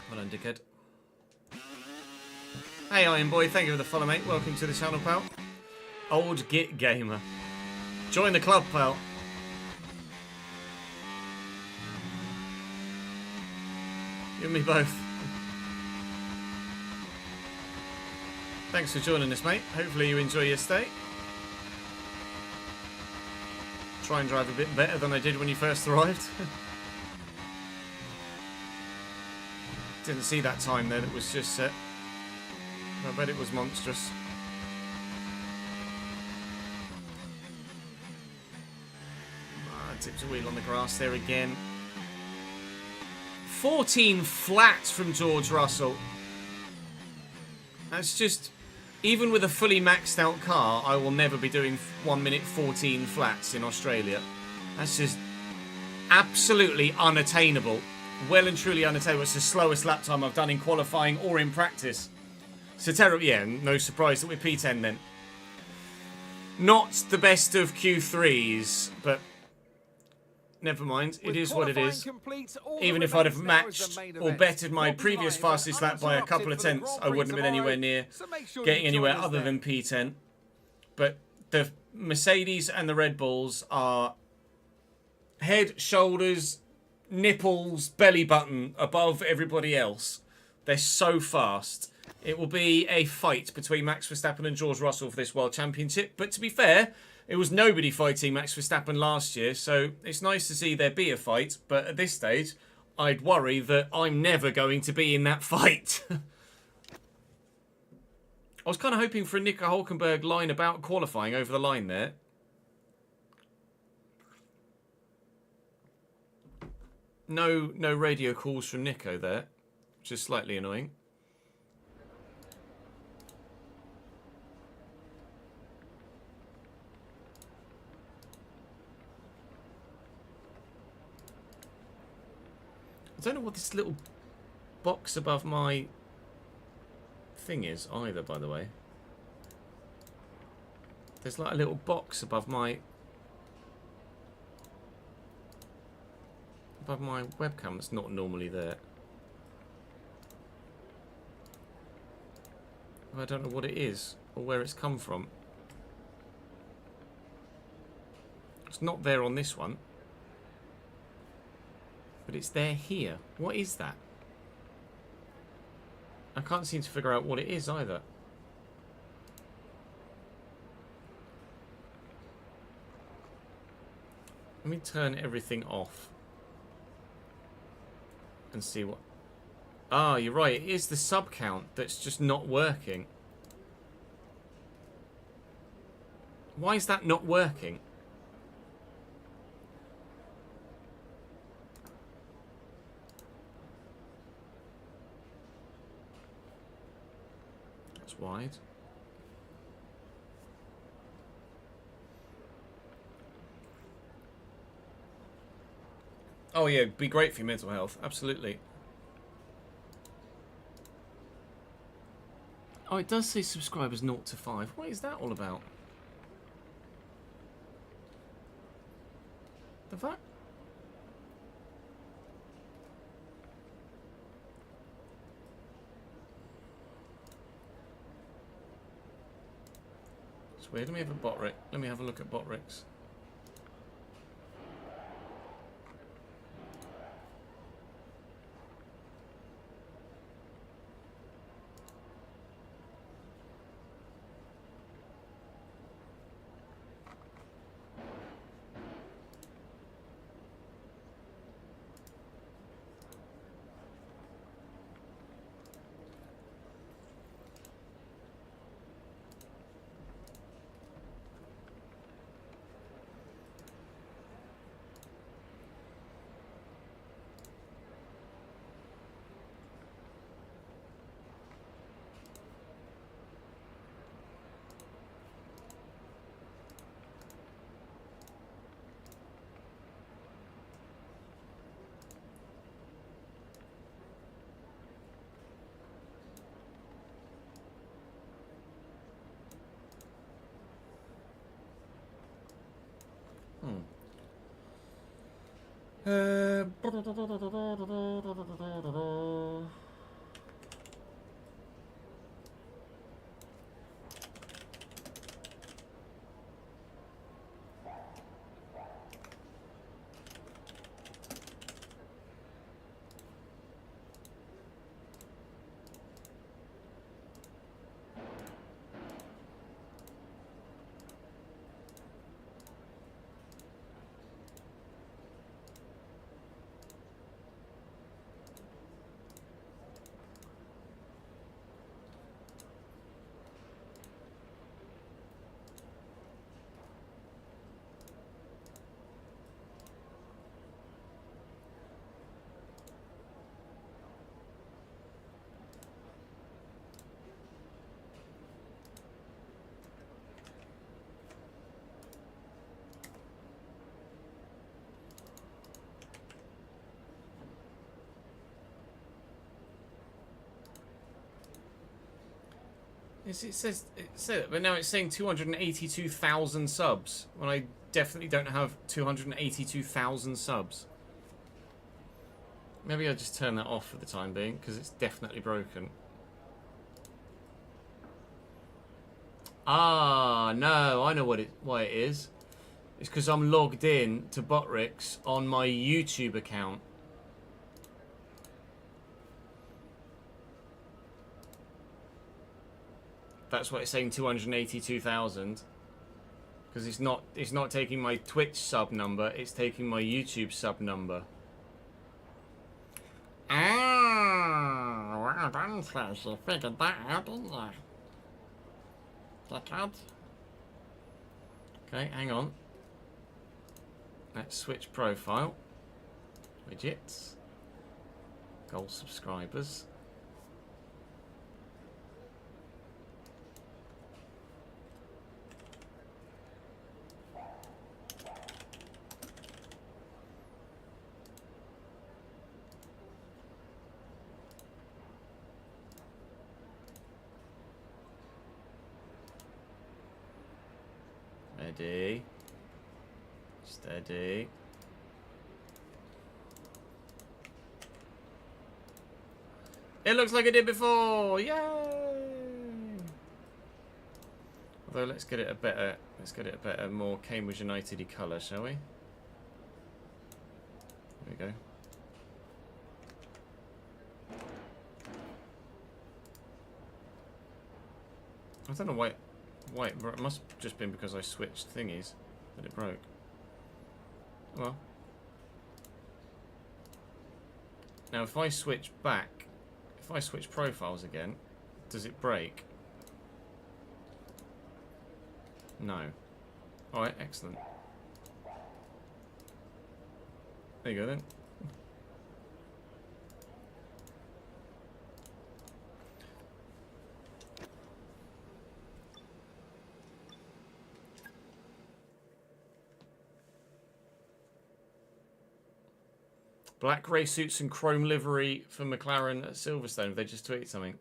Well done, dickhead. Hey, Iron Boy, thank you for the follow, mate. Welcome to the channel, pal. Old Git Gamer. Join the club, pal. You and me both. Thanks for joining us, mate. Hopefully you enjoy your stay. Try and drive a bit better than I did when you first arrived. Didn't see that time there that was just set. I bet it was monstrous. Tipped a wheel on the grass there again. 14 flats from George Russell. That's just... Even with a fully maxed out car, I will never be doing 1 minute 14 flats in Australia. That's just absolutely unattainable. Well and truly unattainable. It's the slowest lap time I've done in qualifying or in practice. So terrible. Yeah, no surprise that we're P10 then. Not the best of Q3s, but never mind. It is what it is. Even if I'd have matched or bettered my previous fastest lap by a couple of tenths, I wouldn't have been anywhere near getting anywhere other than P10. But the Mercedes and the Red Bulls are head, shoulders, nipples, belly button above everybody else. They're so fast. It will be a fight between Max Verstappen and George Russell for this World Championship. But to be fair, it was nobody fighting Max Verstappen last year, so it's nice to see there be a fight. But at this stage, I'd worry that I'm never going to be in that fight. I was kind of hoping for a Nico Hulkenberg line about qualifying over the line there. No radio calls from Nico there, which is slightly annoying. I don't know what this little box above my thing is either, by the way. There's like a little box above my webcam that's not normally there. I don't know what it is or where it's come from. It's not there on this one. But it's there here. What is that? I can't seem to figure out what it is either. Let me turn everything off. And see what... Ah, you're right. It is the sub count that's just not working. Why is that not working? That's wide. Oh yeah, be great for your mental health. Absolutely. Oh, it does say subscribers 0 to 5. What is that all about? The fuck? It's weird. Let me have a bot-rick. Let me have a look at bot-ricks. Yes, it says it, but now it's saying 282,000 subs when I definitely don't have 282,000 subs. Maybe I'll just turn that off for the time being because it's definitely broken. Ah, no, I know why it is. It's because I'm logged in to Botrix on my YouTube account. That's what it's saying, 282,000. Because it's not taking my Twitch sub number, it's taking my YouTube sub number. Ah, well done, Flash. You figured that out, didn't you? Dickhead. Okay, hang on. Let's switch profile. Widgets. Gold subscribers. Steady. Steady. It looks like it did before. Yay! Although let's get it a better, more Cambridge United-y colour, shall we? There we go. I don't know why it must have just been because I switched thingies that it broke. Well. Now if I switch back, if I switch profiles again, does it break? No. Alright, excellent. There you go then. Black grey suits and chrome livery for McLaren at Silverstone. Have they just tweeted something?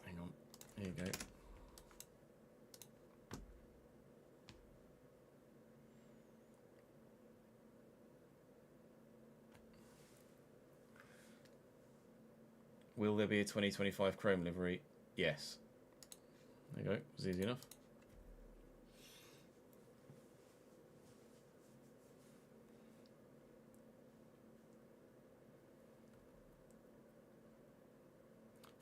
Hang on. Here you go. Will there be a 2025 chrome livery? Yes. There you go. It was easy enough.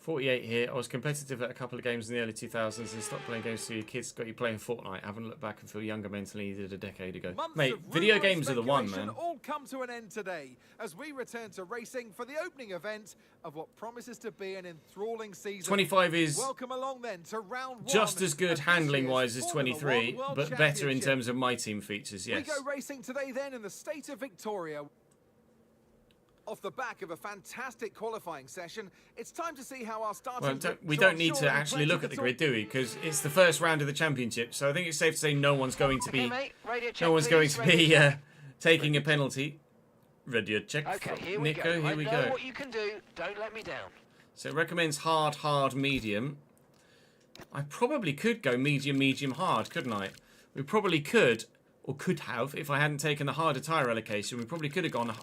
.48 here. I was competitive at a couple of games in the early 2000s and stopped playing games so your kids got you playing Fortnite. I haven't looked back and feel younger mentally than you did a decade ago. Mate, video games are the one, man. All come to an end today as we return to racing for the opening event of what promises to be an enthralling season. 25 is welcome along then to round one, just as good handling-wise as 23, but better in terms of my team features, yes. We go racing today then in the state of Victoria. Off the back of a fantastic qualifying session, it's time to see how our starting... Well, we don't need to actually look at the grid, do we? Because it's the first round of the championship, so I think it's safe to say no one's going to be taking a penalty. Radio check. Okay, here Nico, we go. here we go. I know what you can do. Don't let me down. So it recommends hard, medium. I probably could go medium, hard, couldn't I? We probably could, or could have, if I hadn't taken the harder tyre allocation, we probably could have gone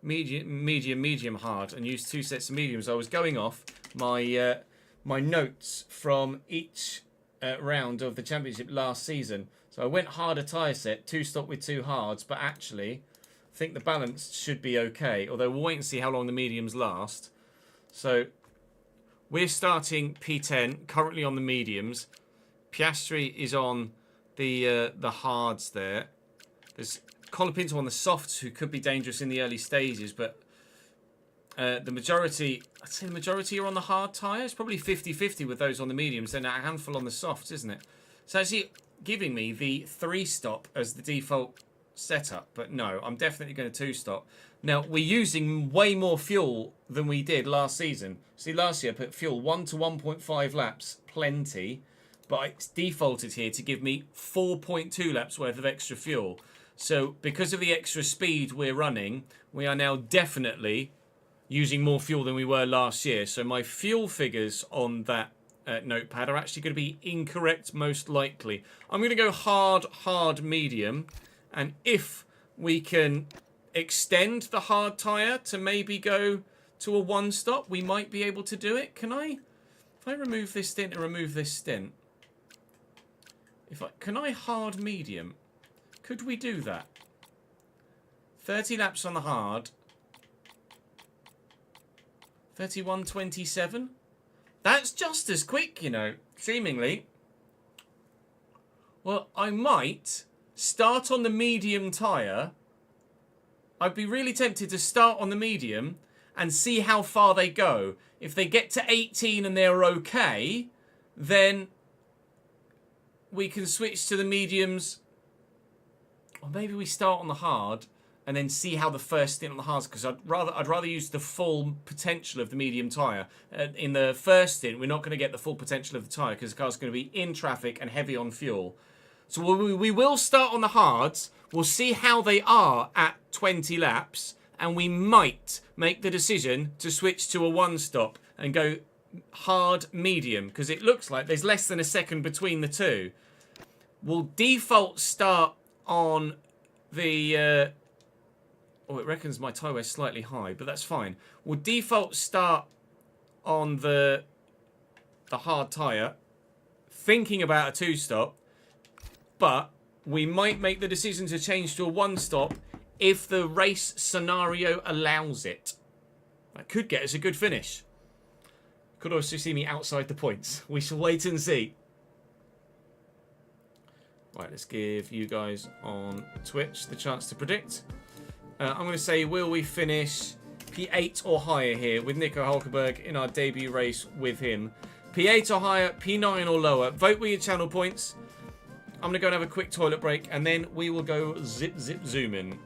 medium, hard, and used 2 sets of mediums. I was going off my my notes from each round of the championship last season. So I went harder tyre set, 2 stop with 2 hards, but actually I think the balance should be okay. Although we'll wait and see how long the mediums last. So we're starting P10, currently on the mediums. Piastri is on the hards there. There's Colapinto on the softs, who could be dangerous in the early stages, but the majority, I'd say the majority are on the hard tyres. Probably 50-50 with those on the mediums, then a handful on the softs, isn't it? So actually giving me the 3-stop as the default setup, but no, I'm definitely going to 2-stop. Now, we're using way more fuel than we did last season. See, last year I put fuel 1 to 1.5 laps, plenty, but it's defaulted here to give me 4.2 laps worth of extra fuel. So because of the extra speed we're running, we are now definitely using more fuel than we were last year. So my fuel figures on that notepad are actually going to be incorrect, most likely. I'm going to go hard, medium. And if we can extend the hard tyre to maybe go to a 1-stop, we might be able to do it. Can I? If I remove this stint and remove this stint. Can I hard, medium? Could we do that? 30 laps on the hard. 31.27. That's just as quick, you know, seemingly. Well, I might start on the medium tyre. I'd be really tempted to start on the medium and see how far they go. If they get to 18 and they're okay, then we can switch to the mediums. Or maybe we start on the hard and then see how the first stint on the hards, because I'd rather use the full potential of the medium tyre. In the first stint, we're not going to get the full potential of the tyre because the car's going to be in traffic and heavy on fuel. So we will start on the hards. We'll see how they are at 20 laps, and we might make the decision to switch to a one-stop and go hard medium, because it looks like there's less than a second between the two. We'll default start on the... oh, it reckons my tyre wear's slightly high, but that's fine. We'll default start on the hard tyre, thinking about a two-stop, but we might make the decision to change to a one-stop if the race scenario allows it. That could get us a good finish. Could also see me outside the points. We shall wait and see. Right, let's give you guys on Twitch the chance to predict. I'm going to say, will we finish P8 or higher here with Nico Hulkenberg in our debut race with him? P8 or higher, P9 or lower. Vote with your channel points. I'm going to go and have a quick toilet break, and then we will go zip, zoom in.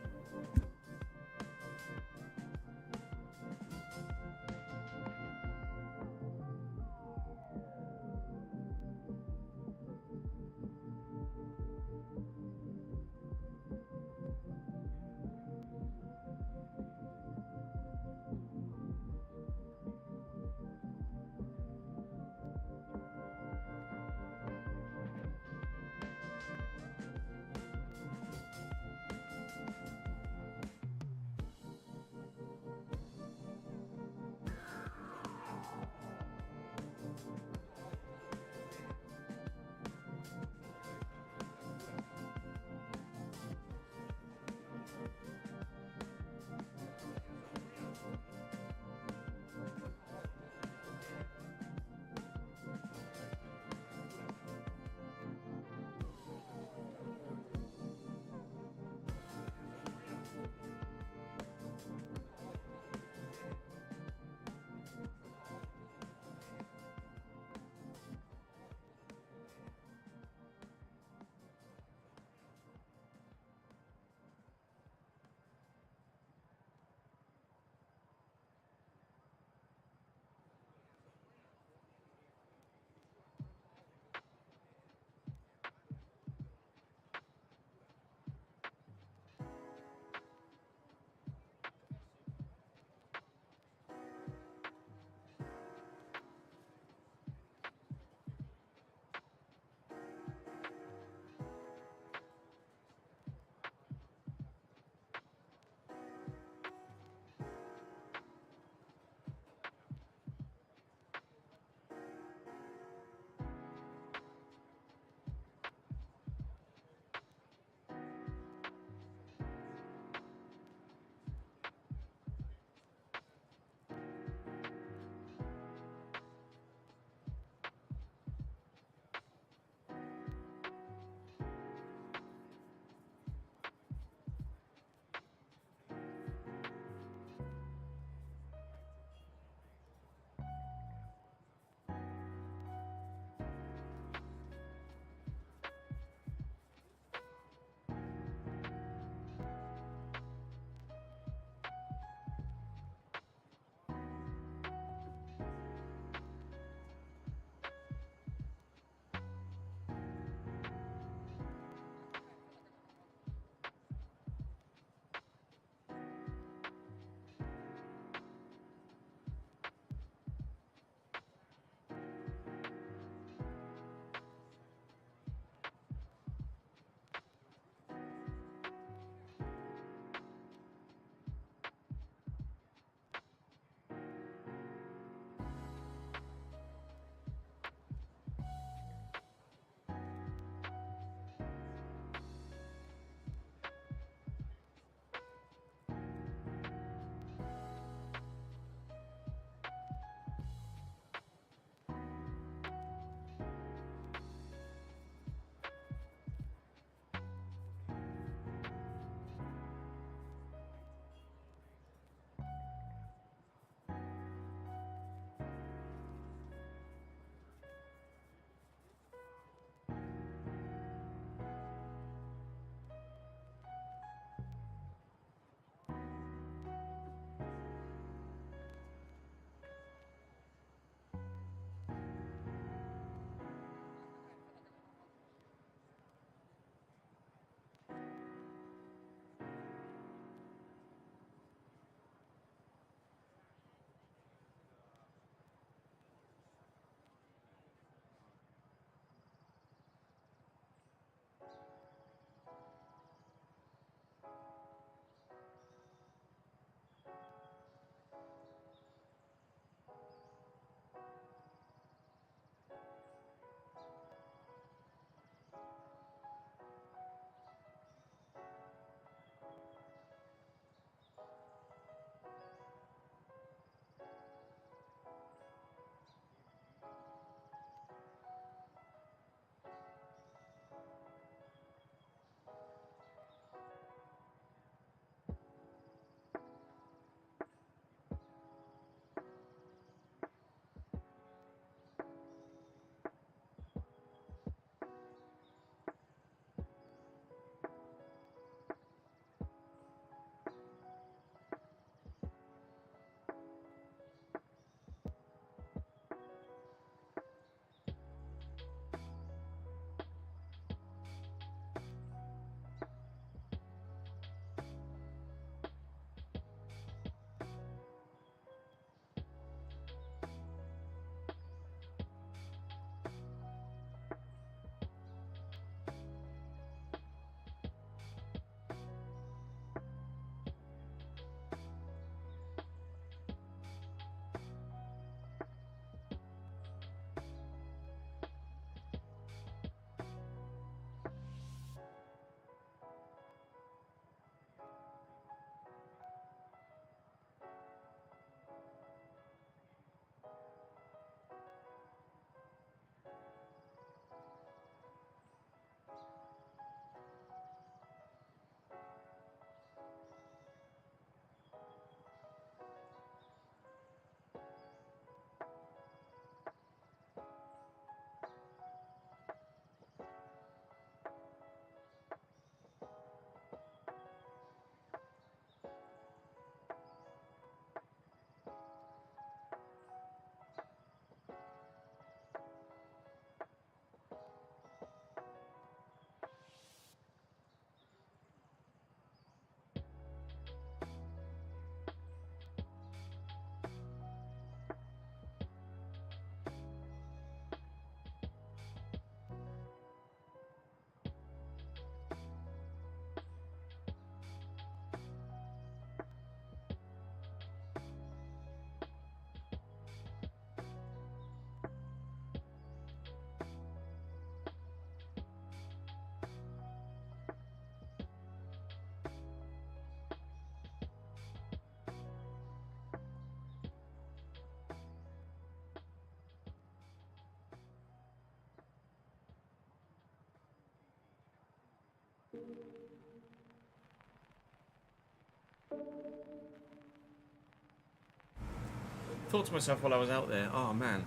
Thought to myself while I was out there, oh man,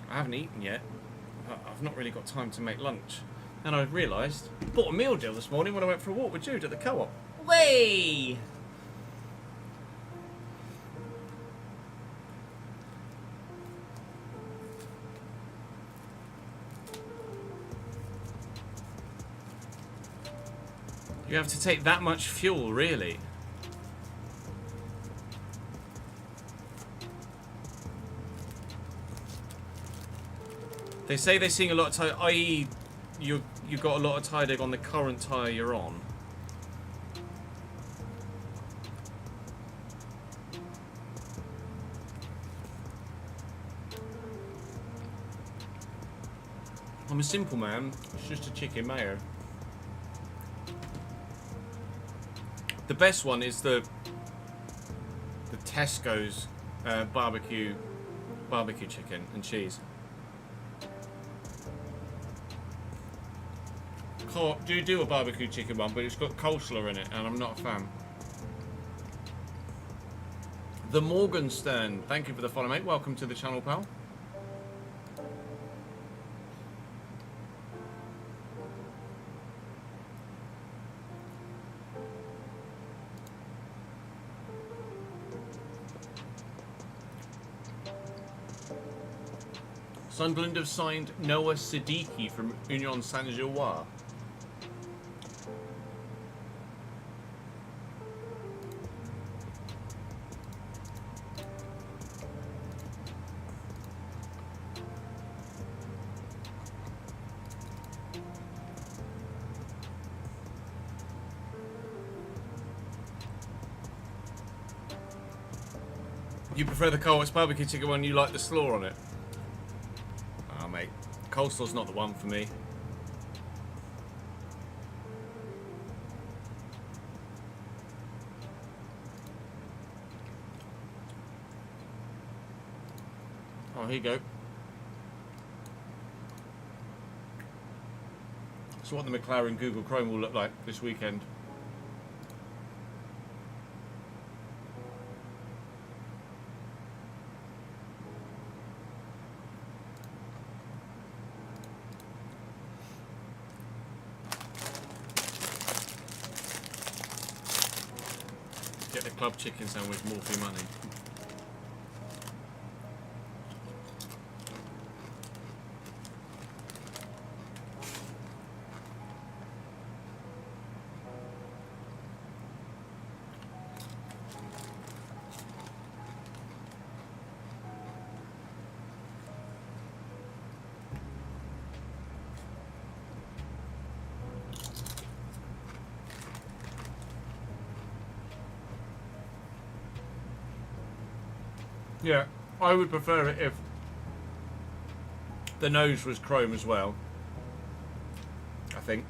I haven't eaten yet. I've not really got time to make lunch. And I realised, bought a meal deal this morning when I went for a walk with Jude at the co-op. Way! You have to take that much fuel, really? They say they're seeing a lot of tire, i.e. you got a lot of tire deg on the current tyre you're on. I'm a simple man, it's just a chicken mayo. The best one is the Tesco's barbecue chicken and cheese. Do a barbecue chicken one, but it's got coleslaw in it, and I'm not a fan. The Morgenstern, thank you for the follow, mate. Welcome to the channel, pal. Sunderland have signed Noah Siddiqui from Union Saint-Gilloise. You prefer the Cole's barbecue chicken one, you like the slaw on it? Ah, mate. Coleslaw's not the one for me. Oh, here you go. That's what the McLaren Google Chrome will look like this weekend. Get the club chicken sandwich more for your money. Yeah, I would prefer it if the nose was chrome as well, I think.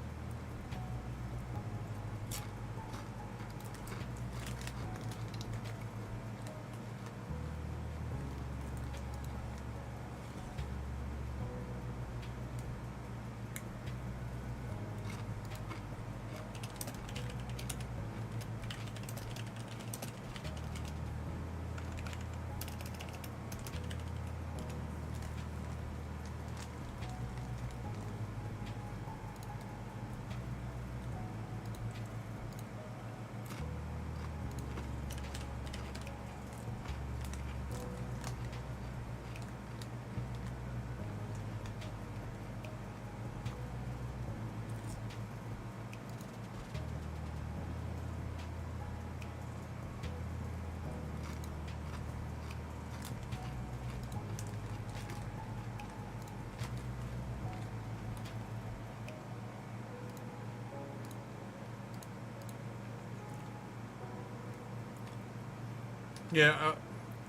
Yeah,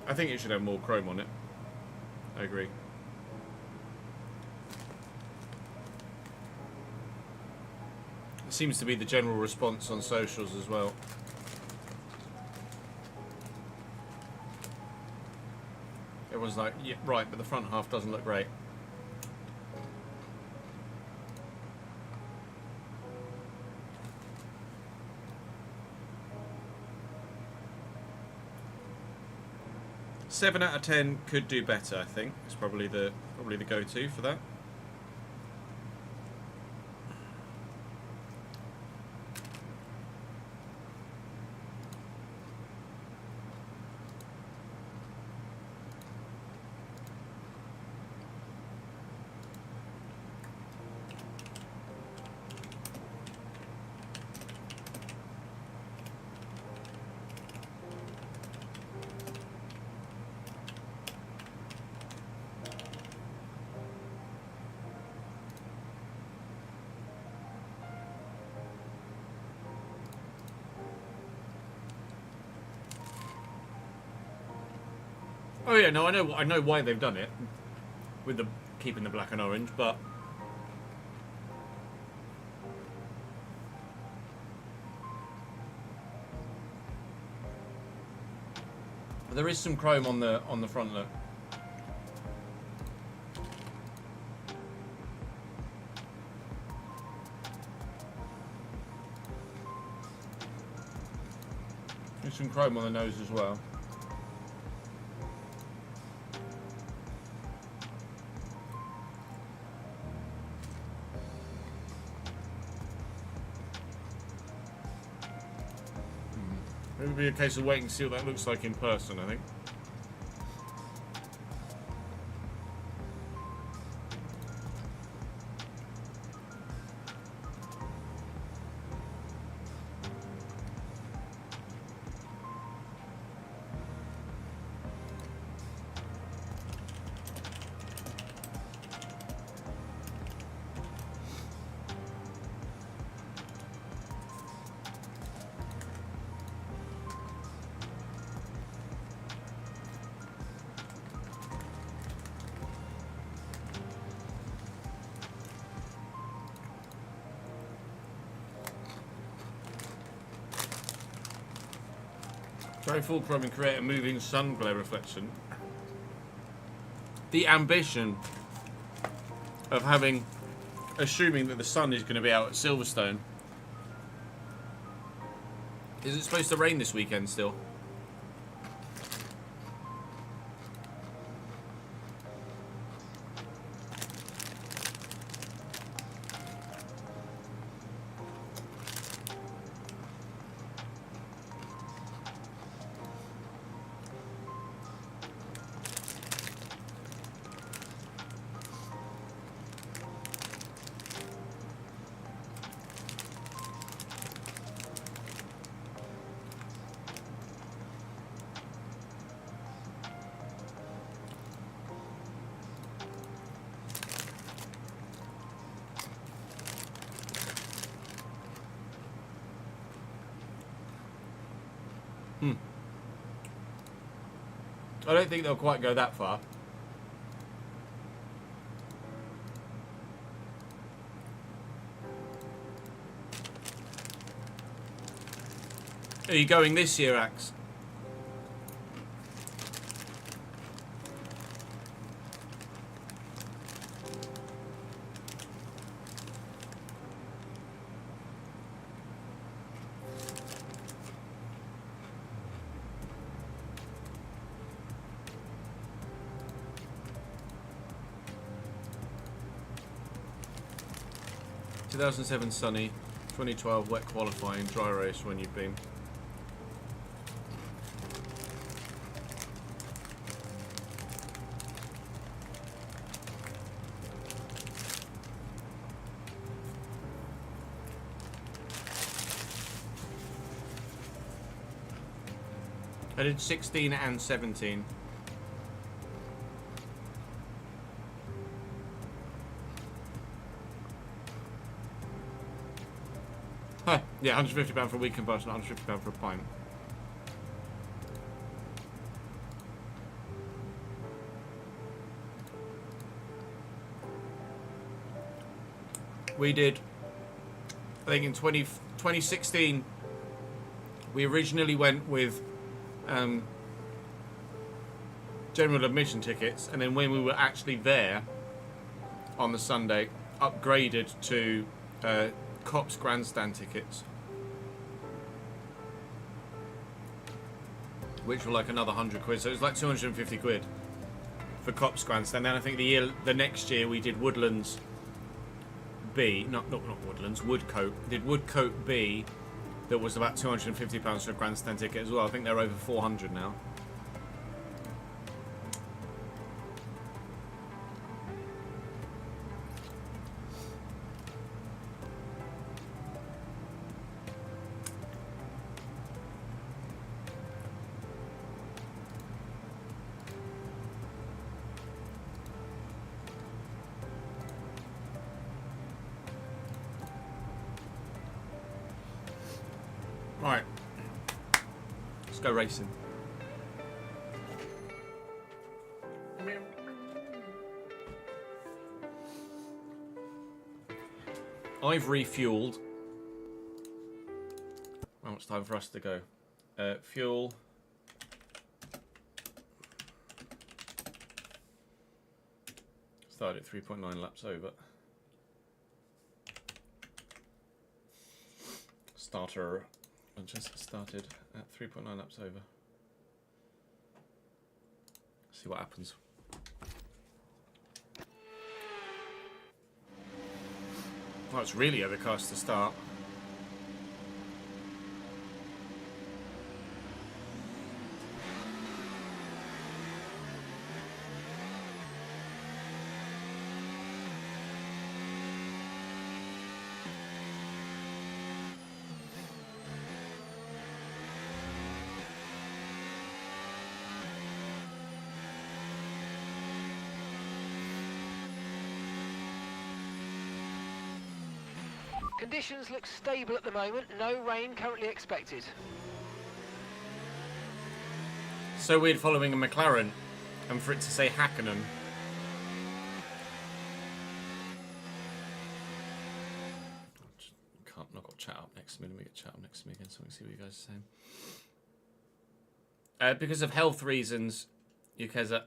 I think it should have more chrome on it. I agree. It seems to be the general response on socials as well. Everyone's like, yeah, right, but the front half doesn't look great. 7 out of 10 could do better. I think it's probably the go-to for that. Oh yeah, no, I know why they've done it with the keeping the black and orange, but there is some chrome on the front look. There's some chrome on the nose as well. It would be a case of waiting to see what that looks like in person, I think. Very full chrome and create a moving sun glare reflection. The ambition of assuming that the sun is going to be out at Silverstone. Is it supposed to rain this weekend still? I don't think they'll quite go that far. Are you going this year, Axe? ...2007 sunny, 2012 wet qualifying, dry race when you've been. I did 16 and 17. Huh, yeah, £150 for a weekend pass and £150 for a pint. We did, I think in 2016, we originally went with general admission tickets, and then when we were actually there on the Sunday, upgraded to Cops grandstand tickets, which were like another 100 quid. So it was like 250 quid for Copse Grandstand. Then I think the next year we did Woodlands B, not Woodlands, Woodcote. Did Woodcote B, that was about £250 for a grandstand ticket as well. I think they're over 400 now. Right, let's go racing. I've refueled. Well, it's time for us to go. Fuel. Started at 3.9 laps over. Starter. Just started at 3.9 laps over. See what happens. Oh, it's really overcast to start. Conditions look stable at the moment, no rain currently expected. So weird following a McLaren and for it to say Hakkinen. Not got chat up next to me. Let me get chat up next to me again so we can see what you guys are saying. Because of health reasons, Yukeza.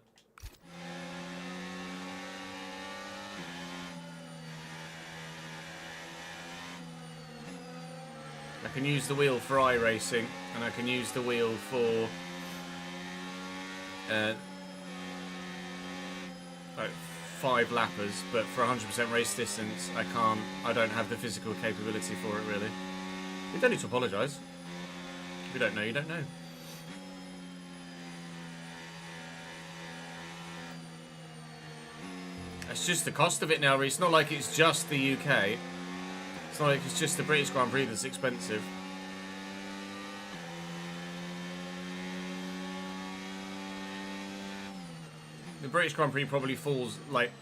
I can use the wheel for iRacing, and I can use the wheel for like 5 lappers, but for 100% race distance, I don't have the physical capability for it, really. You don't need to apologise. If you don't know, you don't know. It's just the cost of it now, Reece. It's not like it's just the UK. It's not like it's just the British Grand Prix that's expensive. The British Grand Prix probably falls like...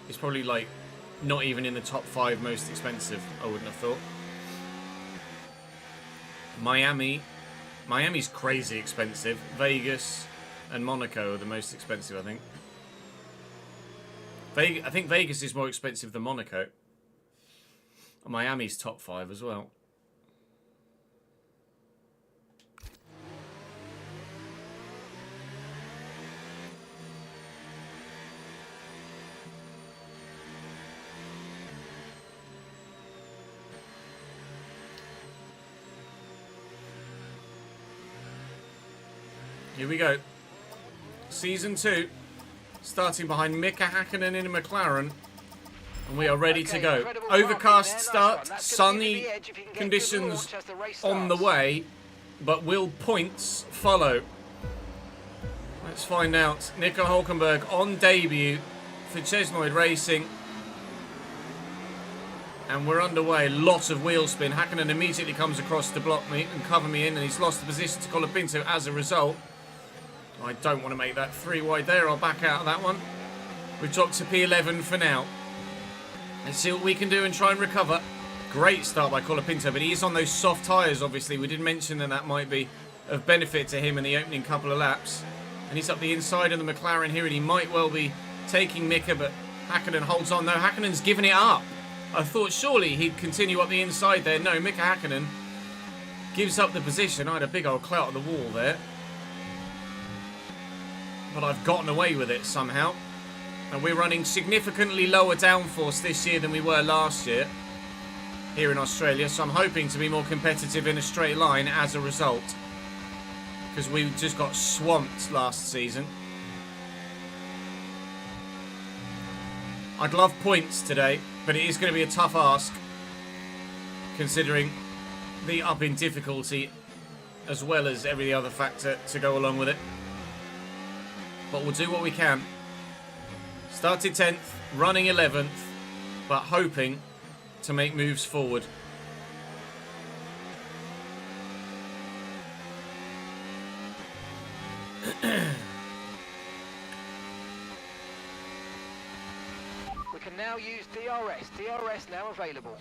It's probably like not even in the top 5 most expensive, I wouldn't have thought. Miami's crazy expensive. Vegas and Monaco are the most expensive, I think. I think Vegas is more expensive than Monaco. Miami's top 5 as well. Here we go. Season 2. Starting behind Mika Hakkinen in a McLaren. And we are ready to go. Overcast start, sunny conditions on the way, but will points follow? Let's find out. Nico Hulkenberg on debut for Chesnoid Racing. And we're underway. Lots of wheel spin. Hakkinen immediately comes across to block me and cover me in, and he's lost the position to Colapinto as a result. I don't want to make that 3 wide there. I'll back out of that one. We've dropped to P11 for now. Let's see what we can do and try and recover. Great start by Colapinto, but he is on those soft tyres, obviously. We did mention that might be of benefit to him in the opening couple of laps. And he's up the inside of the McLaren here, and he might well be taking Mika, but Hakkinen holds on. No, Hakkinen's given it up. I thought surely he'd continue up the inside there. No, Mika Hakkinen gives up the position. I had a big old clout on the wall there. But I've gotten away with it somehow. And we're running significantly lower downforce this year than we were last year here in Australia. So I'm hoping to be more competitive in a straight line as a result. because we just got swamped last season. I'd love points today, but it is going to be a tough ask considering the up in difficulty as well as every other factor to go along with it. But we'll do what we can. Started 10th, running 11th, but hoping to make moves forward. We can now use DRS. DRS now available.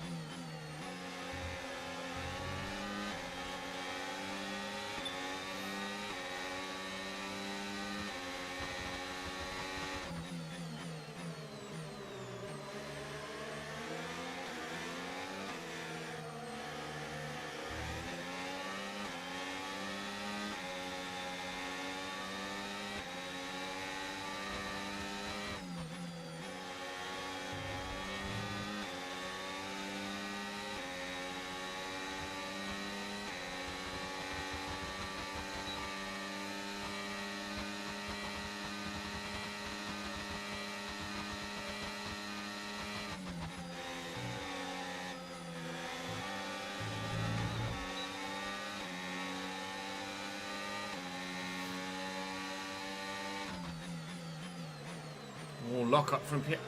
Oh, lock up from Pierre.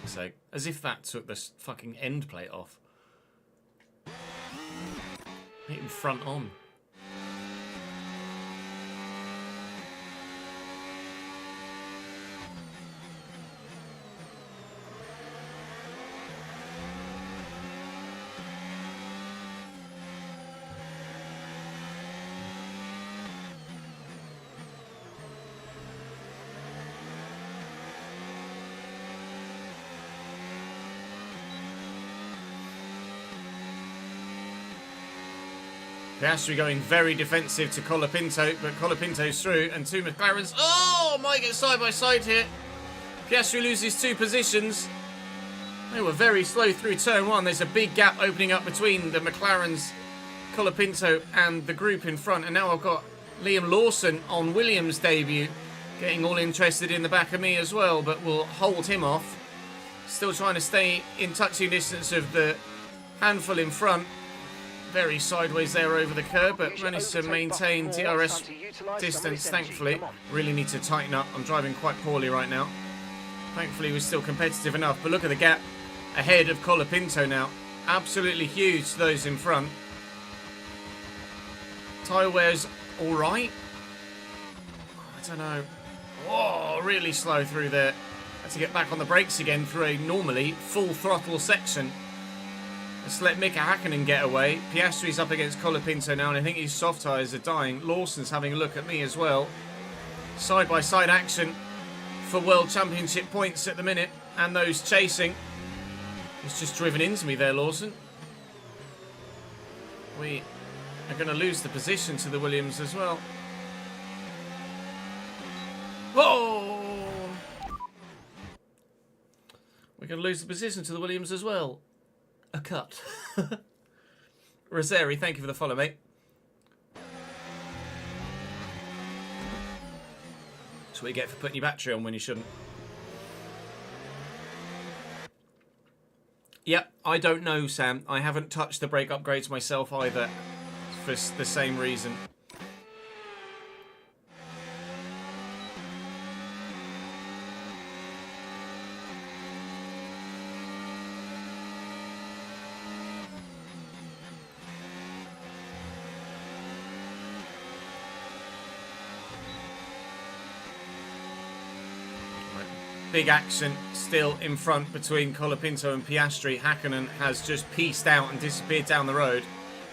So, as if that took this fucking end plate off. Hit him front on. Piastri going very defensive to Colapinto, but Colapinto's through, and two McLarens. Oh, might get side by side here. Piastri loses 2 positions. They were very slow through turn 1. There's a big gap opening up between the McLarens, Colapinto, and the group in front. And now I've got Liam Lawson on Williams' debut, getting all interested in the back of me as well, but we'll hold him off. Still trying to stay in touching distance of the handful in front. Very sideways there over the curb, but managed to maintain DRS distance, thankfully. Really need to tighten up. I'm driving quite poorly right now. Thankfully, we're still competitive enough, but look at the gap ahead of Colapinto now. Absolutely huge to those in front. Tyre wear's all right. I don't know. Oh, really slow through there. Had to get back on the brakes again through a normally full throttle section. Let's let Mika Hakkinen get away. Piastri's up against Colapinto now, and I think his soft tyres are dying. Lawson's having a look at me as well. Side-by-side action for World Championship points at the minute, and those chasing. He's just driven into me there, Lawson. We are going to lose the position to the Williams as well. Whoa! We're going to lose the position to the Williams as well. A cut. Roseri, thank you for the follow, mate. That's what you get for putting your battery on when you shouldn't. Yep, I don't know, Sam. I haven't touched the brake upgrades myself either, for the same reason. Big action still in front between Colapinto and Piastri. Hakkinen has just pieced out and disappeared down the road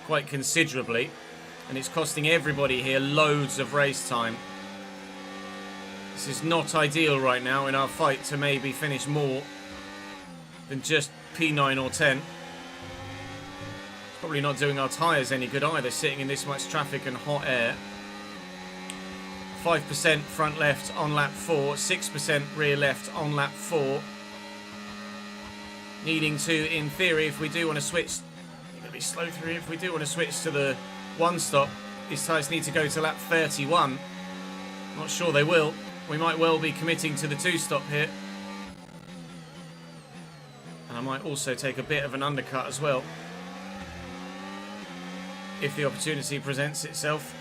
quite considerably, and it's costing everybody here loads of race time. This is not ideal right now in our fight to maybe finish more than just P9 or 10. It's probably not doing our tyres any good either, sitting in this much traffic and hot air. 5% front left on lap 4, 6% rear left on lap 4. Needing to, in theory, if we do want to switch, you're going to be slow through. If we do want to switch to the one stop, these tyres need to go to lap 31. Not sure they will. We might well be committing to the 2-stop here. And I might also take a bit of an undercut as well, if the opportunity presents itself,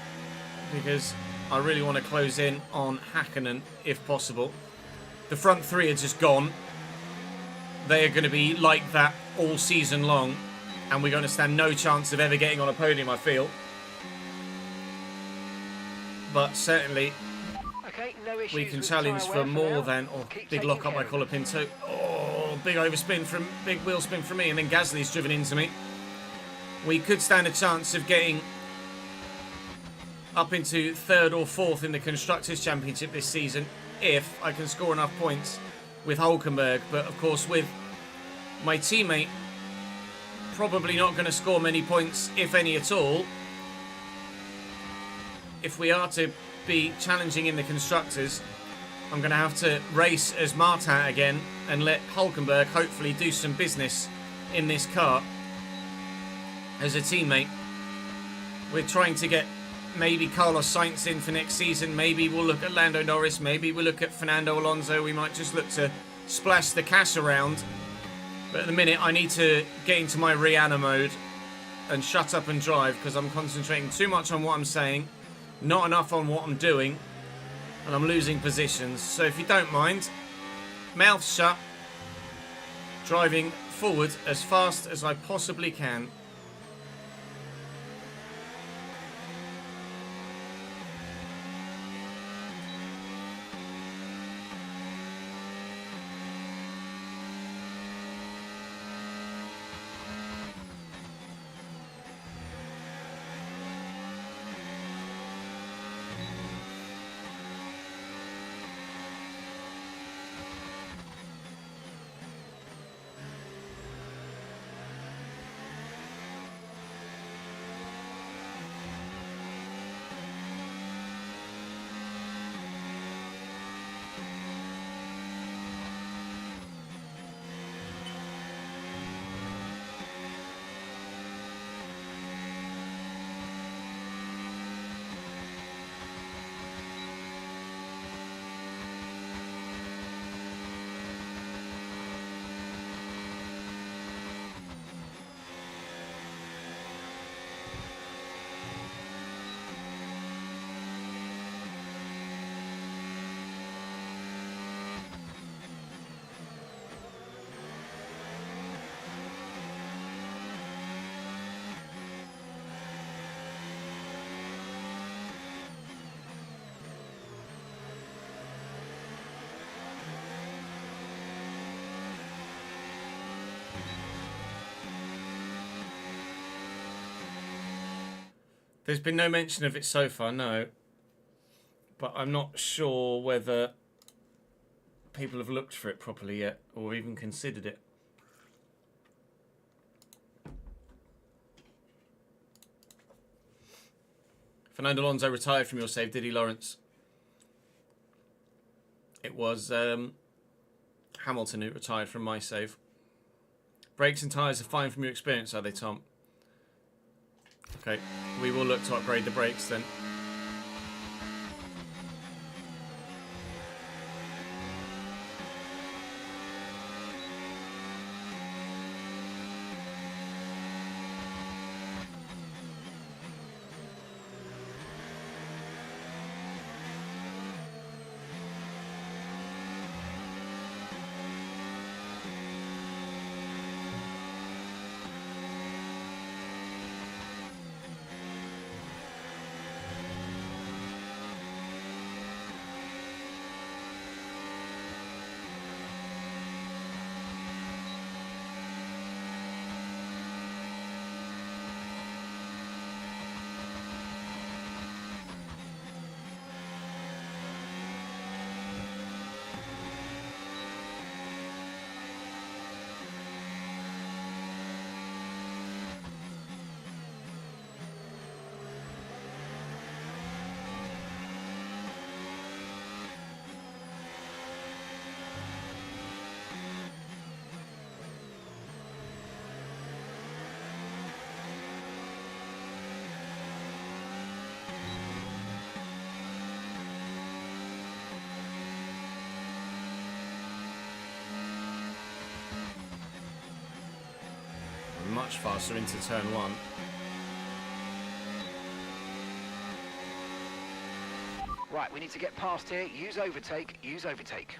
because I really want to close in on Hakkinen if possible. The front three are just gone. They are going to be like that all season long, and we're going to stand no chance of ever getting on a podium, I feel. But certainly Okay, no issues we can with challenge tyre for wear more now. than... Oh, Keep big taking lock up by care of it. Colapinto. Oh, big overspin from... Big wheel spin from me, and then Gasly's driven into me. We could stand a chance of getting up into 3rd or 4th in the Constructors' Championship this season if I can score enough points with Hulkenberg. But, of course, with my teammate probably not going to score many points, if any at all, if we are to be challenging in the Constructors, I'm going to have to race as Martin again and let Hulkenberg hopefully do some business in this car as a teammate. We're trying to get maybe Carlos Sainz in for next season. Maybe we'll look at Lando Norris. Maybe we'll look at Fernando Alonso. We might just look to splash the cash around. But at the minute, I need to get into my Rihanna mode and shut up and drive, because I'm concentrating too much on what I'm saying, not enough on what I'm doing, and I'm losing positions. So if you don't mind, mouth shut, driving forward as fast as I possibly can. There's been no mention of it so far, no. But I'm not sure whether people have looked for it properly yet, or even considered it. Fernando Alonso retired from your save, did he, Lawrence? It was Hamilton who retired from my save. Brakes and tyres are fine from your experience, are they, Tom? Okay, we will look to upgrade the brakes then. much faster into turn 1. Right, we need to get past here. Use overtake, use overtake.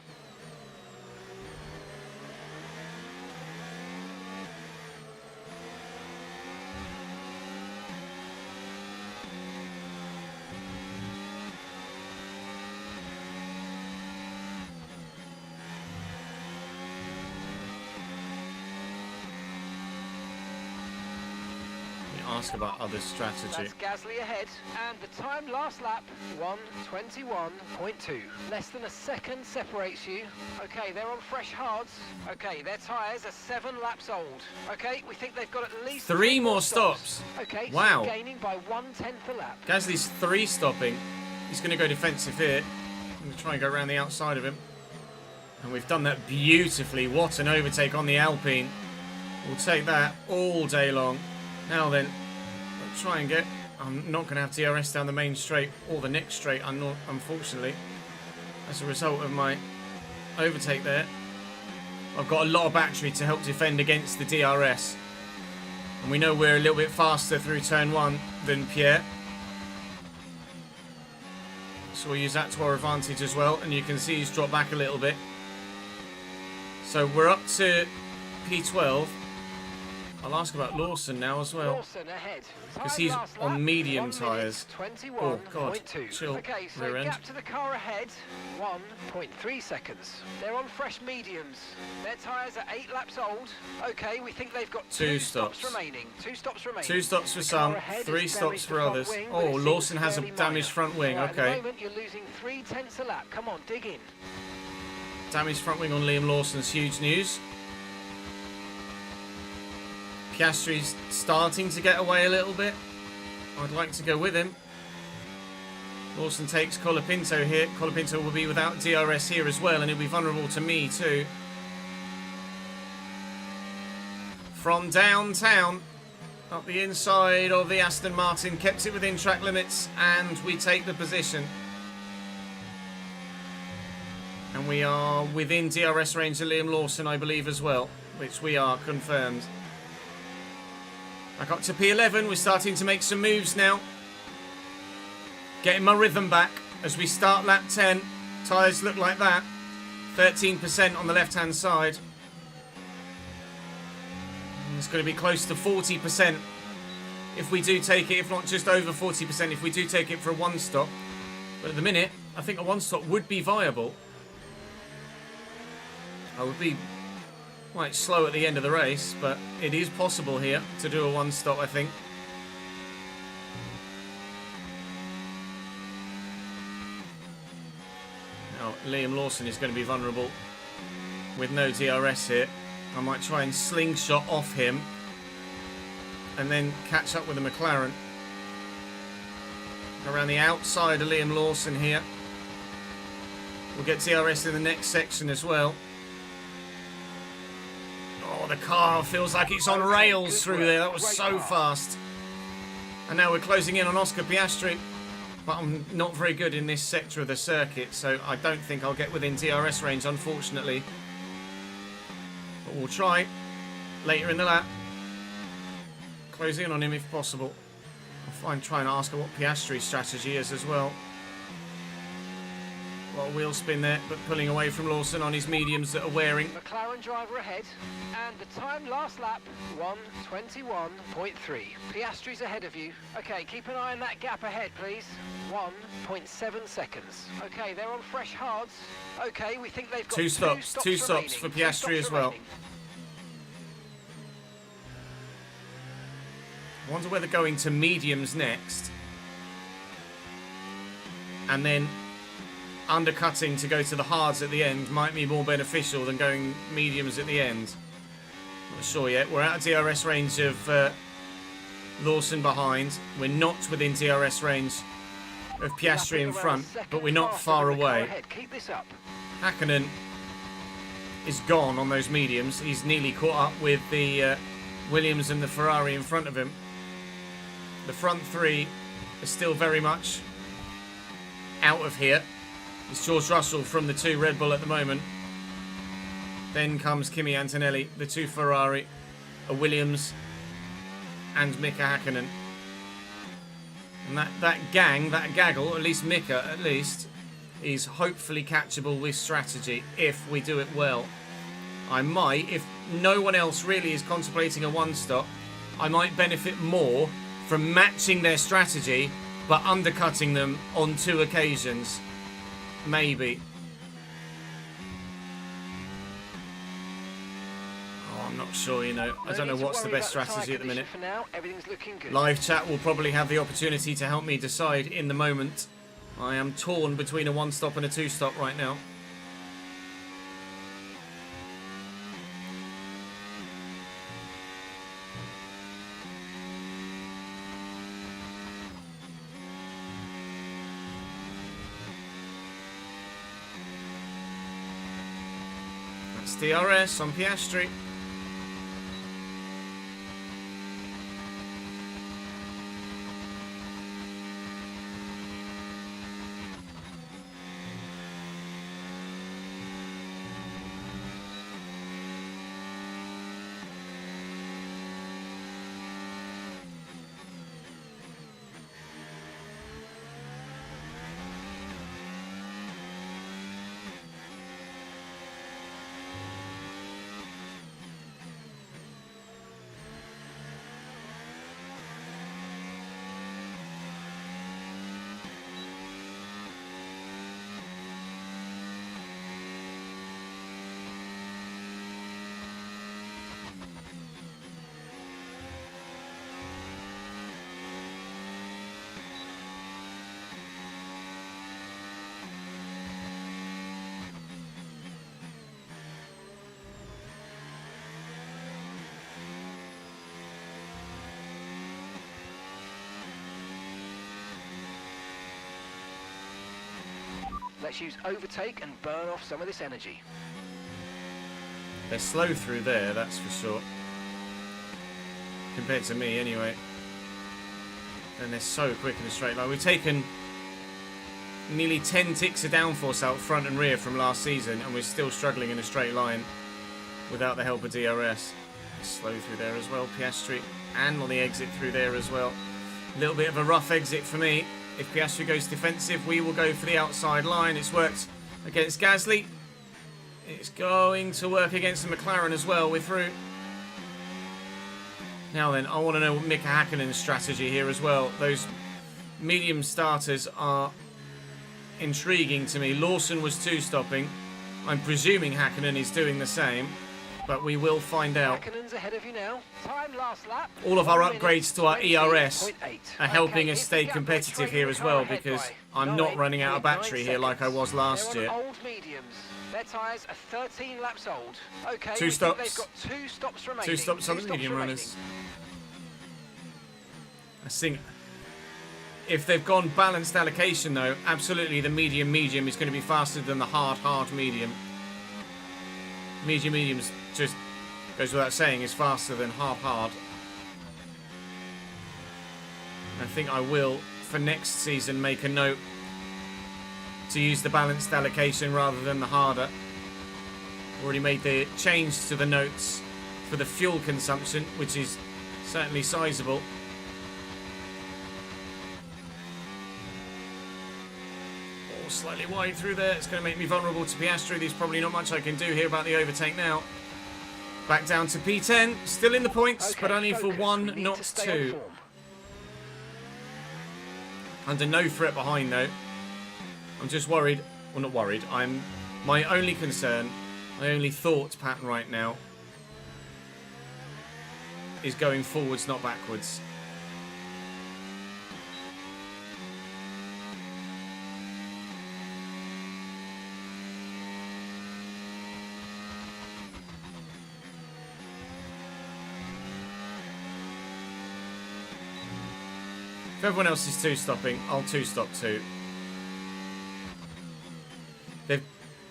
Ask about other strategy. That's Gasly ahead, and the time last lap, 1:21.2. Less than a second separates you. Okay, they're on fresh hards. Okay, their tyres are 7 laps old. Okay, we think they've got at least 3 more stops. Okay, wow. so gaining by 1/10 a lap. Gasly's 3 stopping. He's going to go defensive here. I'm going to try and go around the outside of him. And we've done that beautifully. What an overtake on the Alpine. We'll take that all day long. Now then, let's try and get... I'm not going to have DRS down the main straight or the next straight, unfortunately. As a result of my overtake there. I've got a lot of battery to help defend against the DRS. And we know we're a little bit faster through turn 1 than Pierre. So we'll use that to our advantage as well. And you can see he's dropped back a little bit. So we're up to P12. I'll ask about Lawson now as well. Lawson ahead. Because he's on medium tyres. Oh, God. Chill. Okay, so rear end. gap to the car ahead, 1.3 seconds. They're on fresh mediums. Their tyres are 8 laps old. Okay, we think they've got 2 stops remaining. 2 stops remaining. 2 stops for some, 3 stops for others. Oh, Lawson has a damaged front wing. Right, okay. at the moment, you're losing 3/10 a lap. Come on, dig in. Damaged front wing on Liam Lawson's huge news. Piastri's starting to get away a little bit. I'd like to go with him. Lawson takes Colapinto here. Colapinto will be without DRS here as well, and he'll be vulnerable to me too. From downtown, up the inside of the Aston Martin, kept it within track limits, and we take the position. And we are within DRS range of Liam Lawson, I believe, as well, which we are confirmed. Back up to P11, we're starting to make some moves now. Getting my rhythm back as we start lap 10. Tyres look like that. 13% on the left-hand side. And it's going to be close to 40% if we do take it, if not just over 40%, if we do take it for a 1-stop. But at the minute, I think a 1-stop would be viable. I would be quite slow at the end of the race, but it is possible here to do a 1-stop, I think. Now, Liam Lawson is going to be vulnerable with no DRS here. I might try and slingshot off him and then catch up with the McLaren. Around the outside of Liam Lawson here. We'll get DRS in the next section as well. Oh, the car feels like it's on rails through there. That was so fast. And now we're closing in on Oscar Piastri. But I'm not very good in this sector of the circuit, so I don't think I'll get within DRS range, unfortunately. But we'll try later in the lap. Close in on him if possible. I'll try and ask her what Piastri's strategy is as well. A lot of wheel spin there, but pulling away from Lawson on his mediums that are wearing. McLaren driver ahead, and the time last lap, 1:21.3. Piastri's ahead of you. Okay, keep an eye on that gap ahead, please. 1.7 seconds. Okay, they're on fresh hards. Okay, we think they've got 2 stops. 2 stops for Piastri as well. I wonder whether going to mediums next and then undercutting to go to the hards at the end might be more beneficial than going mediums at the end. Not sure yet. We're out of DRS range of Lawson behind. We're not within DRS range of Piastri in front, but we're not far away. Keep this up. Hakkinen is gone on those mediums. He's nearly caught up with the Williams and the Ferrari in front of him. The front 3 are still very much out of here. It's George Russell from the 2 Red Bull at the moment. Then comes Kimi Antonelli, the 2 Ferrari, a Williams, and Mika Hakkinen. And that gaggle, at least Mika, at least, is hopefully catchable with strategy if we do it well. I might, if no one else really is contemplating a one-stop, I might benefit more from matching their strategy but undercutting them on 2 occasions. Maybe. Oh, I'm not sure, you know. I don't know what's the best strategy at the minute. For now, everything's looking good. Live chat will probably have the opportunity to help me decide in the moment. I am torn between a one-stop and a two-stop right now. That's DRS on Piastri. Let's use overtake and burn off some of this energy. They're slow through there, that's for sure. Compared to me, anyway. And they're so quick in a straight line. We've taken nearly 10 ticks of downforce out front and rear from last season, and we're still struggling in a straight line without the help of DRS. Slow through there as well, Piastri. And on the exit through there as well. A little bit of a rough exit for me. If Piastri goes defensive, we will go for the outside line. It's worked against Gasly. It's going to work against the McLaren as well. We're through. Now then, I want to know Mika Hakkinen's strategy here as well. Those medium starters are intriguing to me. Lawson was two-stopping. I'm presuming Hakkinen is doing the same, but we will find out. Hakkinen's ahead of you now. Time last lap. All of our upgrades to our ERS 20.8. are helping Okay, us here's stay the gap competitive trailing here the as car well, ahead because by I'm not running out of 9.9 battery here like I was last They're year. on old mediums. Their tyres are 13 laps old. Okay, Two we think stops. they've got 2 stops remaining. Two stops on the Two medium remaining. runners. I think if they've gone balanced allocation though, absolutely the medium is going to be faster than the hard medium. Medium's just goes without saying is faster than hard. I think I will for next season make a note to use the balanced allocation rather than the harder. Already made the change to the notes for the fuel consumption, which is certainly sizable. Oh, slightly wide through there. It's going to make me vulnerable to Piastri. There's probably not much I can do here about the overtake now. Back down to P10. Still in the points, Okay, but only for focus. one, We need not to stay on two. form. Under no threat behind though. I'm just worried. Well, not worried. My only concern, my only thought pattern right now is going forwards, not backwards. If everyone else is two-stopping, I'll two-stop too.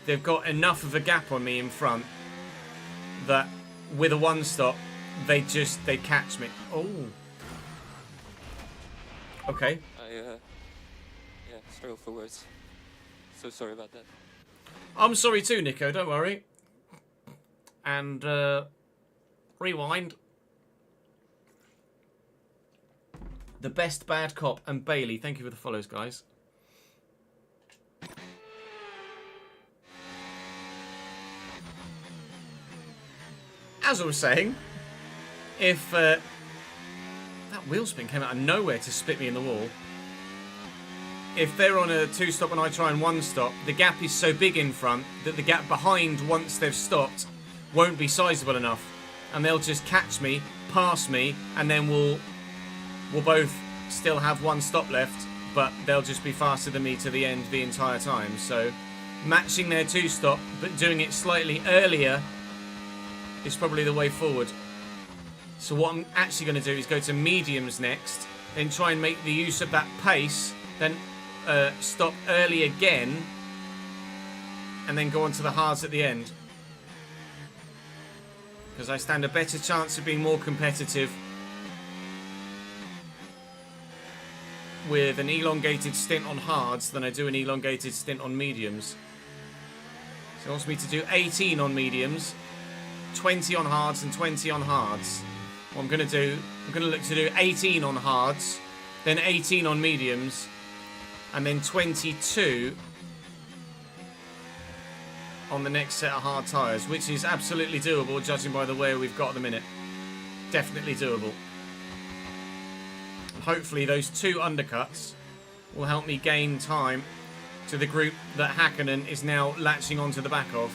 They've got enough of a gap on me in front that with a one-stop, they catch me. Oh. Okay. Yeah, struggle for words. So sorry about that. I'm sorry too, Nico, don't worry. And, rewind. The Best Bad Cop and Bailey. Thank you for the follows, guys. As I was saying, if that wheel spin came out of nowhere to split me in the wall. If they're on a 2-stop and I try and 1-stop, the gap is so big in front that the gap behind once they've stopped won't be sizable enough. And they'll just catch me, pass me, and then we'll both still have 1 stop left, but they'll just be faster than me to the end the entire time. So matching their 2-stop, but doing it slightly earlier is probably the way forward. So what I'm actually going to do is go to mediums next, then try and make the use of that pace, then stop early again, and then go on to the hards at the end. Because I stand a better chance of being more competitive with an elongated stint on hards than I do an elongated stint on mediums. So it wants me to do 18 on mediums, 20 on hards and 20 on hards. What I'm going to do, I'm going to look to do 18 on hards, then 18 on mediums, and then 22 on the next set of hard tyres, which is absolutely doable judging by the way we've got at the minute. Definitely doable. And hopefully those 2 undercuts will help me gain time to the group that Hakkinen is now latching onto the back of.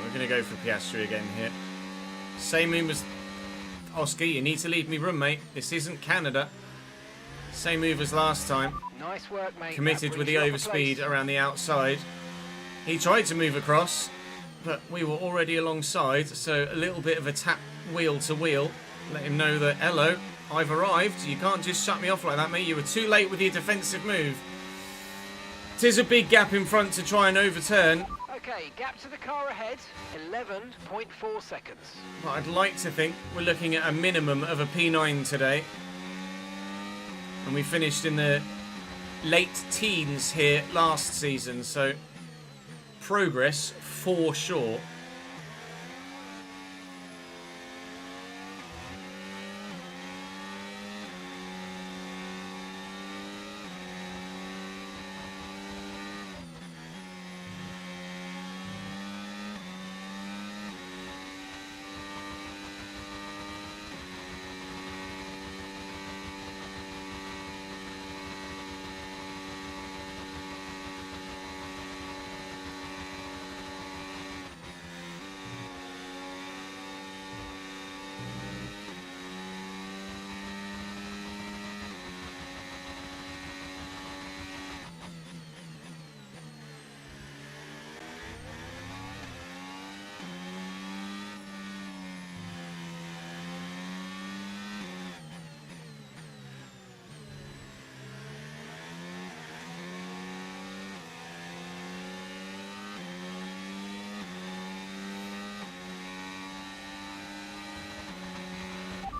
We're going to go for Piastri again here. Same move as Oscar. You need to leave me room, mate. This isn't Canada. Same move as last time. Nice work, mate. Committed with the overspeed around the outside. He tried to move across, but we were already alongside, so a little bit of a tap wheel to wheel. Let him know that, hello, I've arrived. You can't just shut me off like that, mate. You were too late with your defensive move. Tis a big gap in front to try and overturn. Okay, gap to the car ahead, 11.4 seconds. Well, I'd like to think we're looking at a minimum of a P9 today. And we finished in the late teens here last season, so progress for sure.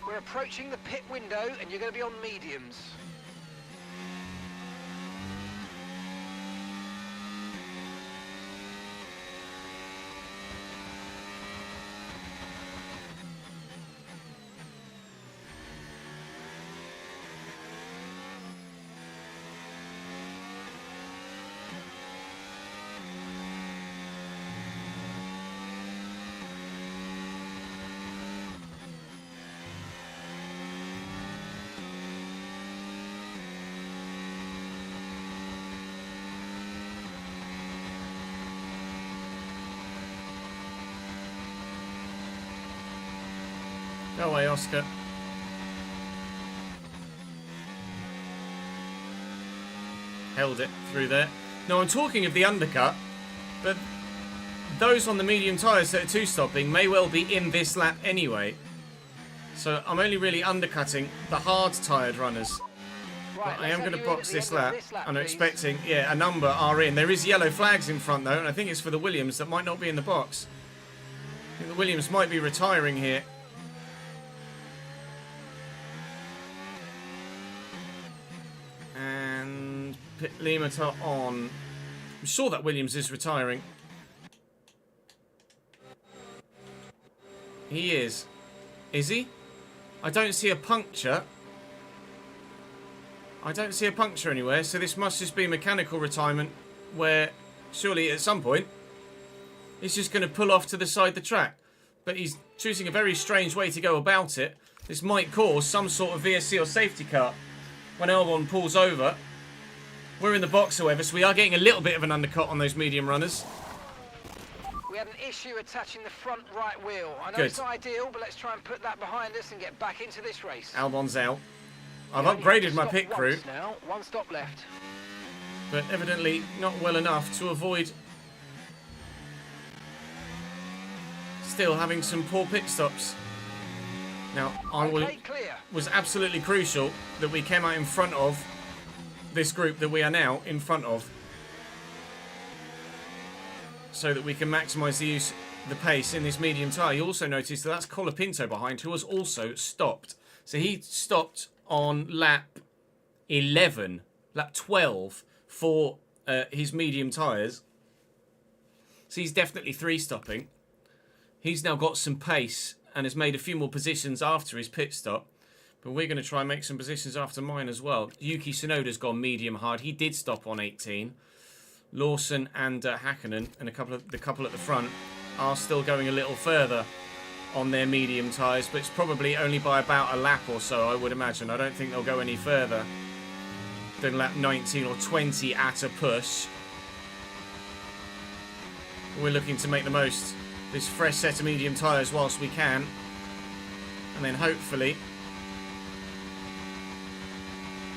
We're approaching the pit window and you're going to be on mediums. Go away, Oscar. Held it through there. Now, I'm talking of the undercut, but those on the medium tyres that are 2-stopping may well be in this lap anyway. So I'm only really undercutting the hard tired runners. Right, But I am going to box this lap. I'm please. expecting, yeah, a number are in. There is yellow flags in front though, and I think it's for the Williams that might not be in the box. I think the Williams might be retiring here. And pit limiter on. I'm sure that Williams is retiring. He is. Is he? I don't see a puncture. I don't see a puncture anywhere, so this must just be mechanical retirement where surely at some point he's just going to pull off to the side of the track. But he's choosing a very strange way to go about it. This might cause some sort of VSC or safety car when Albon pulls over. We're in the box, however, so we are getting a little bit of an undercut on those medium runners. We had an issue attaching the front right wheel. I know Good. it's not ideal, but let's try and put that behind us and get back into this race. Albon's out. I've You only have upgraded to my stop pit crew, once now. One stop left. but evidently not well enough to avoid still having some poor pit stops. Now, Okay, clear. was absolutely crucial that we came out in front of this group that we are now in front of, so that we can maximise the pace in this medium tyre. You also notice that that's Colapinto behind, who has also stopped. So he stopped on lap 11, lap 12 for his medium tyres. So he's definitely three-stopping. He's now got some pace and has made a few more positions after his pit stop. But we're going to try and make some positions after mine as well. Yuki Tsunoda's gone medium hard. He did stop on 18. Lawson and Hakkinen and the couple at the front are still going a little further on their medium tyres, but it's probably only by about a lap or so, I would imagine. I don't think they'll go any further than lap 19 or 20 at a push. We're looking to make the most of this fresh set of medium tyres whilst we can, and then hopefully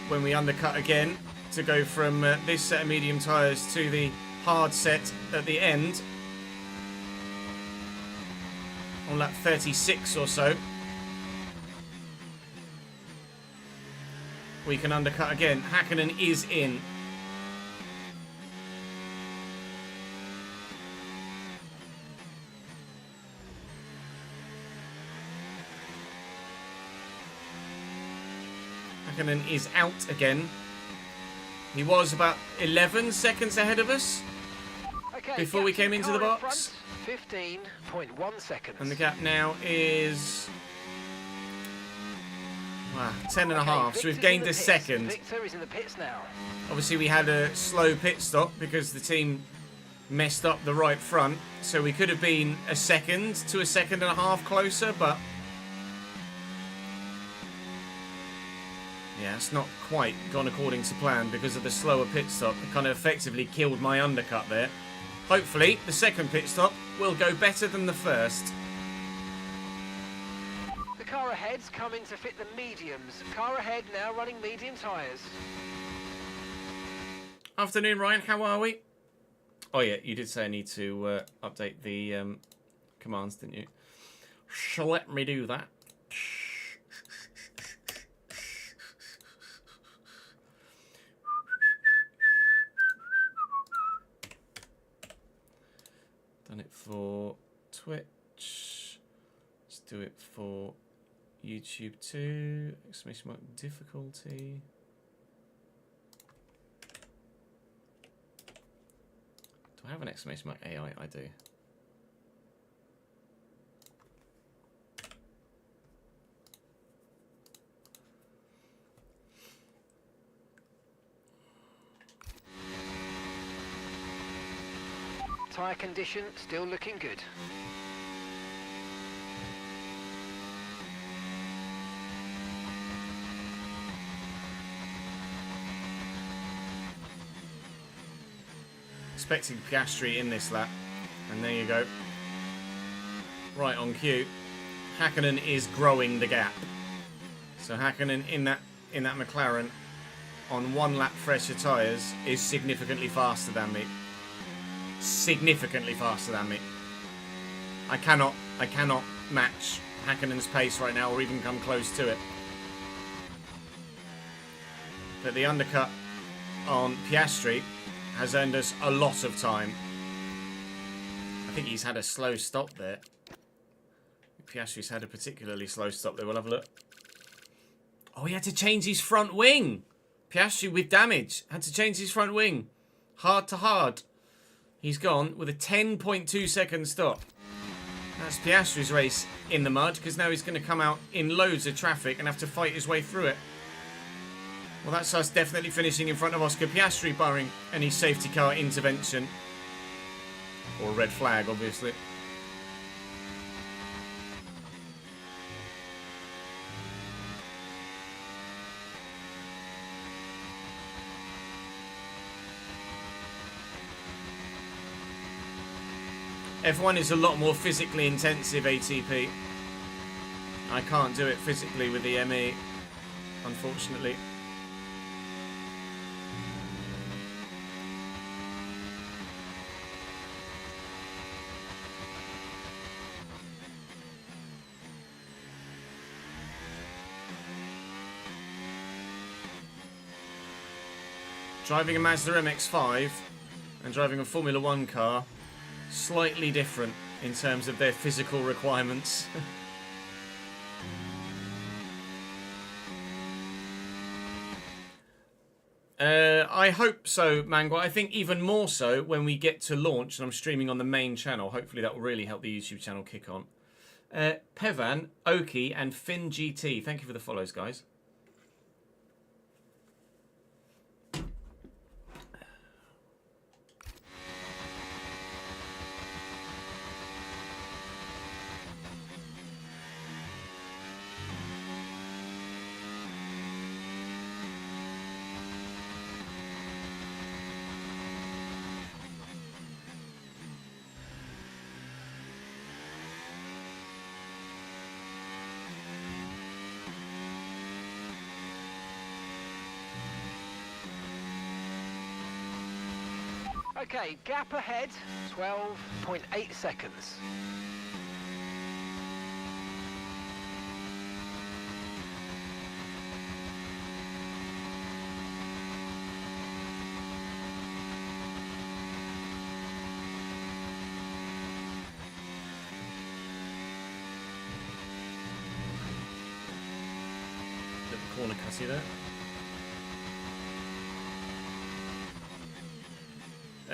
when we undercut again to go from this set of medium tyres to the hard set at the end on lap 36 or so, we can undercut again. Hakkinen is in. Hakkinen is out again. He was about 11 seconds ahead of us Okay, before we gap to came into the car in box. front, 15.1 seconds. And the gap now is 10 and a half. So we've gained a second. Victor is in the pits now. Obviously we had a slow pit stop because the team messed up the right front. So we could have been a second to a second and a half closer, but yeah, it's not quite gone according to plan because of the slower pit stop. It kind of effectively killed my undercut there. Hopefully, the second pit stop will go better than the first. The car ahead's come in to fit the mediums. Car ahead now running medium tyres. Afternoon, Ryan. How are we? Oh, yeah, you did say I need to update the commands, didn't you? So let me do that. Done it for Twitch. Let's do it for YouTube too. Exclamation mark difficulty. Do I have an exclamation mark AI? I do. Tyre condition still looking good. Expecting Piastri in this lap, and there you go. Right on cue. Hakkinen is growing the gap. So Hakkinen in that McLaren on one lap fresher tyres is significantly faster than me. Significantly faster than me. I cannot match Häkkinen's pace right now or even come close to it. But the undercut on Piastri has earned us a lot of time. I think he's had a slow stop there. Piastri's had a particularly slow stop there. We'll have a look. Oh, he had to change his front wing. Piastri with damage. Had to change his front wing. Hard to hard. He's gone with a 10.2 second stop. That's Piastri's race in the mud, because now he's going to come out in loads of traffic and have to fight his way through it. Well, that's us definitely finishing in front of Oscar Piastri, barring any safety car intervention. Or a red flag, obviously. F1 is a lot more physically intensive ATP. I can't do it physically with the ME, unfortunately. Driving a Mazda MX-5 and driving a Formula 1 car, slightly different in terms of their physical requirements. I hope so, Mango. I think even more so when we get to launch and I'm streaming on the main channel. Hopefully that will really help the YouTube channel kick on. Pevan, Oki, and Finn GT. Thank you for the follows, guys. Okay, gap ahead, 12.8 seconds. Little corner cutty there.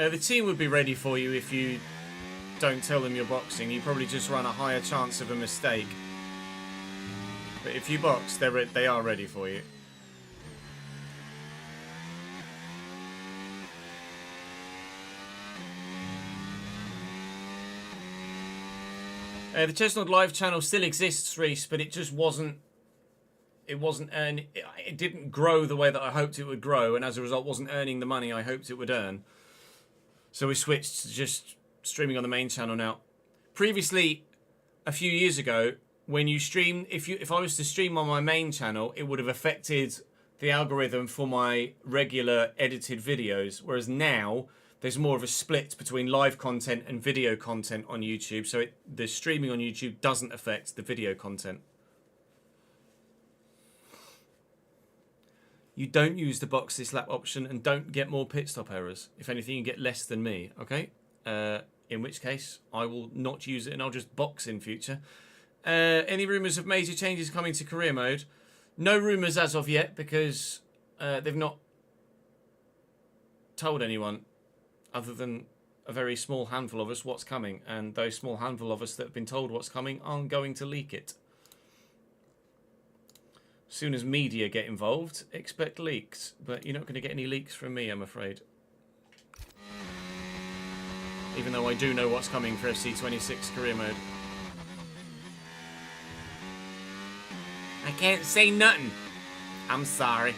The team would be ready for you if you don't tell them you're boxing. You probably just run a higher chance of a mistake. But if you box, they are ready for you. The Chestnut Live channel still exists, Reese, but it just wasn't. It didn't grow the way that I hoped it would grow, and as a result, wasn't earning the money I hoped it would earn. So we switched to just streaming on the main channel now. Previously, a few years ago, when you stream, if I was to stream on my main channel, it would have affected the algorithm for my regular edited videos. Whereas now, there's more of a split between live content and video content on YouTube. So the streaming on YouTube doesn't affect the video content. You don't use the box this lap option and don't get more pit stop errors. If anything, you get less than me, okay? In which case, I will not use it and I'll just box in future. Any rumours of major changes coming to career mode? No rumours as of yet because they've not told anyone other than a very small handful of us what's coming. And those small handful of us that have been told what's coming aren't going to leak it. As soon as media get involved, expect leaks. But you're not going to get any leaks from me, I'm afraid. Even though I do know what's coming for FC26 Career Mode. I can't say nothing. I'm sorry.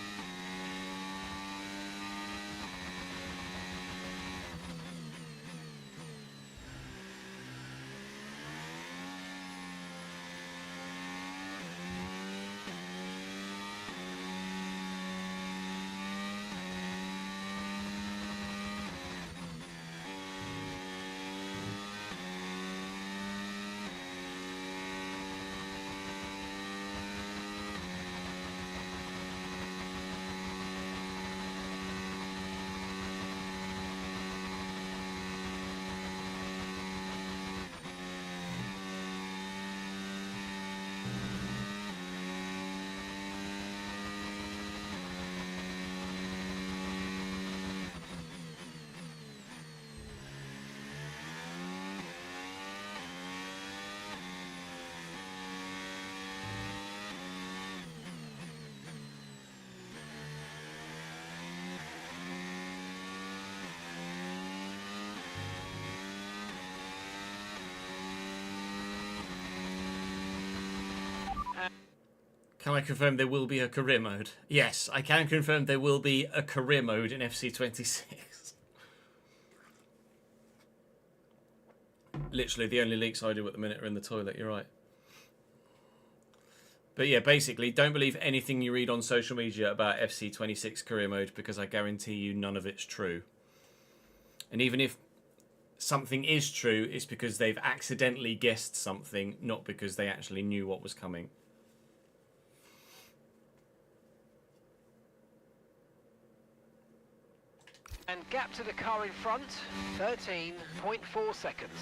Can I confirm there will be a career mode? Yes, I can confirm there will be a career mode in FC26. Literally, the only leaks I do at the minute are in the toilet, you're right. But yeah, basically, don't believe anything you read on social media about FC26 career mode, because I guarantee you none of it's true. And even if something is true, it's because they've accidentally guessed something, not because they actually knew what was coming. And gap to the car in front, 13.4 seconds.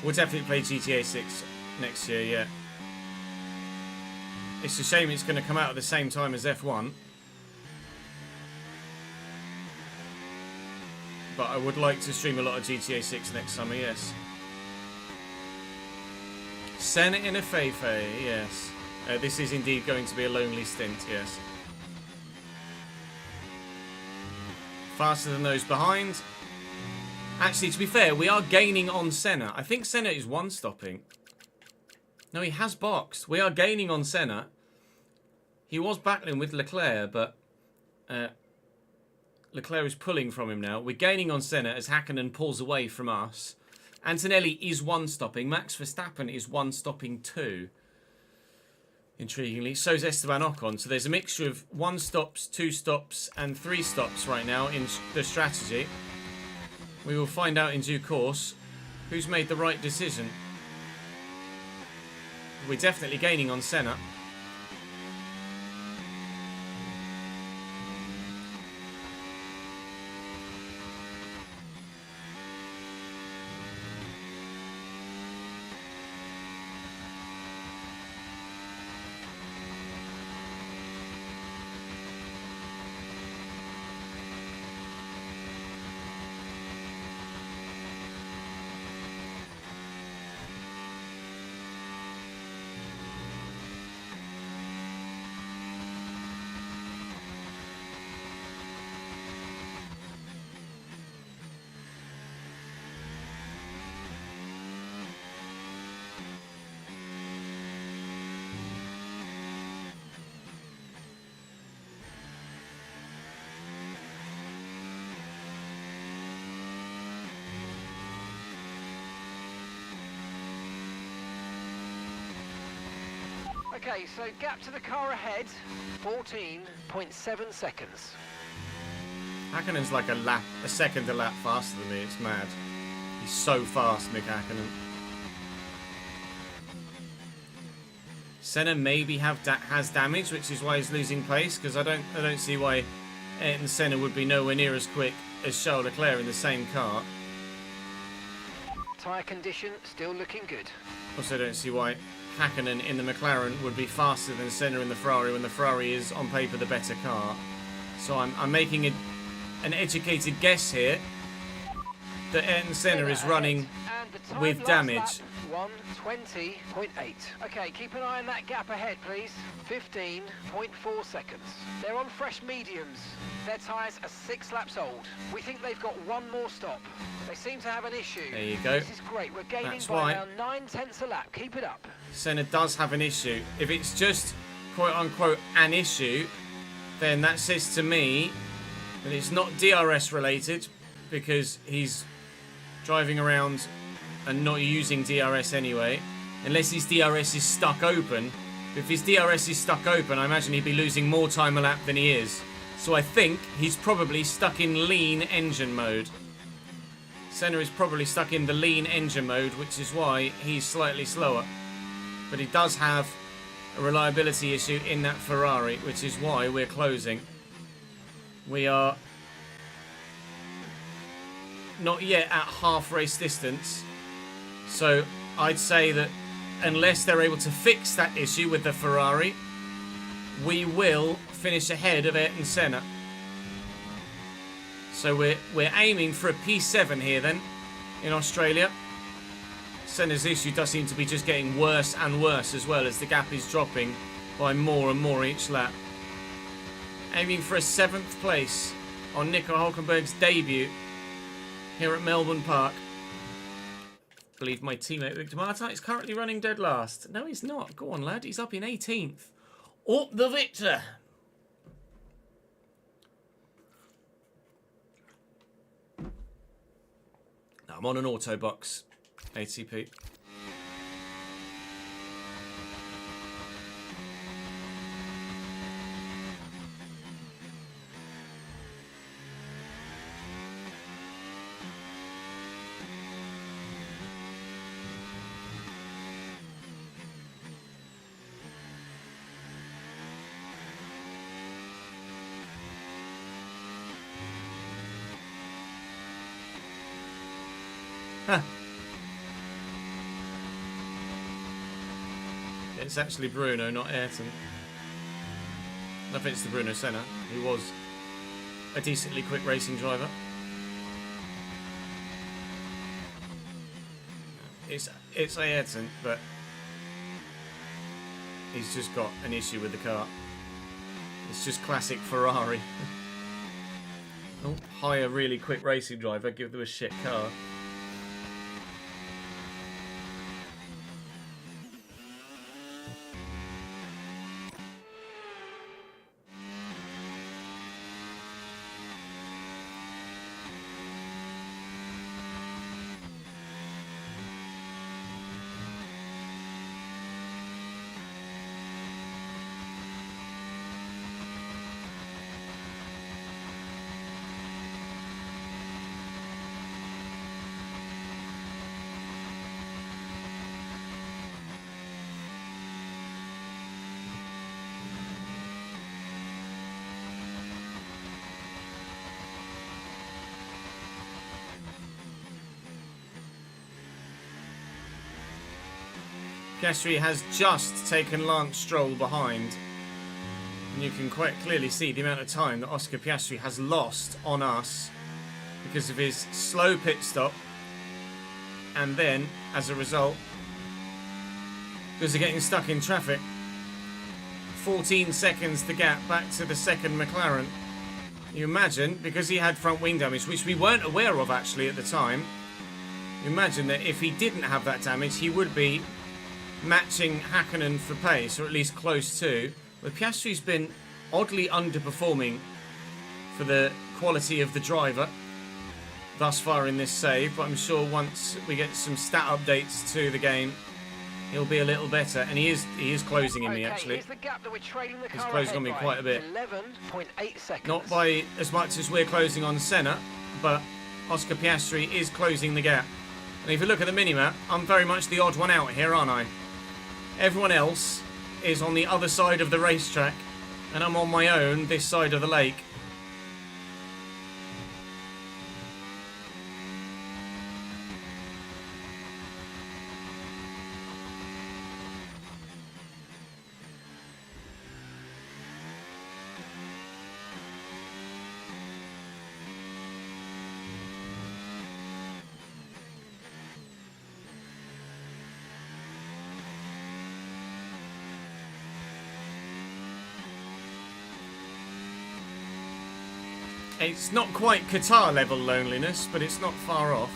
We'll definitely play GTA 6 next year, yeah. It's a shame it's going to come out at the same time as F1. But I would like to stream a lot of GTA 6 next summer, yes. Senna in a Feifei, yes. This is indeed going to be a lonely stint, yes. Faster than those behind. Actually, to be fair, we are gaining on Senna. I think Senna is one-stopping. No, he has boxed. We are gaining on Senna. He was battling with Leclerc, but Leclerc is pulling from him now. We're gaining on Senna as Hakkinen pulls away from us. Antonelli is one-stopping. Max Verstappen is one-stopping too. Intriguingly. So is Esteban Ocon. So there's a mixture of 1 stops, 2 stops, and 3 stops right now in the strategy. We will find out in due course who's made the right decision. We're definitely gaining on Senna. Okay, so gap to the car ahead, 14.7 seconds. Hakkinen's like a second a lap faster than me. It's mad. He's so fast, Mick Hakkinen. Senna maybe has damage, which is why he's losing pace. Because I don't see why Ayrton Senna would be nowhere near as quick as Charles Leclerc in the same car. Tyre condition still looking good. Also, don't see why Hakkinen in the McLaren would be faster than Senna in the Ferrari when the Ferrari is on paper the better car. So I'm making an educated guess here that Ayrton Senna is running with damage. 1:20.8. Okay, keep an eye on that gap ahead, please. 15.4 seconds. They're on fresh mediums. Their tyres are 6 laps old. We think they've got 1 more stop. They seem to have an issue. There you go. This is great. We're gaining That's by why. around 9/10 a lap. Keep it up. Senna does have an issue. If it's just quote-unquote an issue, then that says to me that it's not DRS related, because he's driving around and not using DRS anyway, unless his DRS is stuck open. If his DRS is stuck open, I imagine he'd be losing more time a lap than he is. So I think he's probably stuck in lean engine mode. Senna is probably stuck in the lean engine mode, which is why he's slightly slower. But he does have a reliability issue in that Ferrari, which is why we're closing. We are not yet at half race distance. So I'd say that unless they're able to fix that issue with the Ferrari, we will finish ahead of Ayrton Senna. So we're aiming for a P7 here then in Australia. Senna's issue does seem to be just getting worse and worse as well as the gap is dropping by more and more each lap. Aiming for a 7th place on Nico Hulkenberg's debut here at Melbourne Park. I believe my teammate Victor Martin is currently running dead last. No, he's not. Go on, lad. He's up in 18th. Up the Victor. I'm on an auto box. ATP. Huh. It's actually Bruno, not Ayrton. No offense to Bruno Senna, who was a decently quick racing driver. It's Ayrton, but he's just got an issue with the car. It's just classic Ferrari. Oh, hire a really quick racing driver, give them a shit car. Piastri has just taken Lance Stroll behind. And you can quite clearly see the amount of time that Oscar Piastri has lost on us because of his slow pit stop. And then, as a result, because of getting stuck in traffic, 14 seconds the gap back to the second McLaren. You imagine, because he had front wing damage, which we weren't aware of actually at the time, you imagine that if he didn't have that damage, he would be matching Hakkinen for pace, or at least close to. But Piastri's been oddly underperforming for the quality of the driver thus far in this save, but I'm sure once we get some stat updates to the game, he'll be a little better. And he is closing in me actually. Here's the gap that we're trailing the He's car closing on me ahead quite a bit. 11.8 seconds. Not by as much as we're closing on Senna, but Oscar Piastri is closing the gap. And if you look at the minimap, I'm very much the odd one out here, aren't I? Everyone else is on the other side of the racetrack, and I'm on my own this side of the lake. It's not quite Qatar level loneliness, but it's not far off.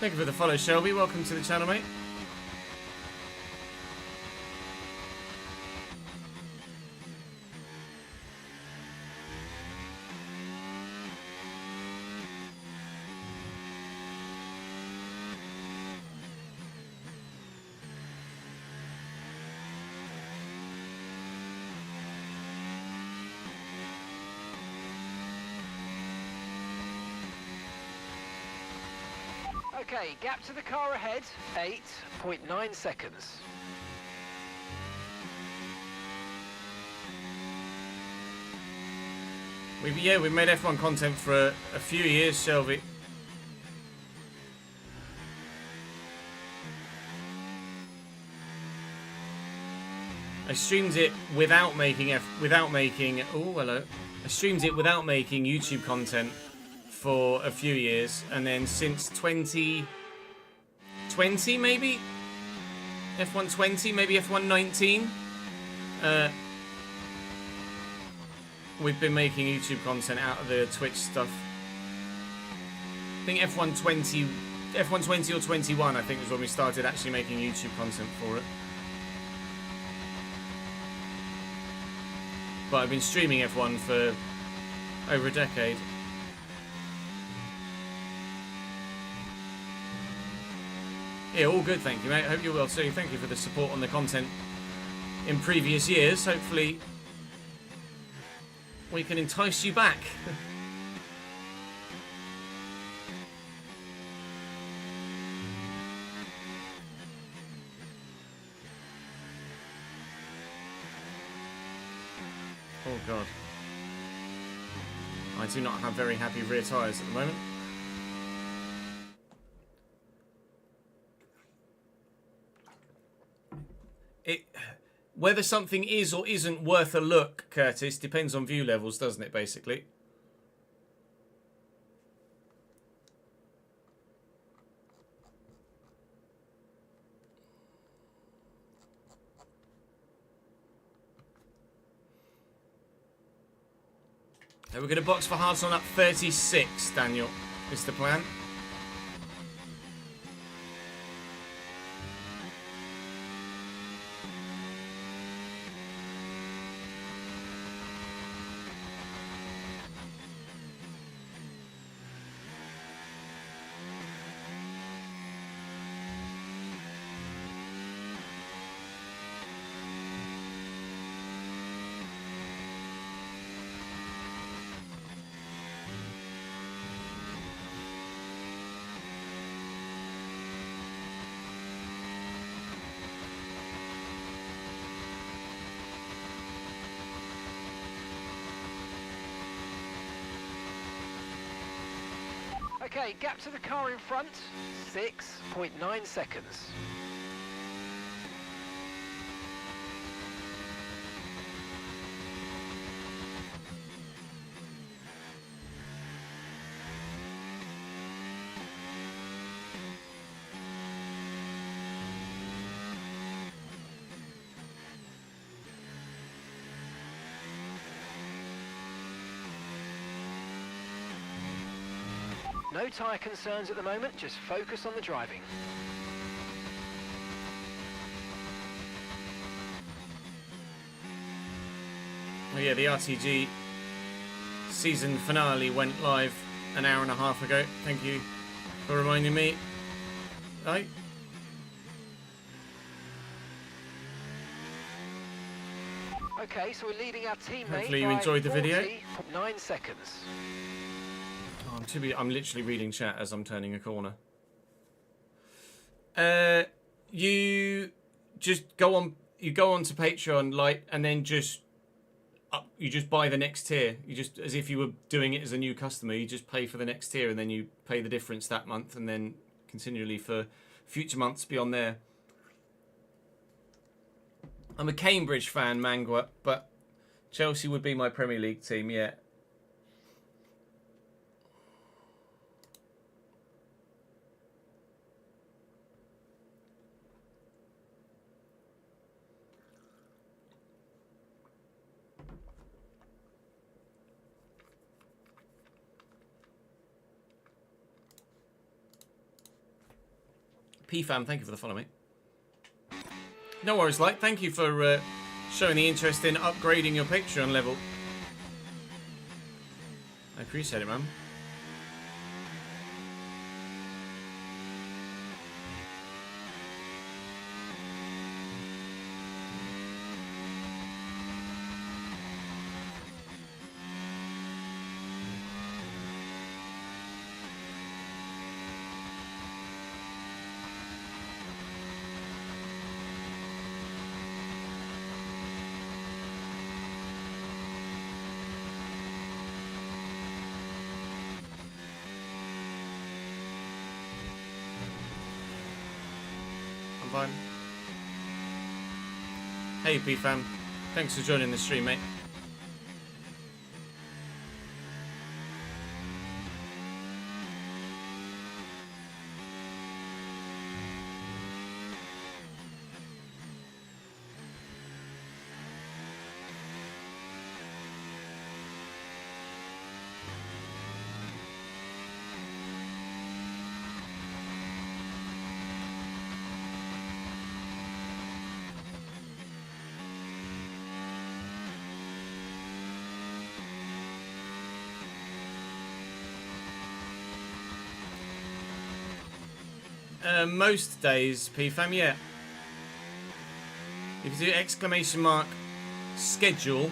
Thank you for the follow, Shelby. Welcome to the channel, mate. Okay, gap to the car ahead, 8.9 seconds. We've made F1 content for a few years, Shelby. I streamed it without making I streamed it without making YouTube content for a few years, and then since 2020 maybe, F1 20, maybe F1 19, we've been making YouTube content out of the Twitch stuff. I think F1 20 or 21 I think was when we started actually making YouTube content for it. But I've been streaming F1 for over a decade. Yeah, all good, thank you, mate. Hope you're well too. Thank you for the support on the content in previous years. Hopefully we can entice you back. Oh god. I do not have very happy rear tyres at the moment. Whether something is or isn't worth a look, Curtis, depends on view levels, doesn't it, basically? We're going to box for Hearts on up 36, Daniel. Is the plan. Okay, gap to the car in front, 6.9 seconds. No tyre concerns at the moment, just focus on the driving. Oh yeah, the RTG season finale went live an hour and a half ago. Thank you for reminding me. Right. Okay, so we're leading our teammate. Hopefully you enjoyed the video. 9 seconds. I'm literally reading chat as I'm turning a corner. You just go on. You go on to Patreon, like, and then you just buy the next tier. You just, as if you were doing it as a new customer, you just pay for the next tier, and then you pay the difference that month, and then continually for future months beyond there. I'm a Cambridge fan, Mangwa, but Chelsea would be my Premier League team. Yeah. PFAM, thank you for the follow, mate. No worries, like. Thank you for showing the interest in upgrading your Patreon level. I appreciate it, man. Fine. Hey PFAM, thanks for joining the stream, mate. Most days, PFAM, yeah. If you do exclamation mark schedule,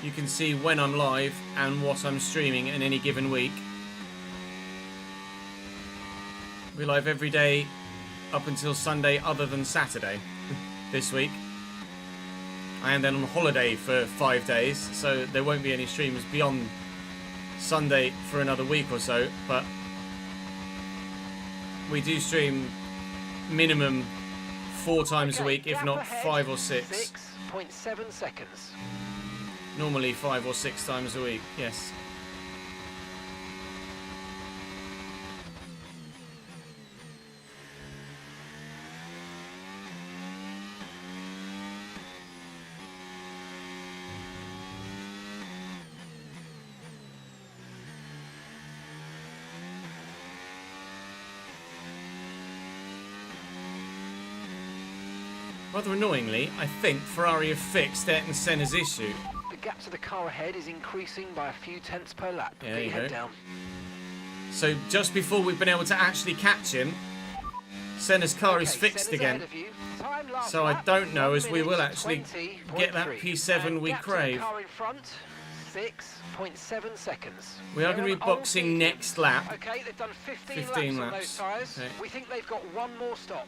you can see when I'm live and what I'm streaming in any given week. We're live every day up until Sunday other than Saturday this week. I am then on holiday for 5 days, so there won't be any streams beyond Sunday for another week or so, but we do stream minimum 4 times a week, if not 5 or 6. 6.7 seconds. Normally 5 or 6 times a week, yes. Rather annoyingly, I think Ferrari have fixed Ayrton Senna's issue. The gap to the car ahead is increasing by a few tenths per lap. Yeah, there you head go. down. So just before we've been able to actually catch him, Senna's car is fixed Senna's again. ahead of you. Time last So I lap, don't know 1 as we will minute actually 20.3. get that P7 we Gap to the crave. car in front, 6.7 seconds. We are They're going to be on old boxing mediums. next lap. Okay, they've done 15 15 laps on those laps. tyres. Okay. We think they've got one more stop.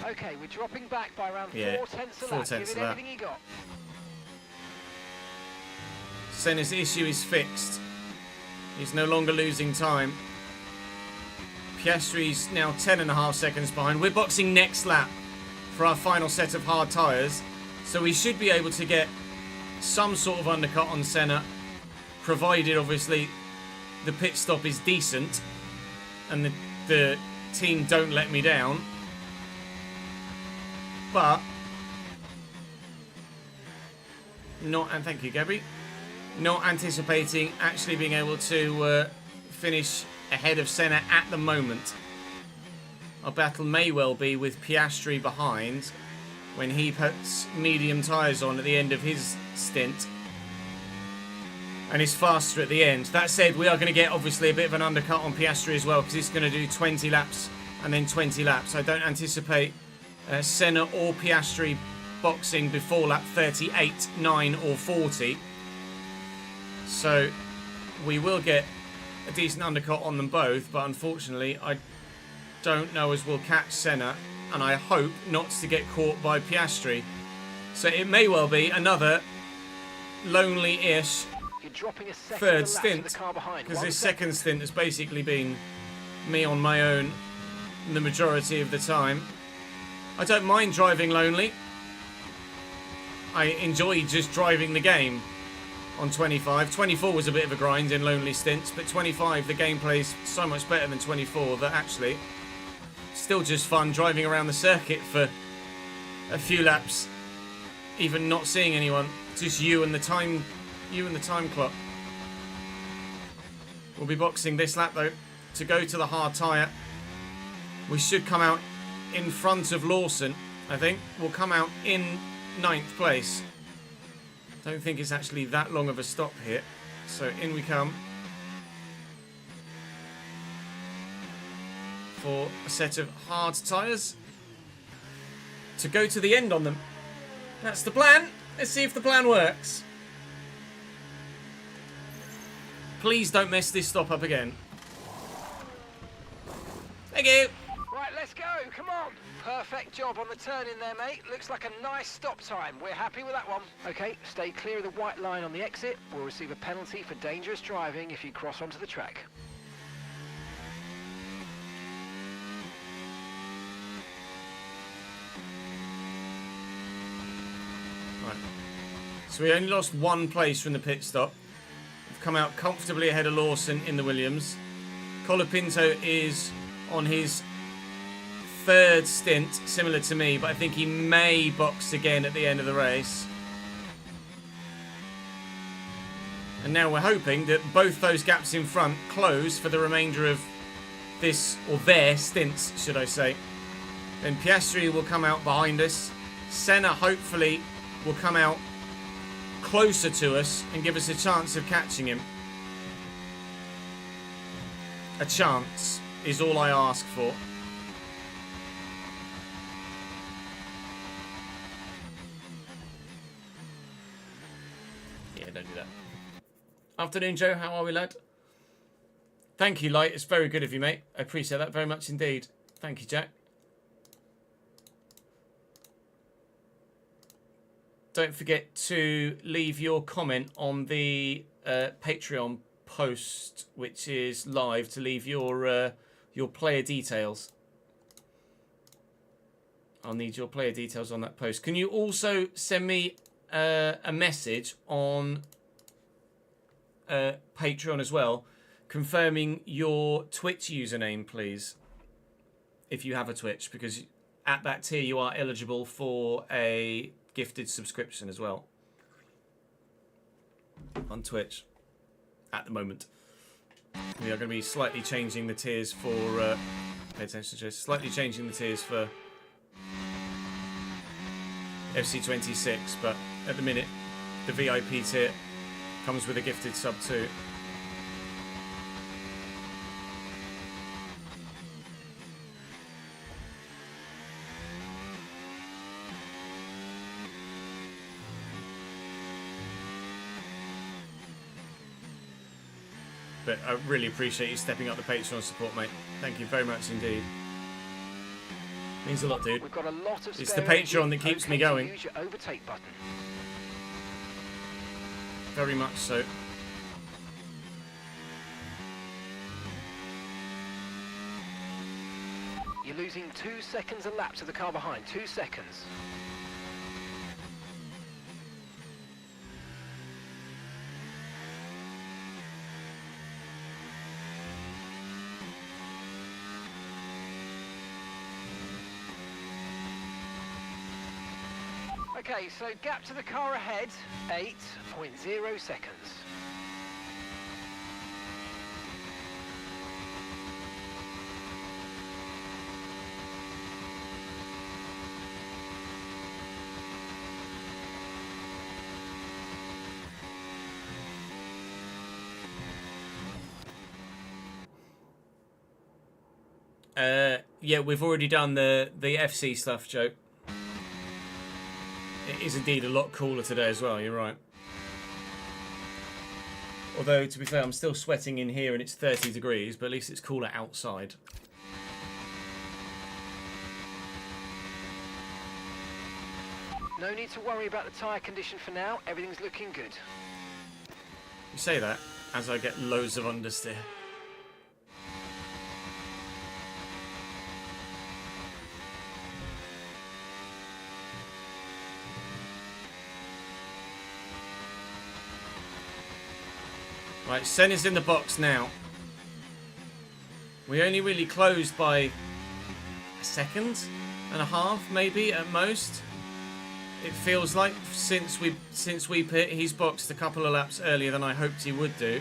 Okay, we're dropping back by around Yeah, 4 tenths a 4 lap. Give tenths it a lap. everything you got. Senna's issue is fixed. He's no longer losing time. Piastri's now 10.5 seconds behind. We're boxing next lap for our final set of hard tyres. So we should be able to get some sort of undercut on Senna, provided obviously the pit stop is decent and the team don't let me down. But not, and thank you, Gabby. Not anticipating actually being able to finish ahead of Senna at the moment. Our battle may well be with Piastri behind when he puts medium tyres on at the end of his stint and is faster at the end. That said, we are going to get obviously a bit of an undercut on Piastri as well, because he's going to do 20 laps and then 20 laps. I don't anticipate Senna or Piastri boxing before lap 38, 9 or 40. So we will get a decent undercut on them both, but unfortunately I don't know as we'll catch Senna, and I hope not to get caught by Piastri. So it may well be another lonely-ish third stint, because this second stint has basically been me on my own the majority of the time. I don't mind driving lonely. I enjoy just driving the game on 25. 24 was a bit of a grind in lonely stints, but 25, the gameplay's so much better than 24 that actually still just fun driving around the circuit for a few laps, even not seeing anyone, just you and the time clock. We'll be boxing this lap though to go to the hard tyre. We should come out in front of Lawson, I think, will come out in 9th place. Don't think it's actually that long of a stop here. So in we come for a set of hard tyres to go to the end on them. That's the plan. Let's see if the plan works. Please don't mess this stop up again. Thank you. Right, let's go. Come on. Perfect job on the turn in there, mate. Looks like a nice stop time. We're happy with that one. Okay, stay clear of the white line on the exit. We'll receive a penalty for dangerous driving if you cross onto the track. Right. So we only lost 1 place from the pit stop. We've come out comfortably ahead of Lawson in the Williams. Colapinto is on his 3rd stint, similar to me, but I think he may box again at the end of the race. And now we're hoping that both those gaps in front close for the remainder of this, or their stints, should I say. Then Piastri will come out behind us. Senna, hopefully, will come out closer to us and give us a chance of catching him. A chance is all I ask for. Yeah, don't do that. Afternoon, Joe. How are we, lad? Thank you, Light. It's very good of you, mate. I appreciate that very much indeed. Thank you, Jack. Don't forget to leave your comment on the Patreon post, which is live, to leave your player details. I'll need your player details on that post. Can you also send me a message on Patreon as well, confirming your Twitch username, please, if you have a Twitch, because at that tier you are eligible for a gifted subscription as well on Twitch at the moment. We are going to be slightly changing the tiers for pay attention to this, slightly changing the tiers for FC26, but at the minute the VIP tier comes with a gifted sub too. But I really appreciate you stepping up the Patreon support, mate. Thank you very much indeed. Means a lot, dude. We've got a lot of It's the Patreon that keeps me going. Use your overtake button. Very much so. You're losing 2 seconds a lap to the car behind. 2 seconds. Okay, so gap to the car ahead, 8.0 seconds. Yeah, we've already done the FC stuff, Joe. It is indeed a lot cooler today as well, you're right. Although, to be fair, I'm still sweating in here and it's 30 degrees, but at least it's cooler outside. No need to worry about the tyre condition for now. Everything's looking good. You say that as I get loads of understeer. Right, Senna's in the box now. We only really closed by a second and a half, maybe at most. It feels like since we pit, he's boxed a couple of laps earlier than I hoped he would do.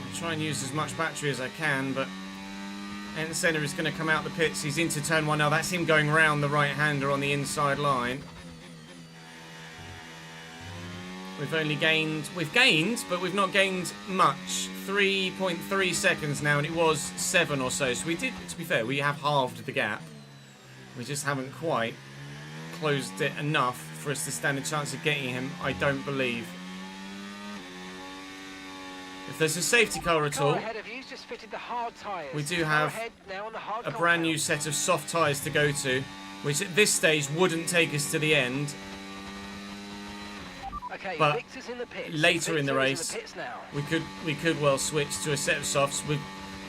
I'll try and use as much battery as I can, but And Senna is going to come out the pits. He's into turn 1 now. That's him going round the right-hander on the inside line. We've gained, but we've not gained much. 3.3 seconds now, and it was 7 or so. So we did, to be fair, we have halved the gap. We just haven't quite closed it enough for us to stand a chance of getting him, I don't believe. If there's a safety car at all, we do have a brand new set of soft tyres to go to, which at this stage wouldn't take us to the end. But later in the race, we could well switch to a set of softs. We've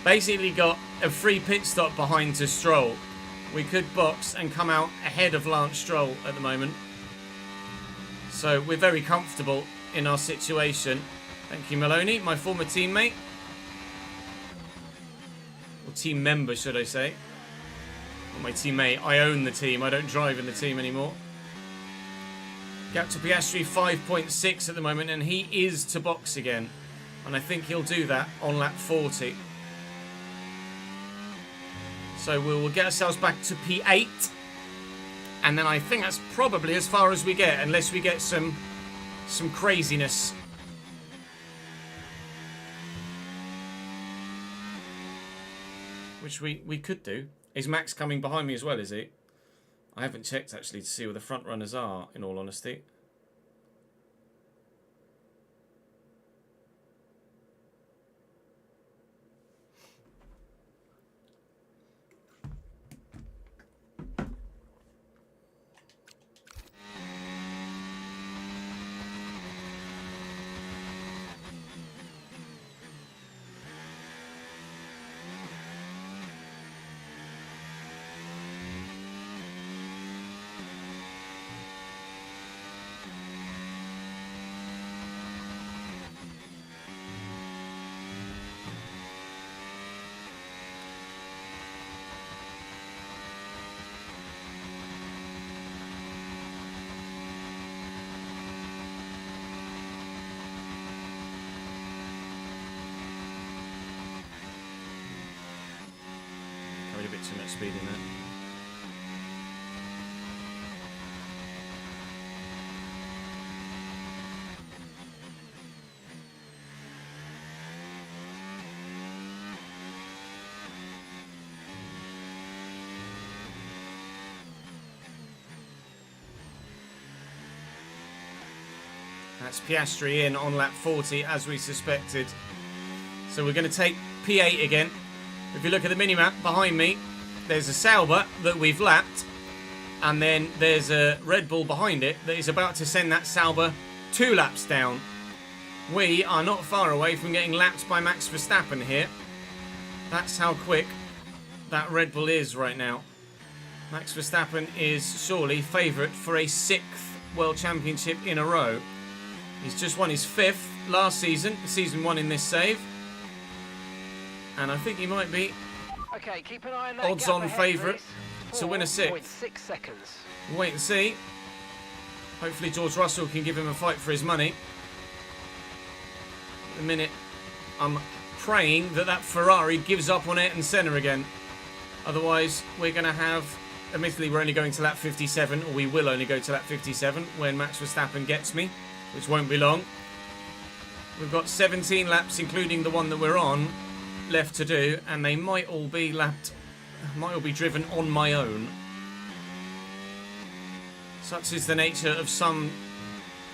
basically got a free pit stop behind to Stroll. We could box and come out ahead of Lance Stroll at the moment. So we're very comfortable in our situation. Thank you, Maloney, my former teammate. Or team member, should I say. Not my teammate. I own the team. I don't drive in the team anymore. Gap to Piastri 5.6 at the moment, and he is to box again. And I think he'll do that on lap 40. So we will get ourselves back to P8. And then I think that's probably as far as we get, unless we get some craziness. Which we could do. Is Max coming behind me as well, is he? I haven't checked actually to see where the front runners are, in all honesty. A bit too much speed in there. That's Piastri in on lap 40 as we suspected. So we're going to take P8 again. If you look at the minimap behind me, there's a Sauber that we've lapped, and then there's a Red Bull behind it that is about to send that Sauber 2 laps down. We are not far away from getting lapped by Max Verstappen here. That's how quick that Red Bull is right now. Max Verstappen is surely favourite for a 6th World Championship in a row. He's just won his 5th last season, season 1 in this save. And I think he might be keep an eye on that odds-on favourite to win a 6th. 6 seconds. We'll wait and see. Hopefully George Russell can give him a fight for his money. At the minute, I'm praying that Ferrari gives up on Ayrton Senna again. Otherwise, we're going to have... Admittedly, we're only going to lap 57, or we will only go to lap 57 when Max Verstappen gets me, which won't be long. We've got 17 laps, including the one that we're on, left to do, and they might all be driven on my own. Such is the nature of some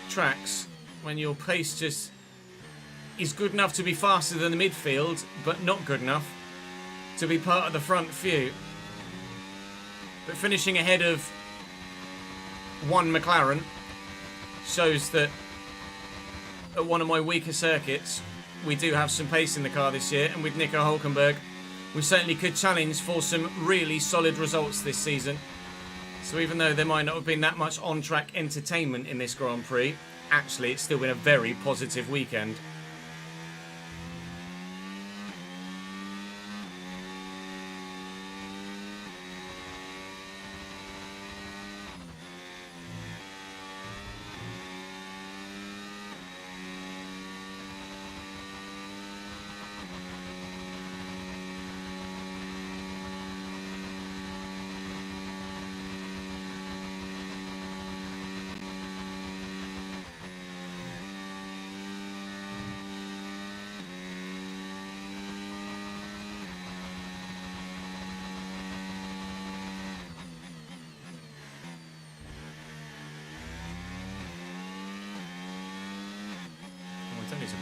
tracks, when your pace just is good enough to be faster than the midfield, but not good enough to be part of the front few. But finishing ahead of one McLaren shows that at one of my weaker circuits, we do have some pace in the car this year, and with Nico Hülkenberg, we certainly could challenge for some really solid results this season. So even though there might not have been that much on-track entertainment in this Grand Prix, actually it's still been a very positive weekend.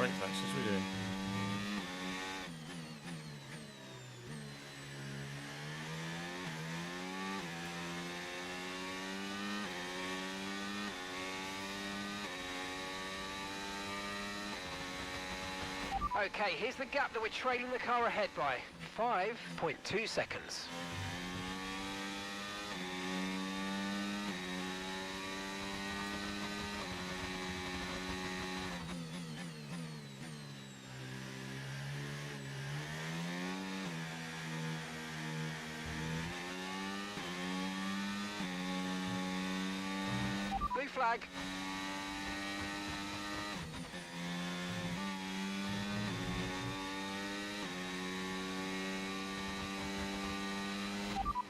brake flash as we're doing. Okay, here's the gap that we're trailing the car ahead by. 5.2 seconds. Blue flag.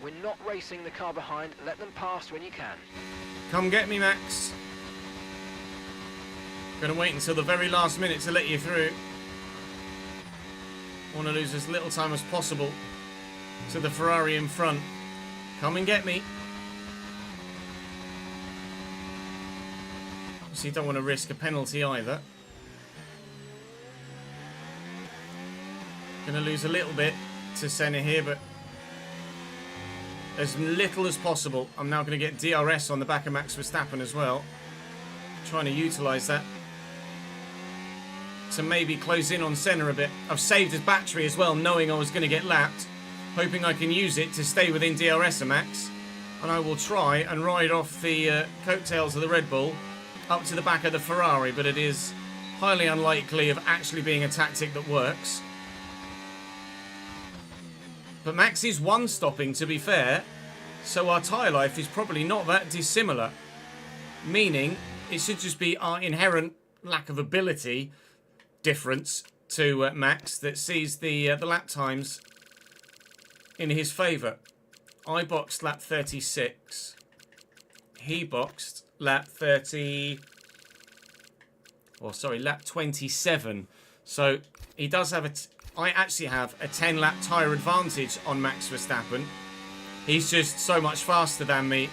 We're not racing the car behind. Let them pass when you can. Come get me, Max. Gonna wait until the very last minute to let you through. Want to lose as little time as possible to the Ferrari in front. Come and get me. So you don't want to risk a penalty either. Gonna lose a little bit to Senna here, but as little as possible. I'm now going to get DRS on the back of Max Verstappen as well. Trying to utilise that to maybe close in on Senna a bit. I've saved his battery as well, knowing I was going to get lapped. Hoping I can use it to stay within DRS of Max. And I will try and ride off the coattails of the Red Bull up to the back of the Ferrari. But it is highly unlikely of actually being a tactic that works. But Max is one-stopping, to be fair, so our tyre life is probably not that dissimilar. Meaning, it should just be our inherent lack of ability difference to Max that sees the lap times in his favour. I boxed lap 36. He boxed lap 27. So, he does have I actually have a 10-lap tyre advantage on Max Verstappen. He's just so much faster than me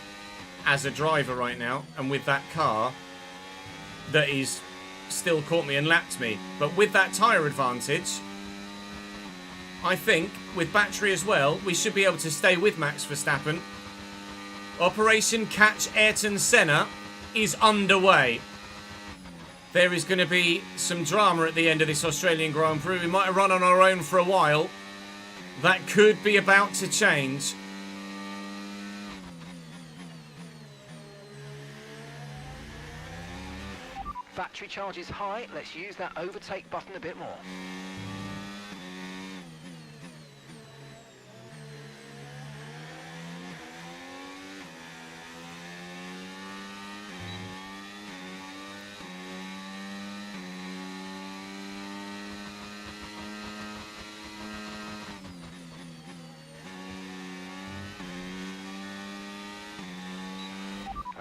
as a driver right now. And with that car, that he's still caught me and lapped me. But with that tyre advantage, I think, with battery as well, we should be able to stay with Max Verstappen. Operation Catch Ayrton Senna is underway. There is going to be some drama at the end of this Australian Grand Prix. We might have run on our own for a while. That could be about to change. Battery charge is high. Let's use that overtake button a bit more.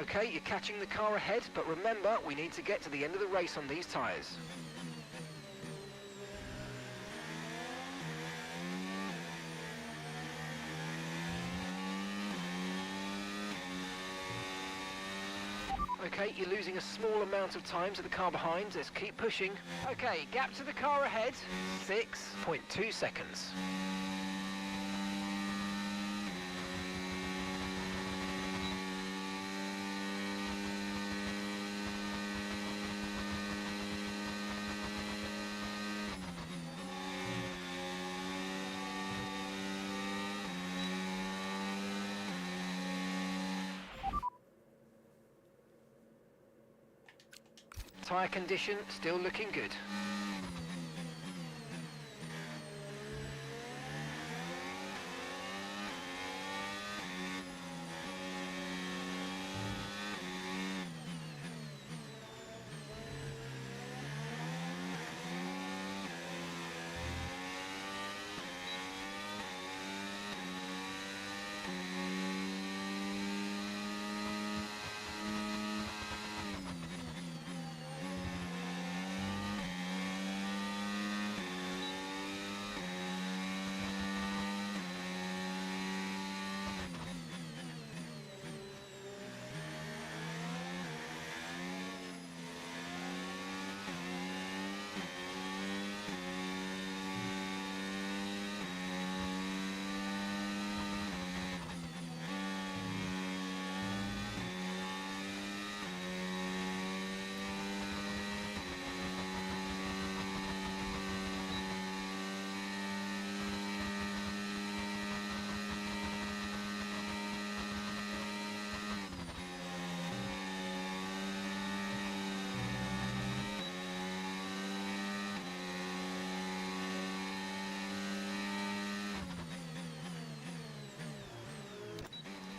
Okay, you're catching the car ahead, but remember, we need to get to the end of the race on these tyres. Okay, you're losing a small amount of time to the car behind. Let's keep pushing. Okay, gap to the car ahead, 6.2 seconds. Tyre condition still looking good.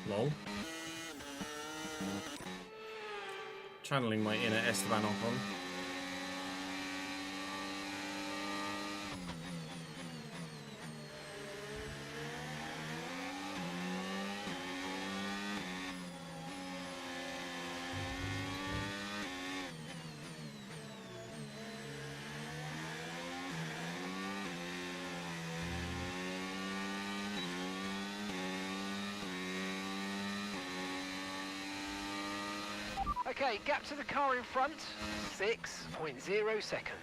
Lol. Channeling my inner Esteban Ocon. Okay, gap to the car in front, 6.0 seconds.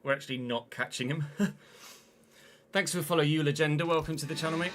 We're actually not catching him. Thanks for follow you, Legenda. Welcome to the channel, mate.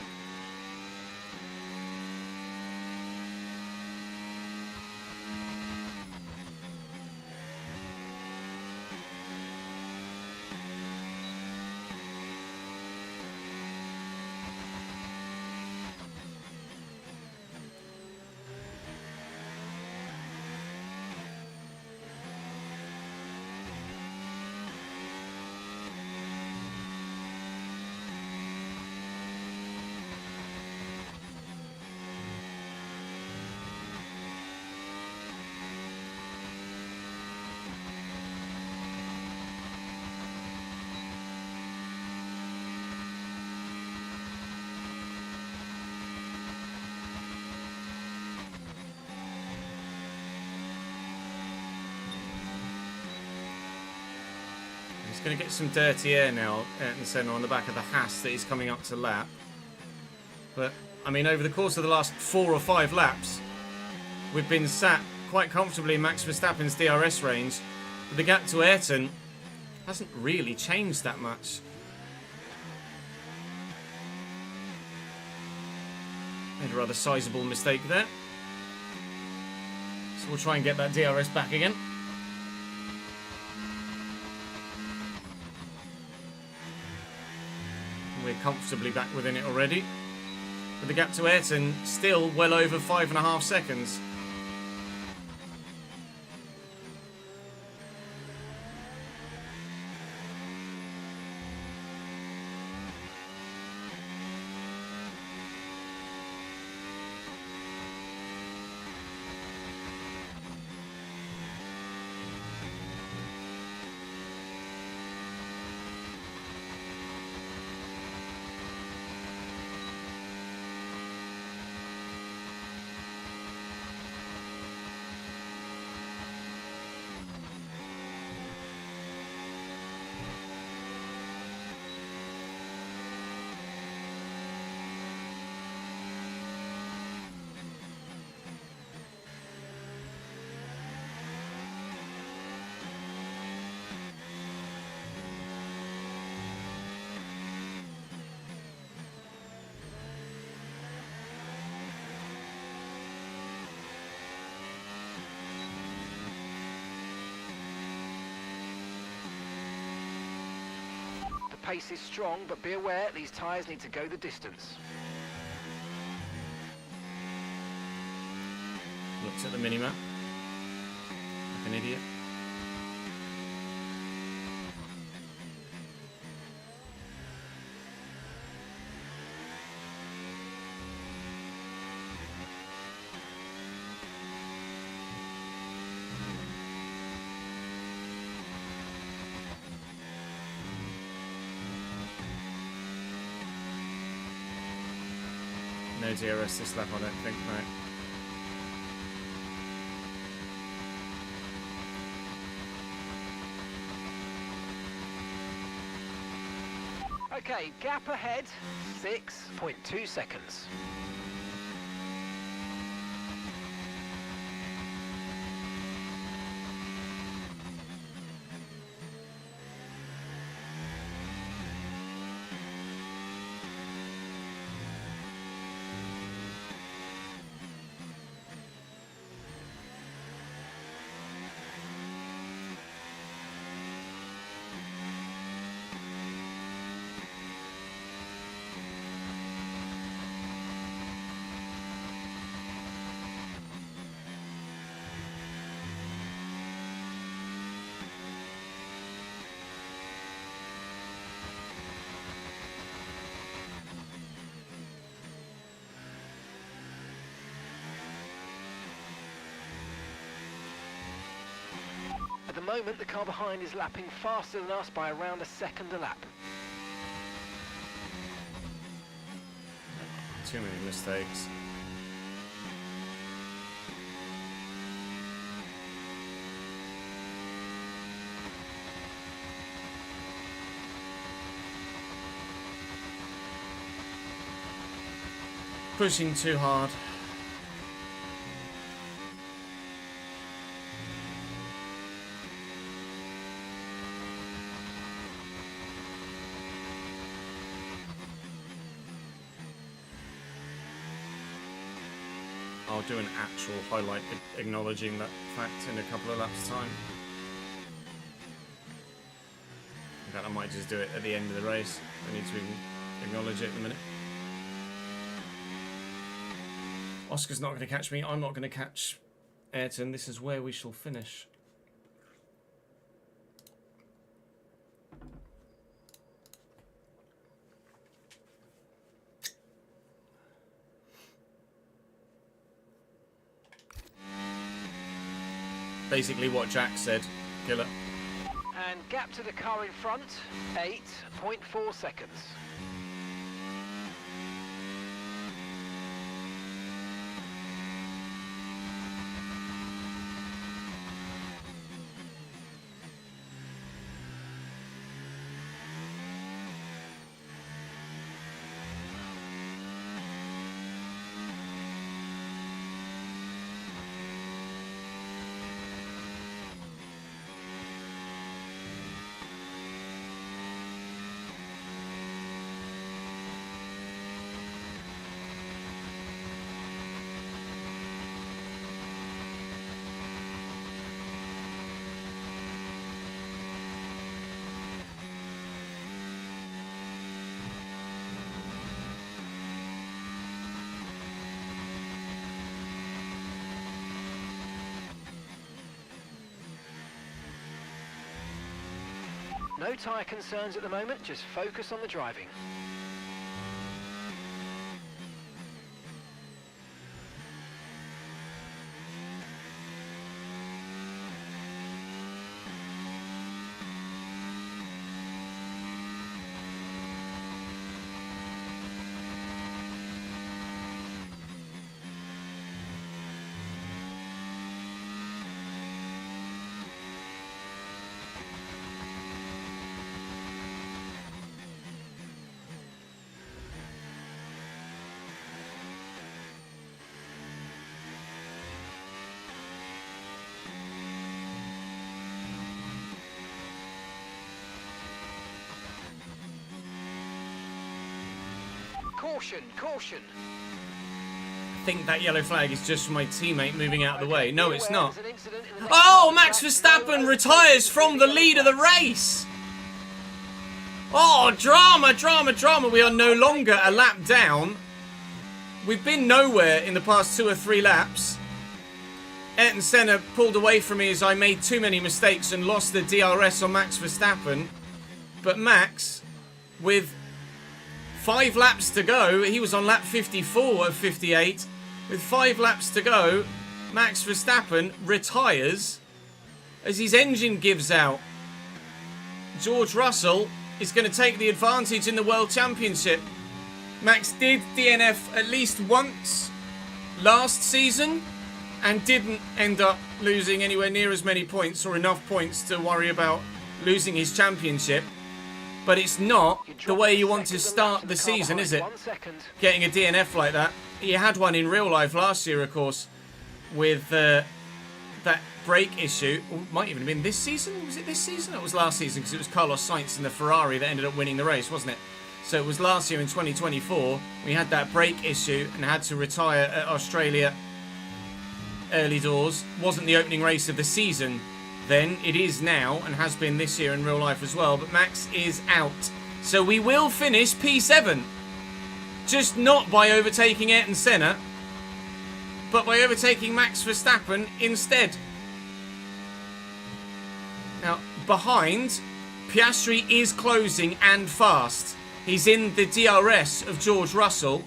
He's going to get some dirty air now and Senna on the back of the Haas that he's coming up to lap. But, I mean, over the course of the last 4 or 5 laps, we've been sat quite comfortably in Max Verstappen's DRS range. But the gap to Ayrton hasn't really changed that much. Made a rather sizable mistake there. So we'll try and get that DRS back again. We're comfortably back within it already. But the gap to Ayrton still well over 5.5 seconds. The pace is strong, but be aware these tyres need to go the distance. Looks at the minimap. Like an idiot. DRS this lap, I don't think, no. Okay, gap ahead, 6.2 seconds. At the moment, the car behind is lapping faster than us by around a second a lap. Too many mistakes. Pushing too hard. I'll do an actual highlight acknowledging that fact in a couple of laps' time. In fact, I might just do it at the end of the race. I need to acknowledge it in a minute. Oscar's not going to catch me. I'm not going to catch Ayrton. This is where we shall finish. Basically what Jack said, killer. And gap to the car in front, 8.4 seconds. No tyre concerns at the moment, just focus on the driving. Caution, caution. I think that yellow flag is just for my teammate moving out of the way. No, it's not. Oh, Max Verstappen retires from the lead of the race. Oh, drama, drama, drama. We are no longer a lap down. We've been nowhere in the past 2 or 3 laps. Ayrton Senna pulled away from me as I made too many mistakes and lost the DRS on Max Verstappen. But Max, with 5 laps to go, he was on lap 54 of 58. With 5 laps to go, Max Verstappen retires as his engine gives out. George Russell is going to take the advantage in the World Championship. Max did DNF at least once last season and didn't end up losing anywhere near as many points or enough points to worry about losing his championship. But it's not the way you want to start the season, is it? Getting a DNF like that. He had one in real life last year, of course, with that brake issue. Or might even have been this season. Was it this season? It was last season because it was Carlos Sainz in the Ferrari that ended up winning the race, wasn't it? So it was last year in 2024. We had that brake issue and had to retire at Australia early doors. Wasn't the opening race of the season then. It is now and has been this year in real life as well. But Max is out. So we will finish P7. Just not by overtaking Ayrton Senna, but by overtaking Max Verstappen instead. Now, behind, Piastri is closing and fast. He's in the DRS of George Russell.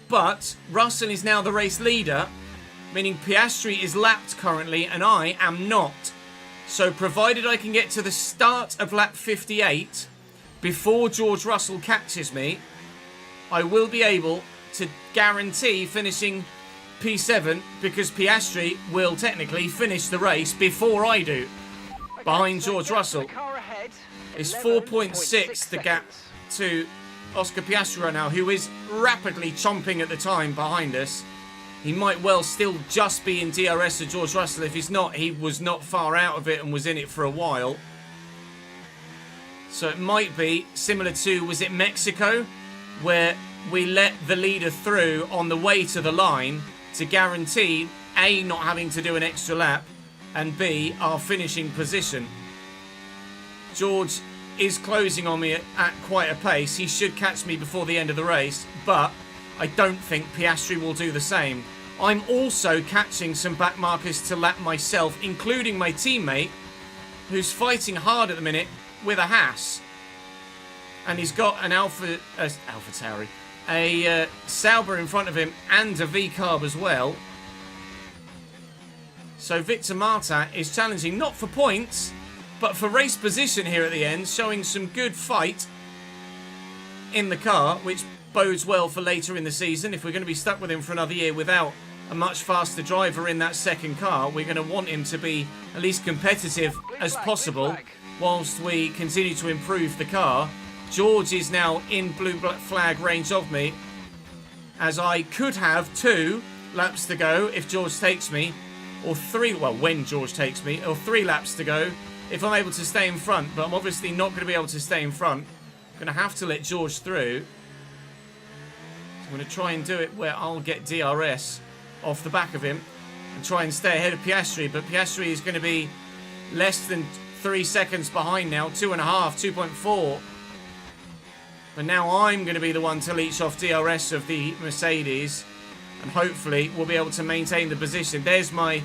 But Russell is now the race leader, meaning Piastri is lapped currently and I am not. So provided I can get to the start of lap 58 before George Russell catches me, I will be able to guarantee finishing P7 because Piastri will technically finish the race before I do. Behind George Russell. It's 4.6 the gap to Oscar Piastri right now, who is rapidly chomping at the time behind us. He might well still just be in DRS of George Russell. If he's not, he was not far out of it and was in it for a while. So it might be similar to, was it Mexico? Where we let the leader through on the way to the line to guarantee A, not having to do an extra lap, and B, our finishing position. George is closing on me at quite a pace. He should catch me before the end of the race, but I don't think Piastri will do the same. I'm also catching some back markers to lap myself, including my teammate, who's fighting hard at the minute with a Haas. And he's got an AlphaTauri, a Sauber in front of him and a V-Carb as well. So Victor Martin is challenging not for points, but for race position here at the end, showing some good fight in the car, which bodes well for later in the season. If we're going to be stuck with him for another year without a much faster driver in that second car, we're going to want him to be at least competitive as possible whilst we continue to improve the car. George is now in blue flag range of me, as I could have 2 laps to go if George takes me, or 3, well, when George takes me, or 3 laps to go if I'm able to stay in front. But I'm obviously not going to be able to stay in front. I'm going to have to let George through. So I'm going to try and do it where I'll get DRS off the back of him and try and stay ahead of Piastri. But Piastri is going to be less than 3 seconds behind now, 2.5, 2.4. But now I'm going to be the one to leech off DRS of the Mercedes, and hopefully we'll be able to maintain the position. There's my,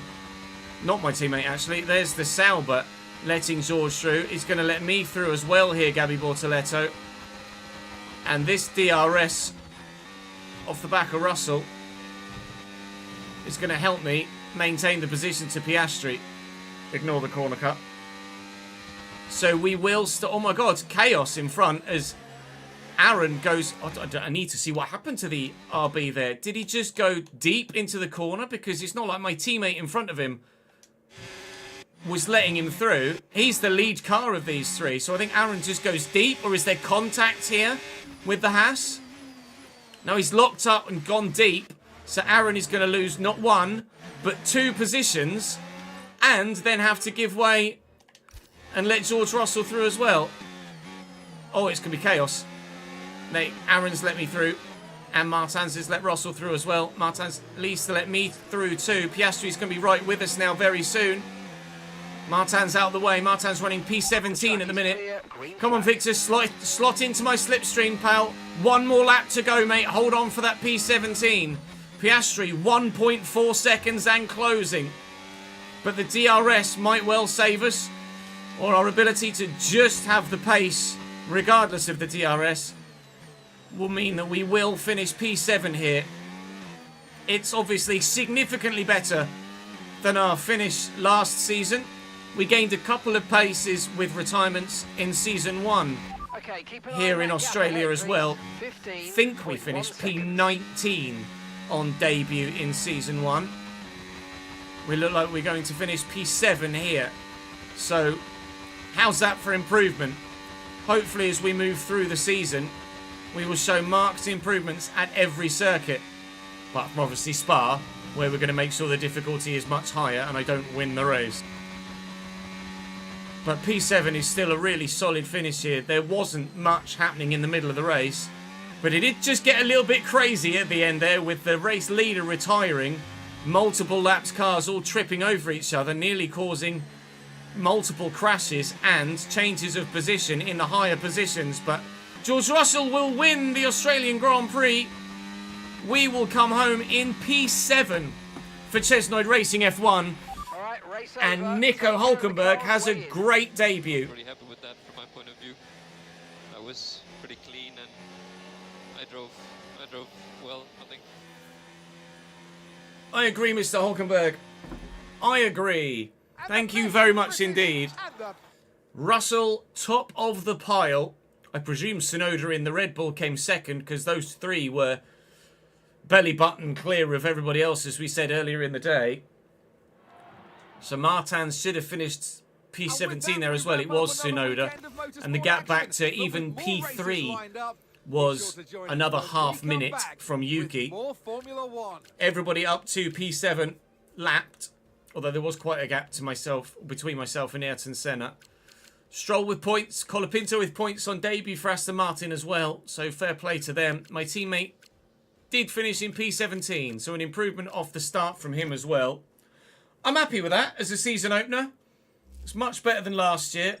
not my teammate actually, there's the Sauber letting George through. He's going to let me through as well here, Gabby Bortoletto. And this DRS off the back of Russell is going to help me maintain the position to Piastri. Ignore the corner cut. So we will oh my god, chaos in front as Aaron goes, I need to see what happened to the RB there. Did he just go deep into the corner? Because it's not like my teammate in front of him was letting him through. He's the lead car of these 3. So I think Aaron just goes deep. Or is there contact here with the Haas? No, he's locked up and gone deep. So Aaron is going to lose not 1, but 2 positions. And then have to give way and let George Russell through as well. Oh, it's going to be chaos. Aaron's let me through, and Martin's has let Russell through as well. Martin's leads to let me through too. Piastri's going to be right with us now very soon. Martin's out of the way. Martin's running P17 at the minute. Come on, Victor, slot into my slipstream, pal. 1 more lap to go, mate. Hold on for that P17. Piastri, 1.4 seconds and closing. But the DRS might well save us, or our ability to just have the pace, regardless of the DRS, will mean that we will finish P7 here. It's obviously significantly better than our finish last season. We gained a couple of paces with retirements in Season 1. Okay, keep an eye here on in that Australia gap as ahead, well. please. Think we 15.1 finished seconds. P19 on debut in Season 1. We look like we're going to finish P7 here. So, how's that for improvement? Hopefully as we move through the season, we will show marked improvements at every circuit. Apart from obviously Spa, where we're going to make sure the difficulty is much higher and I don't win the race. But P7 is still a really solid finish here. There wasn't much happening in the middle of the race, but it did just get a little bit crazy at the end there with the race leader retiring, multiple laps cars all tripping over each other, nearly causing multiple crashes and changes of position in the higher positions. But George Russell will win the Australian Grand Prix. We will come home in P7 for Chesnoid Racing F1. All right, race And over. Nico Take care of the Hulkenberg cars has a weigh-in. great debut. Really happy with that from my point of view. I was pretty clean and I drove well, I think. I agree, Mr. Hulkenberg. I agree. Thank you very much indeed. Russell, top of the pile. I presume Tsunoda in the Red Bull came second because those three were belly button clear of everybody else, as we said earlier in the day. So Martin should have finished P17 there as well. It was Tsunoda. And the gap back to even P3 was another half minute from Yuki. Everybody up to P7 lapped, although there was quite a gap to myself, between myself and Ayrton Senna. Stroll with points, Colapinto with points on debut for Aston Martin as well, so fair play to them. My teammate did finish in P17, so an improvement off the start from him as well. I'm happy with that as a season opener. It's much better than last year,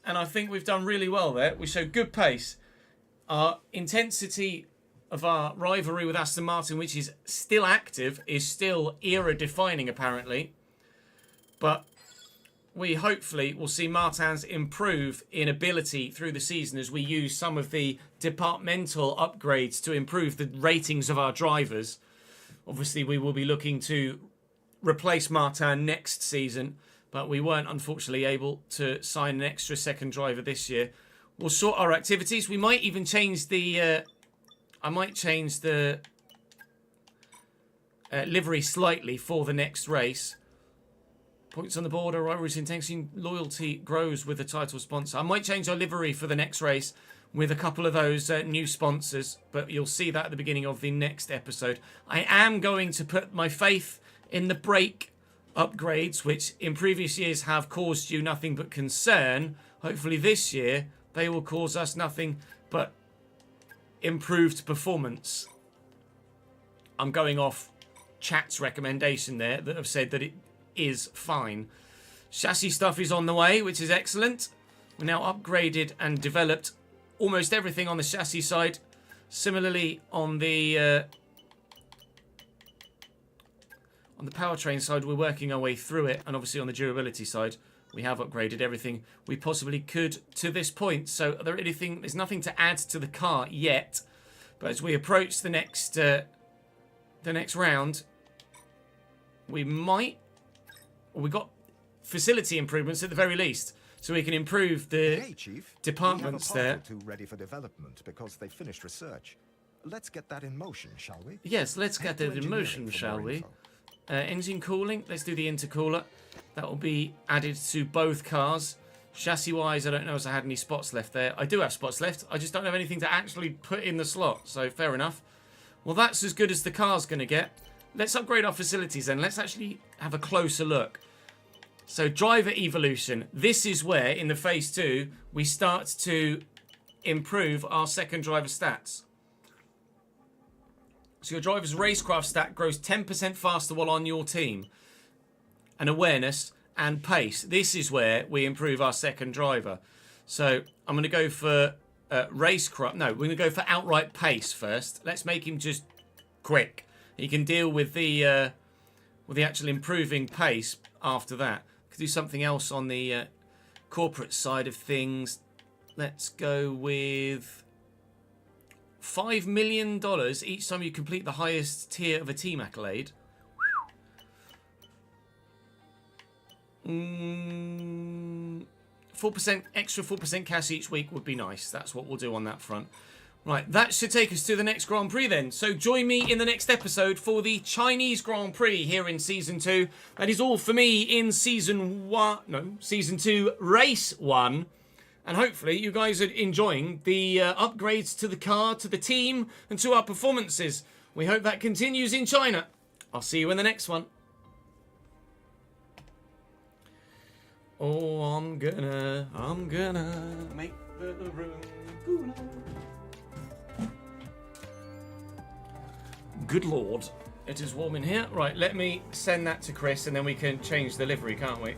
and I think we've done really well there. We showed good pace. Our intensity of our rivalry with Aston Martin, which is still active, is still era-defining apparently. But we hopefully will see Martins improve in ability through the season as we use some of the departmental upgrades to improve the ratings of our drivers. Obviously, we will be looking to replace Martin next season, but we weren't unfortunately able to sign an extra second driver this year. We'll sort our activities. We might even change the... I might change the livery slightly for the next race. Points on the board, our rivalry's intensity, loyalty grows with the title sponsor. I might change our livery for the next race with a couple of those new sponsors, but you'll see that at the beginning of the next episode. I am going to put my faith in the brake upgrades, which in previous years have caused you nothing but concern. Hopefully this year they will cause us nothing but improved performance. I'm going off chat's recommendation there that have said that it is fine. Chassis stuff is on the way, which is excellent. We're now upgraded and developed almost everything on the chassis side. Similarly on the powertrain side, we're working our way through it, and obviously on the durability side, we have upgraded everything we possibly could to this point. So there's nothing to add to the car yet, but as we approach the next round, we might. We got facility improvements at the very least, so we can improve the Hey, Chief. departments we have a there. part or two ready for development because they finished research. Let's get that in motion, shall we? Yes, let's Head get to that in engineering motion, for shall more we? info. Engine cooling, let's do the intercooler. That will be added to both cars. Chassis-wise, I don't know if I had any spots left there. I do have spots left. I just don't have anything to actually put in the slot, so fair enough. Well, that's as good as the car's going to get. Let's upgrade our facilities then. Let's actually have a closer look. So driver evolution. This is where, in the phase 2, we start to improve our second driver stats. So your driver's racecraft stat grows 10% faster while on your team. And awareness and pace. This is where we improve our second driver. So I'm going to go for racecraft. No, we're going to go for outright pace first. Let's make him just quick. He can deal with the actual improving pace after that. Could do something else on the corporate side of things. Let's go with $5 million each time you complete the highest tier of a team accolade. 4%, extra 4% cash each week would be nice. That's what we'll do on that front. Right, that should take us to the next Grand Prix then. So join me in the next episode for the Chinese Grand Prix here in Season 2. That is all for me in Season 2, Race 1. And hopefully you guys are enjoying the upgrades to the car, to the team, and to our performances. We hope that continues in China. I'll see you in the next one. Oh, I'm gonna make the room. Good Lord, it is warm in here. Right, let me send that to Chris and then we can change the livery, can't we?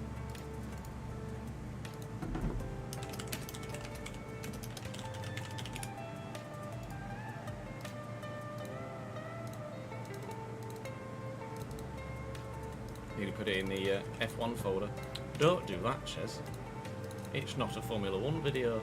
Need to put it in the F1 folder. Don't do that, Chez. It's not a Formula 1 video.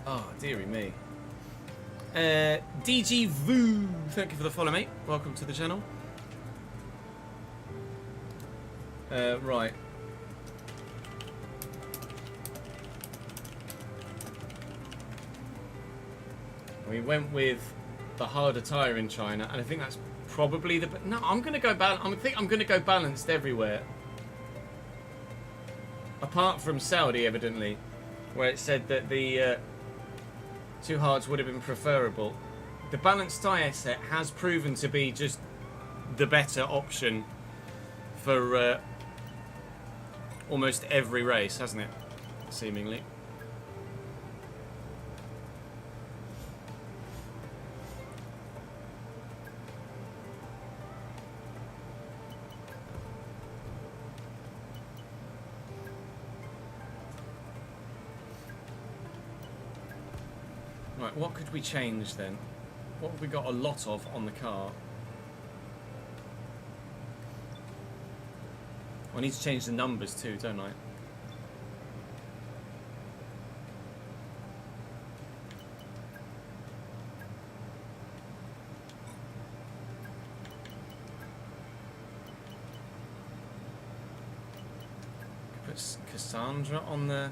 Oh, dearie me. DG Voo, thank you for the follow, mate. Welcome to the channel. Right. We went with the harder tyre in China, and I think that's probably the... No, I'm going to go I think I'm going to go balanced everywhere. Apart from Saudi, evidently, where it said that the two hards would have been preferable. The balanced tyre set has proven to be just the better option for almost every race, hasn't it? Seemingly. Right, what could we change then? What have we got a lot of on the car? I need to change the numbers too, don't I? Put Cassandra on there.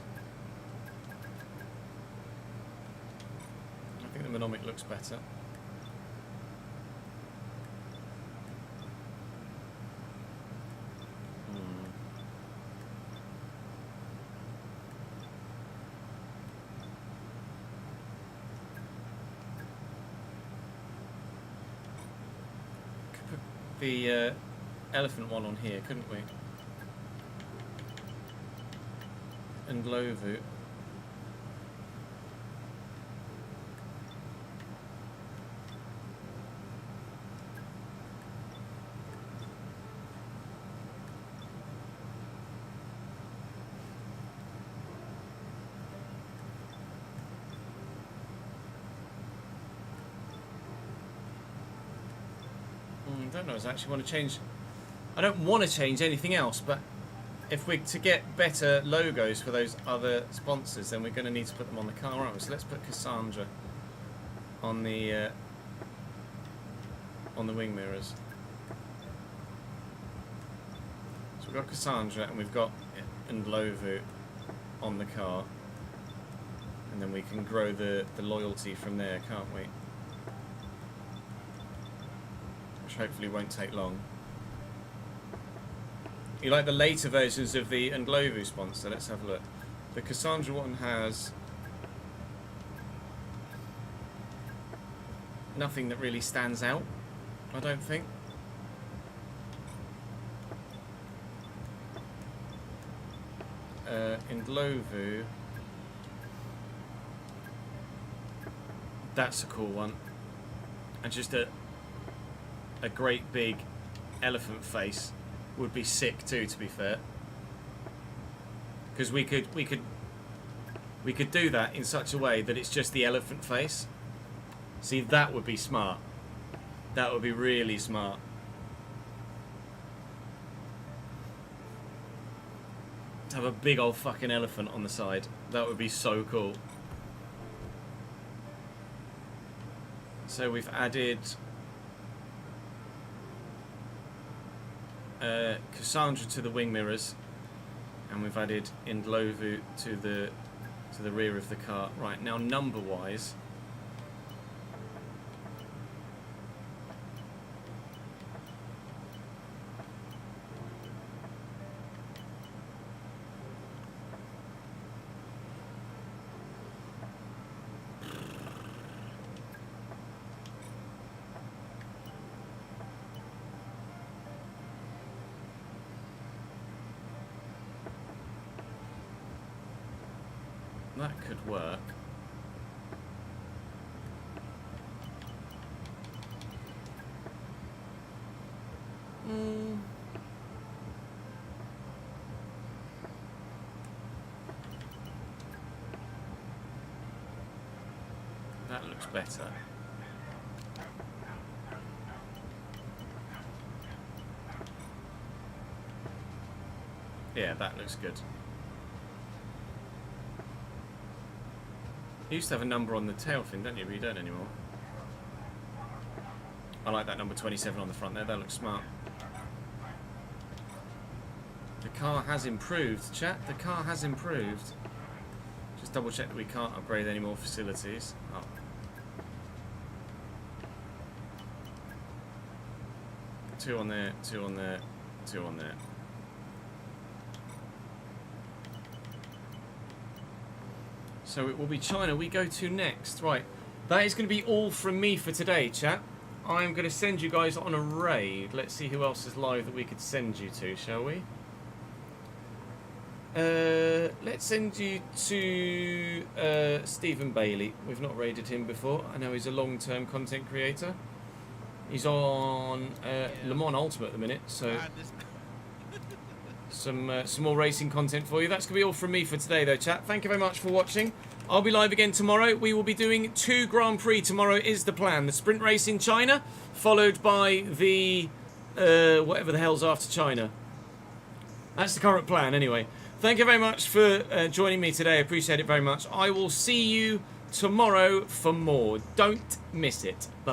I think the Monomic looks better. The elephant one on here, couldn't we? And Lovu. I don't know, I actually want to change... I don't want to change anything else, but if we're to get better logos for those other sponsors, then we're going to need to put them on the car, aren't we? So let's put Cassandra on the wing mirrors. So we've got Cassandra and we've got Ndlovu on the car, and then we can grow the loyalty from there, can't we? Which hopefully won't take long. You like the later versions of the Ndlovu sponsor? Let's have a look. The Cassandra one has nothing that really stands out, I don't think. Ndlovu, that's a cool one, and just a great big elephant face would be sick too, to be fair, because we could do that in such a way that it's just the elephant face. See, that would be smart. That would be really smart. To have a big old fucking elephant on the side. That would be so cool. So we've added Cassandra to the wing mirrors, and we've added Indlovu to the rear of the car. Right, now number wise, that could work. That looks better. Yeah, that looks good. You used to have a number on the tail fin, don't you? But you don't anymore. I like that number 27 on the front there. That looks smart. The car has improved, chat. The car has improved. Just double check that we can't upgrade any more facilities. Oh. Two on there, two on there, two on there. So it will be China we go to next. Right, that is going to be all from me for today, chat. I'm going to send you guys on a raid. Let's see who else is live that we could send you to, shall we? Let's send you to Stephen Bailey. We've not raided him before. I know he's a long-term content creator. He's on Le Mans Ultimate at the minute, so some more racing content for you. That's going to be all from me for today, though, chat. Thank you very much for watching. I'll be live again tomorrow. We will be doing 2 Grand Prix tomorrow is the plan. The sprint race in China, followed by the whatever the hell's after China. That's the current plan, anyway. Thank you very much for joining me today. I appreciate it very much. I will see you tomorrow for more. Don't miss it. Bye.